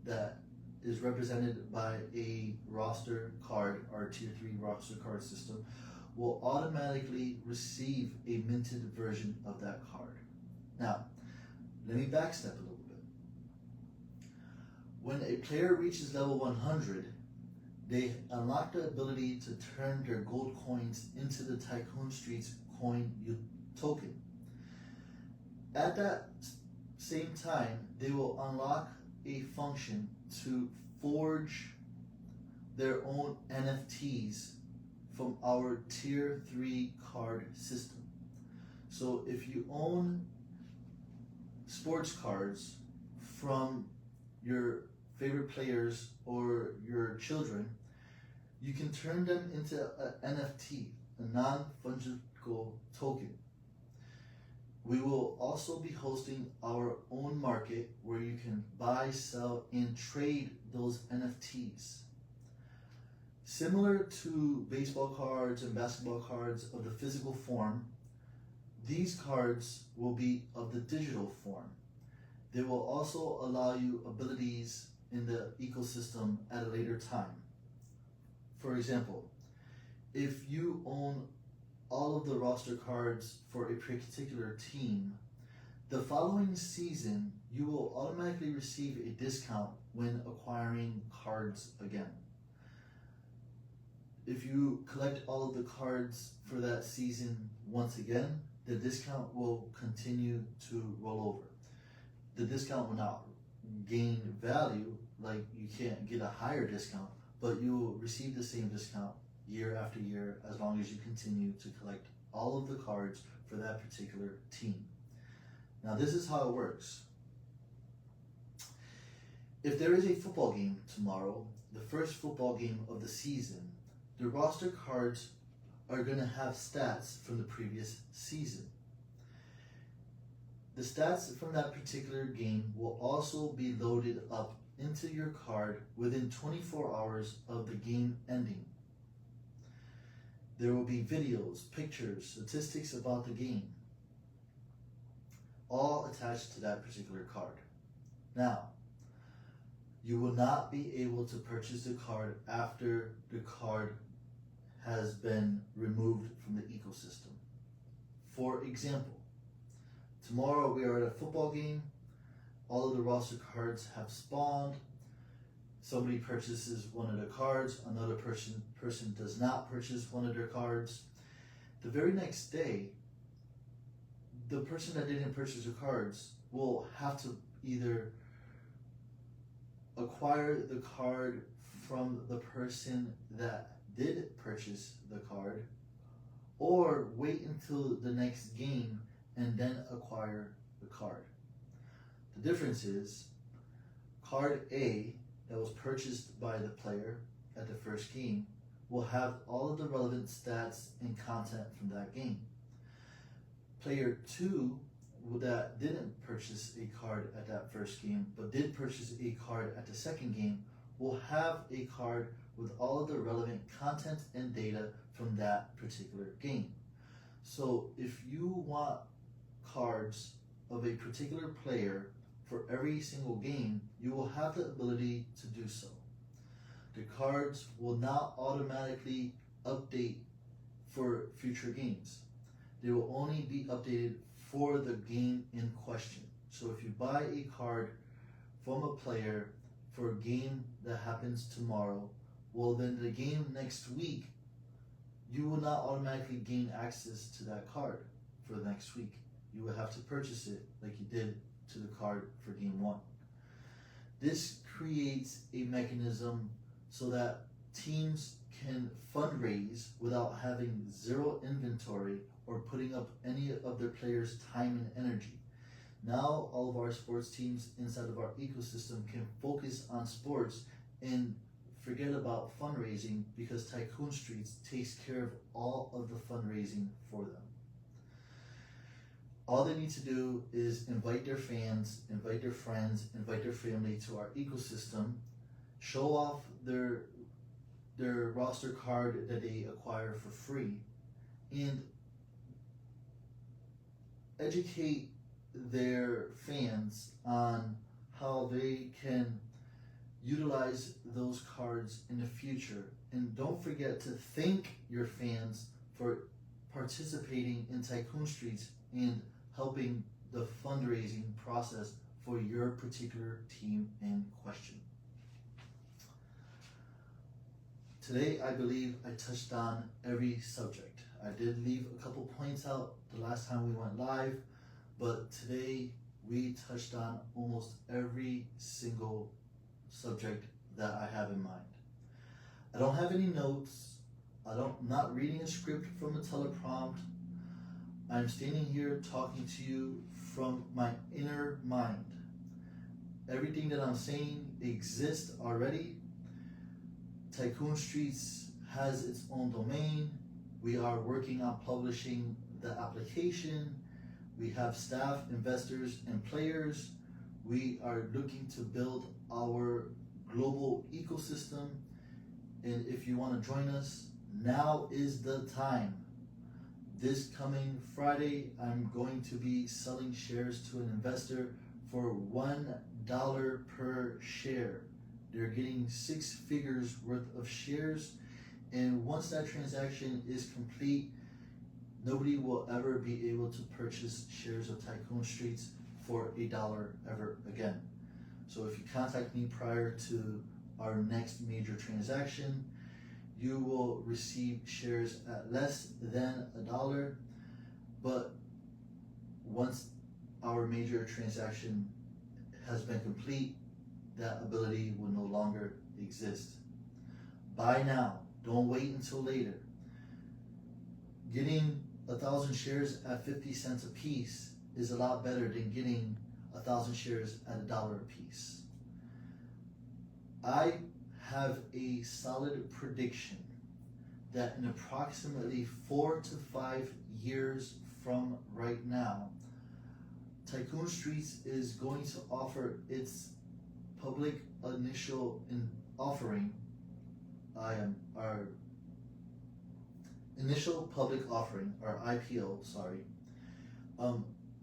that is represented by a roster card, our tier 3 roster card system, will automatically receive a minted version of that card. Now, let me backstep a little bit. When a player reaches level 100, they unlock the ability to turn their gold coins into the Tycoon Streets coin token. At that same time, they will unlock a function to forge their own NFTs from our tier 3 card system. So if you own sports cards from your favorite players or your children, you can turn them into an NFT, a non-fungible token. We will also be hosting our own market where you can buy, sell, and trade those NFTs. Similar to baseball cards and basketball cards of the physical form, these cards will be of the digital form. They will also allow you abilities in the ecosystem at a later time. For example, if you own all of the roster cards for a particular team, the following season you will automatically receive a discount when acquiring cards again. If you collect all of the cards for that season once again, the discount will continue to roll over. The discount will not gain value, like you can't get a higher discount, but you will receive the same discount year after year as long as you continue to collect all of the cards for that particular team. Now this is how it works. If there is a football game tomorrow, the first football game of the season, the roster cards are going to have stats from the previous season. The stats from that particular game will also be loaded up into your card within 24 hours of the game ending. There will be videos, pictures, statistics about the game, all attached to that particular card. Now, you will not be able to purchase the card after the card has been removed from the ecosystem. For example, tomorrow we are at a football game, all of the roster cards have spawned, somebody purchases one of the cards, another person does not purchase one of their cards. The very next day, the person that didn't purchase the cards will have to either acquire the card from the person that did purchase the card, or wait until the next game and then acquire the card. The difference is, card A that was purchased by the player at the first game will have all of the relevant stats and content from that game. Player 2 that didn't purchase a card at that first game but did purchase a card at the second game will have a card with all of the relevant content and data from that particular game. So if you want cards of a particular player for every single game, you will have the ability to do so. The cards will not automatically update for future games. They will only be updated for the game in question. So if you buy a card from a player for a game that happens tomorrow, well then the game next week, you will not automatically gain access to that card for the next week. You will have to purchase it like you did to the card for game 1. This creates a mechanism so that teams can fundraise without having zero inventory or putting up any of their players' time and energy. Now all of our sports teams inside of our ecosystem can focus on sports and forget about fundraising because Tycoon Streets takes care of all of the fundraising for them. All they need to do is invite their fans, invite their friends, invite their family to our ecosystem, show off their roster card that they acquire for free, and educate their fans on how they can utilize those cards in the future. And don't forget to thank your fans for participating in Tycoon Streets and helping the fundraising process for your particular team in question. Today, I believe I touched on every subject. I did leave a couple points out the last time we went live, but today we touched on almost every single subject that I have in mind. I don't have any notes. I'm not reading a script from a teleprompt. I'm standing here talking to you from my inner mind. Everything that I'm saying exists already. Tycoon Streets has its own domain. We are working on publishing the application. We have staff, investors, and players. We are looking to build our global ecosystem. And if you want to join us, now is the time. This coming Friday, I'm going to be selling shares to an investor for $1 per share. They're getting 6 figures worth of shares, and once that transaction is complete, nobody will ever be able to purchase shares of Tycoon Streets for $1 ever again. So if you contact me prior to our next major transaction, you will receive shares at less than $1, but once our major transaction has been complete, that ability will no longer exist. Buy now, don't wait until later. Getting 1,000 shares at 50 cents a piece is a lot better than getting 1,000 shares at $1 a piece. I have a solid prediction that in approximately 4 to 5 years from right now, Tycoon Streets is going to offer its public initial offering, our initial public offering, our IPO,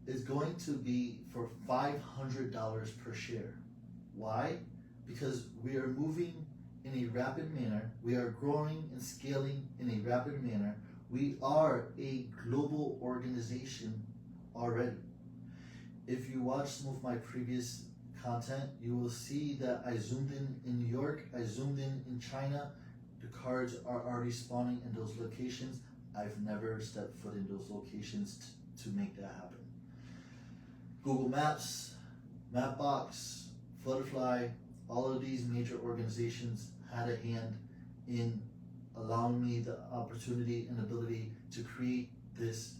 is going to be for $500 per share. Why? Because we are moving in a rapid manner. We are growing and scaling in a rapid manner. We are a global organization already. If you watch some of my previous content, you will see that I zoomed in New York, I zoomed in China. The cards are already spawning in those locations. I've never stepped foot in those locations to make that happen. Google Maps, Mapbox, Flutterfly, all of these major organizations had a hand in allowing me the opportunity and ability to create this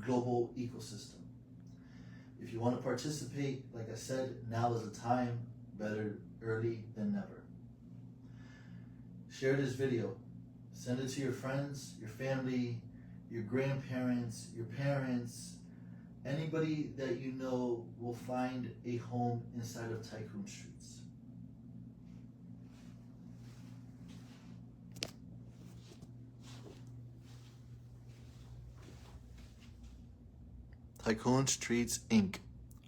global ecosystem. If you want to participate, like I said, now is the time. Better early than never. share this video. Send it to your friends, your family, your grandparents, your parents. Anybody that you know will find a home inside of Tycoon Streets. Tycoon Streets Inc.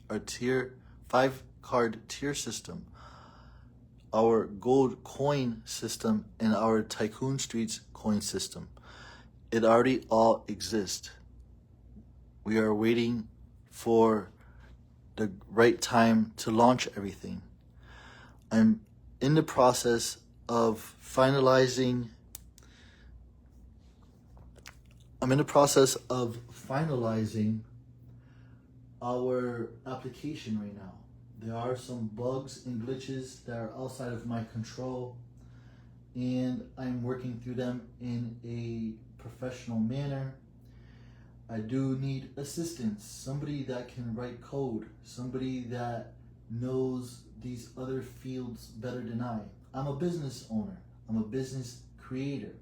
Our tier 5 card tier system, our gold coin system, and our Tycoon Streets coin system. It already all exists. We are waiting for the right time to launch everything. I'm in the process of finalizing our application right now. There are some bugs and glitches that are outside of my control, and I'm working through them in a professional manner. I do need assistance, somebody that can write code, somebody that knows these other fields better than I. I'm a business owner, I'm a business creator.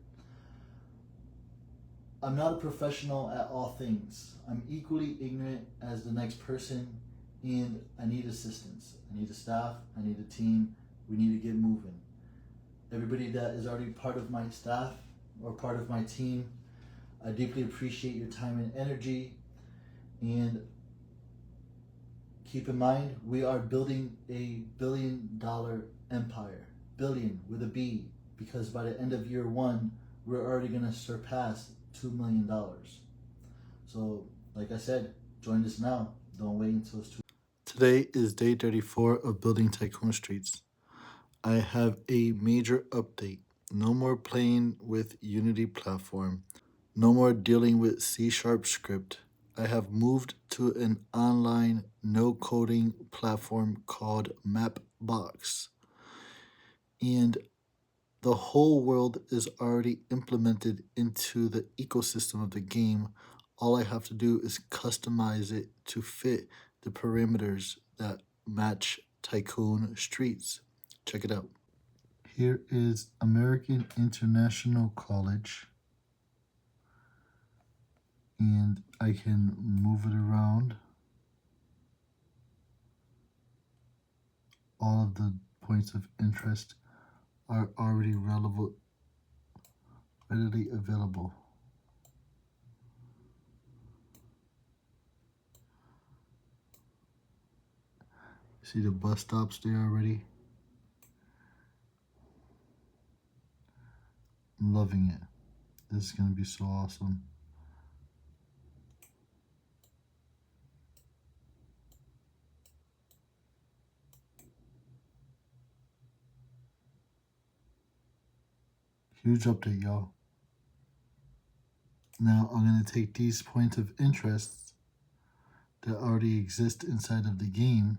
I'm not a professional at all things. I'm equally ignorant as the next person, and I need assistance. I need a staff, I need a team, we need to get moving. Everybody that is already part of my staff or part of my team, I deeply appreciate your time and energy. And keep in mind, we are building a $1 billion empire. Billion with a B, because by the end of year 1, we're already gonna surpass $2 million. So, like I said, join us now. Don't wait until it's too. Today is day 34 of building Tycoon Streets. I have a major update. No more playing with Unity platform. No more dealing with C# script. I have moved to an online no-coding platform called Mapbox. And the whole world is already implemented into the ecosystem of the game. All I have to do is customize it to fit the parameters that match Tycoon Streets. Check it out. Here is American International College. And I can move it around. All of the points of interest are already readily available. See the bus stops there already? I'm loving it. This is going to be so awesome. Huge update, y'all. Now I'm going to take these points of interest that already exist inside of the game,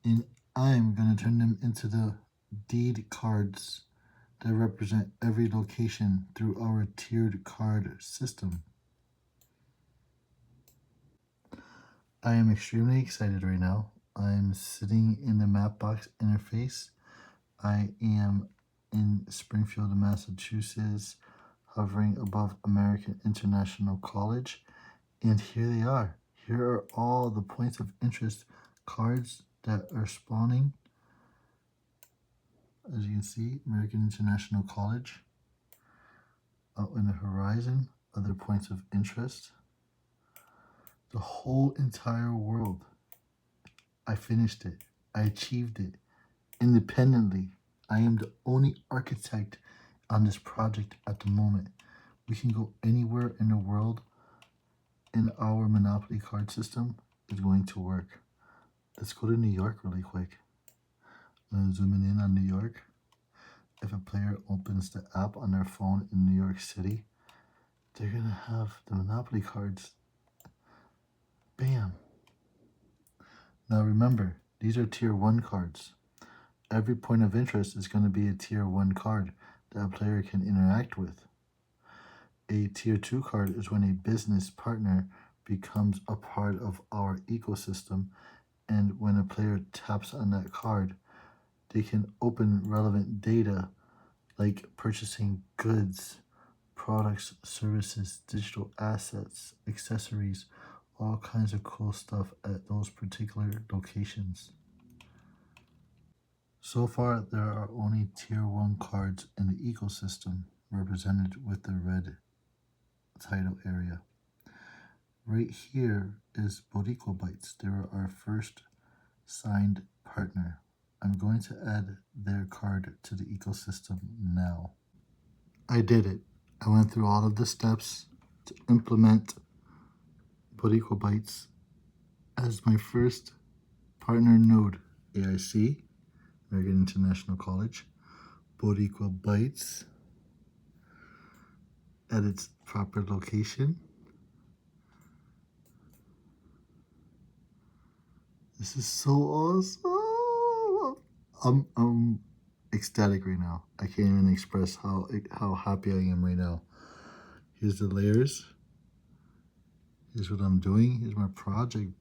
and I'm going to turn them into the deed cards that represent every location through our tiered card system. I am extremely excited right now. I'm sitting in the Mapbox interface. I am in Springfield, Massachusetts, hovering above American International College. And here they are. Here are all the points of interest cards that are spawning. As you can see, American International College. Out in the horizon, other points of interest. The whole entire world. I finished it. I achieved it independently. I am the only architect on this project at the moment. We can go anywhere in the world, and our Monopoly card system is going to work. Let's go to New York really quick. I'm going to zoom in on New York. If a player opens the app on their phone in New York City, they're going to have the Monopoly cards. Bam. Now remember, these are tier 1 cards. Every point of interest is going to be a tier 1 card that a player can interact with. A tier 2 card is when a business partner becomes a part of our ecosystem, and when a player taps on that card, they can open relevant data like purchasing goods, products, services, digital assets, accessories, all kinds of cool stuff at those particular locations. So far, there are only Tier 1 cards in the ecosystem, represented with the red title area. Right here is Boricua Bites. They are our first signed partner. I'm going to add their card to the ecosystem now. I did it. I went through all of the steps to implement Boricua Bites as my first partner node. AIC, American International College, Boricua Bites at its proper location. This is so awesome. I'm ecstatic right now. I can't even express how happy I am right now. Here's the layers. Here's what I'm doing. Here's my project.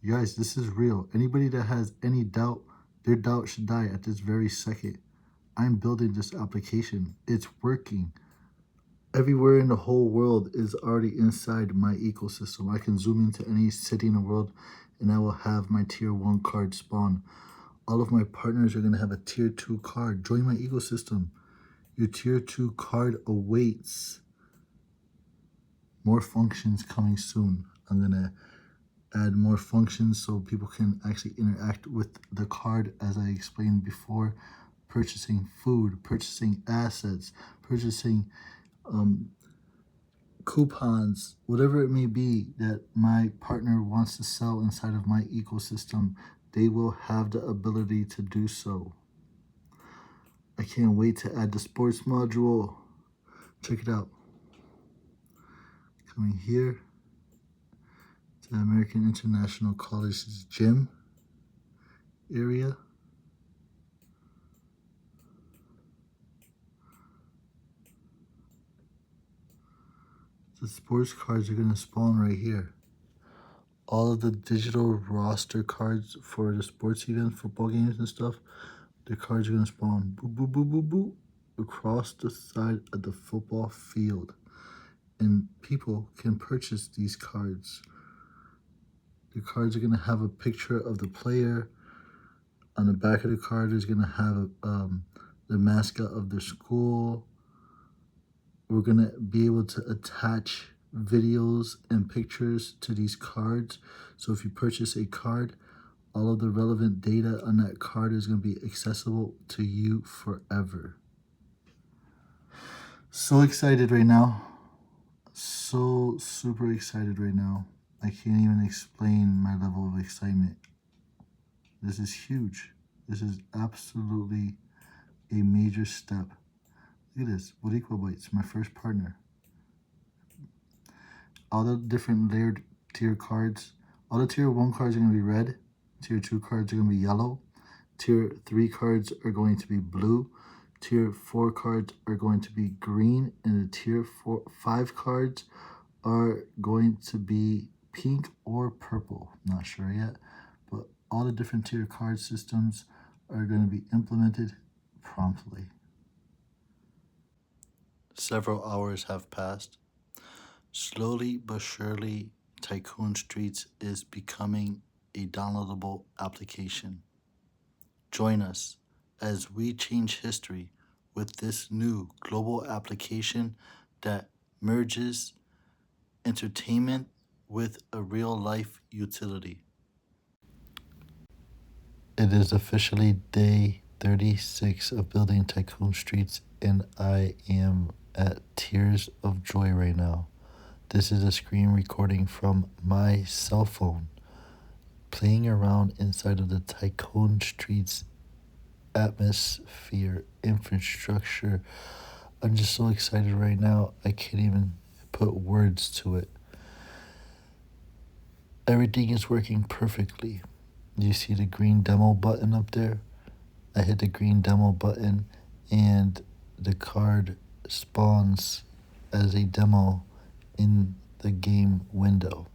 You guys, this is real. Anybody that has any doubt, their doubt should die at this very second. I'm building this application. It's working. Everywhere in the whole world is already inside my ecosystem. I can zoom into any city in the world and I will have my Tier 1 card spawn. All of my partners are going to have a Tier 2 card. Join my ecosystem. Your Tier 2 card awaits. More functions coming soon. I'm going to add more functions so people can actually interact with the card as I explained before. Purchasing food, purchasing assets, purchasing coupons, whatever it may be that my partner wants to sell inside of my ecosystem, they will have the ability to do so. I can't wait to add the sports module. Check it out. Coming here to the American International College's gym area. The sports cards are going to spawn right here. All of the digital roster cards for the sports events, football games and stuff, the cards are going to spawn boop, boop, boop, boop, boop, across the side of the football field. And people can purchase these cards. The cards are going to have a picture of the player. On the back of the card is going to have the mascot of the school. We're going to be able to attach videos and pictures to these cards. So if you purchase a card, all of the relevant data on that card is going to be accessible to you forever. So excited right now. So super excited right now. I can't even explain my level of excitement. This is huge. This is absolutely a major step. Look at this, Boricua Bites, my first partner. All the different layered tier cards. All the Tier 1 cards are going to be red. Tier 2 cards are going to be yellow. Tier 3 cards are going to be blue. Tier 4 cards are going to be green. And the Tier 5 cards are going to be pink or purple. Not sure yet. But all the different tier card systems are going to be implemented promptly. Several hours have passed. Slowly but surely, Tycoon Streets is becoming a downloadable application. Join us as we change history with this new global application that merges entertainment with a real-life utility. It is officially day 36 of building Tycoon Streets, and I am at tears of joy right now. This is a screen recording from my cell phone, playing around inside of the Tycoon Streets atmosphere, infrastructure. I'm just so excited right now. I can't even put words to it. Everything is working perfectly. Do you see the green demo button up there? I hit the green demo button and the card spawns as a demo in the game window.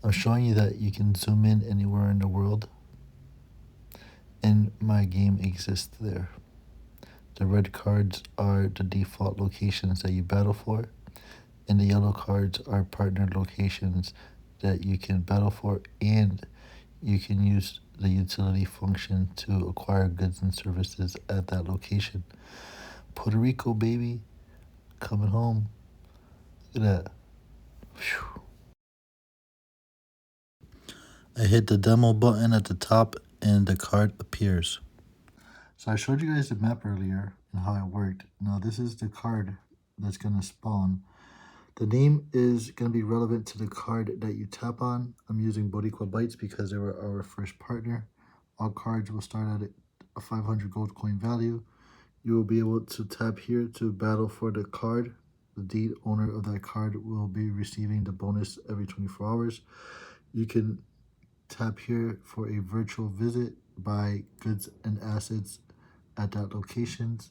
I'm showing you that you can zoom in anywhere in the world and my game exists there. The red cards are the default locations that you battle for, and the yellow cards are partner locations that you can battle for, and you can use the utility function to acquire goods and services at that location. Puerto Rico, baby, coming home. Look at that. Whew. I hit the demo button at the top and the card appears. So I showed you guys the map earlier and how it worked. Now this is the card that's going to spawn. The name is going to be relevant to the card that you tap on. I'm using Boricua Bites because they were our first partner. All cards will start at a 500 gold coin value. You will be able to tap here to battle for the card. The deed owner of that card will be receiving the bonus every 24 hours. You can tap here for a virtual visit, buy goods and assets at that locations,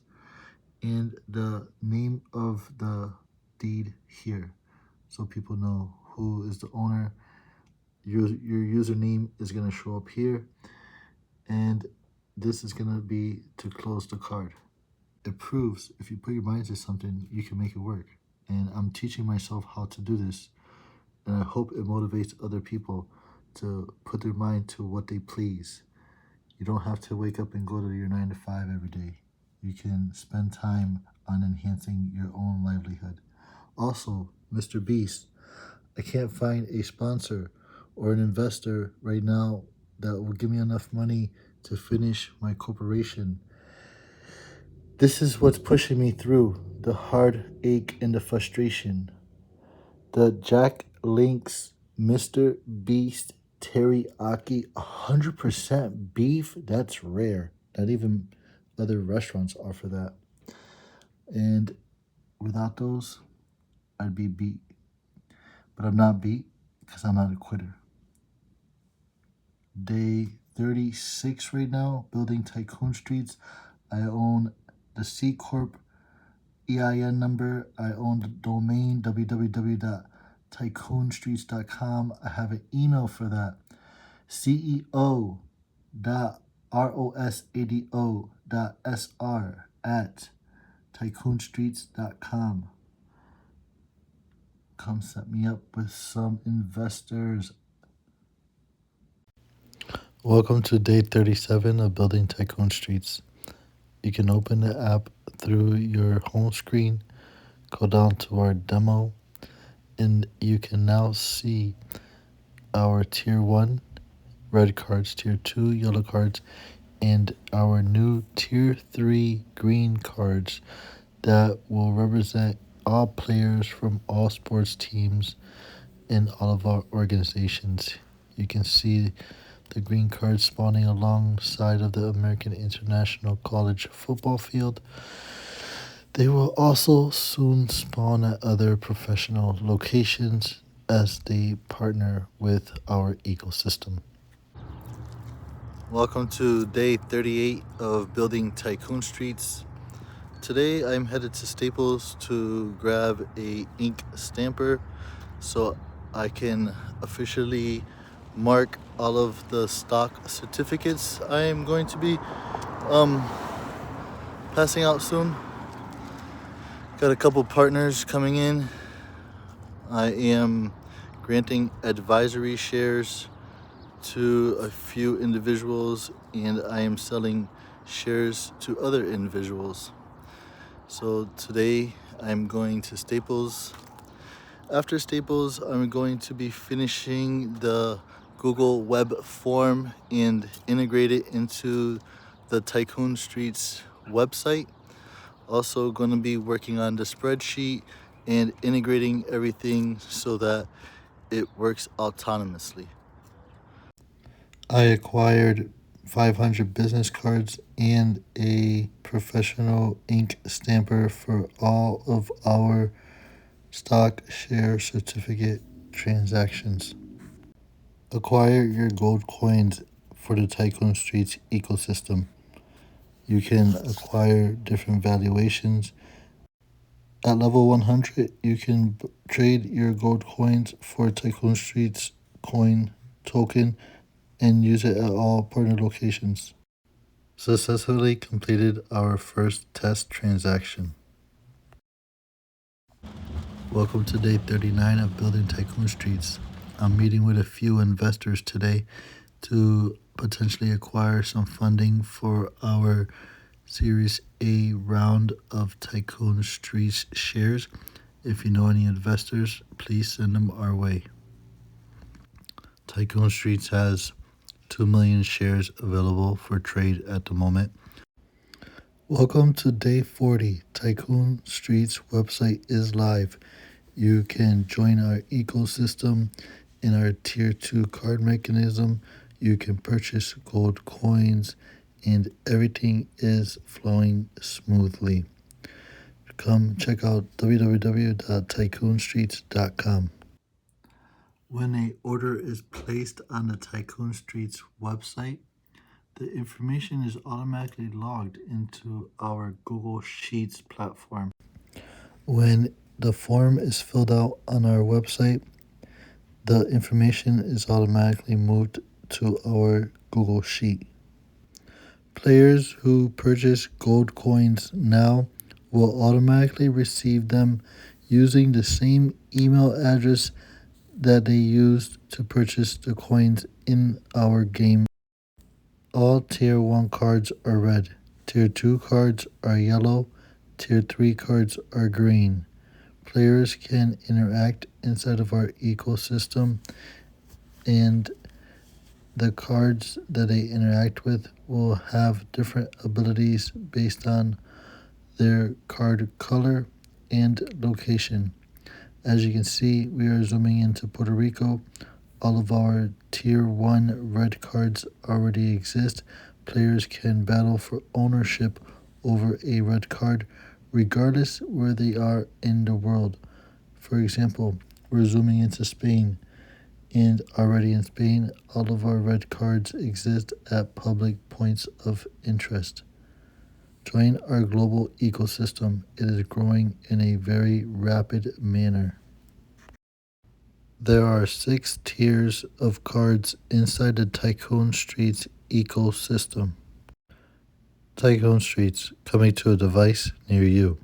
and the name of the deed here, so people know who is the owner. Your username is going to show up here, and this is going to be to close the card. It proves if you put your mind to something, you can make it work. And I'm teaching myself how to do this, and I hope it motivates other people to put their mind to what they please. You don't have to wake up and go to your 9 to 5 every day. You can spend time on enhancing your own livelihood. Also, Mr. Beast, I can't find a sponsor or an investor right now that will give me enough money to finish my corporation. This is what's pushing me through the heartache and the frustration. The Jack Link's Mr. Beast teriyaki 100% beef. That's rare. Not even other restaurants offer that. And without those, I'd be beat. But I'm not beat because I'm not a quitter. Day 36 right now, building Tycoon Streets. I own the C Corp EIN number. I own the domain www.tycoonstreets.com. I have an email for that. ceo.rosado.sr@tycoonstreets.com. Come set me up with some investors. Welcome to day 37 of building Tycoon Streets. You can open the app through your home screen, go down to our demo, and you can now see our tier 1 red cards, tier 2 yellow cards, and our new tier 3 green cards that will represent all players from all sports teams in all of our organizations. You can see the green cards spawning alongside of the American International College football field. They will also soon spawn at other professional locations as they partner with our ecosystem. Welcome to day 38 of building Tycoon Streets. Today I'm headed to Staples to grab a ink stamper so I can officially mark all of the stock certificates I am going to be passing out soon. Got a couple partners coming in. I am granting advisory shares to a few individuals, and I am selling shares to other individuals. So today I'm going to Staples. After Staples, I'm going to be finishing the Google web form and integrate it into the Tycoon Streets website. Also going to be working on the spreadsheet and integrating everything so that it works autonomously. I acquired 500 business cards and a professional ink stamper for all of our stock share certificate transactions. Acquire your gold coins for the Tycoon Streets ecosystem. You can acquire different valuations. At level 100, you can trade your gold coins for Tycoon Streets coin token and use it at all partner locations. Successfully completed our first test transaction. Welcome to day 39 of building Tycoon Streets. I'm meeting with a few investors today to potentially acquire some funding for our Series A round of Tycoon Streets shares. If you know any investors, please send them our way. Tycoon Streets has 2 million shares available for trade at the moment. Welcome to day 40. Tycoon Streets website is live. You can join our ecosystem in our tier 2 card mechanism. You can purchase gold coins and everything is flowing smoothly. Come check out www.tycoonstreets.com. When an order is placed on the Tycoon Streets website, the information is automatically logged into our Google Sheets platform. When the form is filled out on our website, the information is automatically moved to our Google Sheet. Players who purchase gold coins now will automatically receive them using the same email address that they used to purchase the coins in our game. All Tier 1 cards are red, Tier 2 cards are yellow, Tier 3 cards are green. Players can interact inside of our ecosystem, and the cards that they interact with will have different abilities based on their card color and location. As you can see, we are zooming into Puerto Rico. All of our Tier 1 red cards already exist. Players can battle for ownership over a red card regardless where they are in the world. For example, we're zooming into Spain, and already in Spain, all of our red cards exist at public points of interest. Join our global ecosystem. It is growing in a very rapid manner. There are 6 tiers of cards inside the Tycoon Streets ecosystem. Tycoon Streets, coming to a device near you.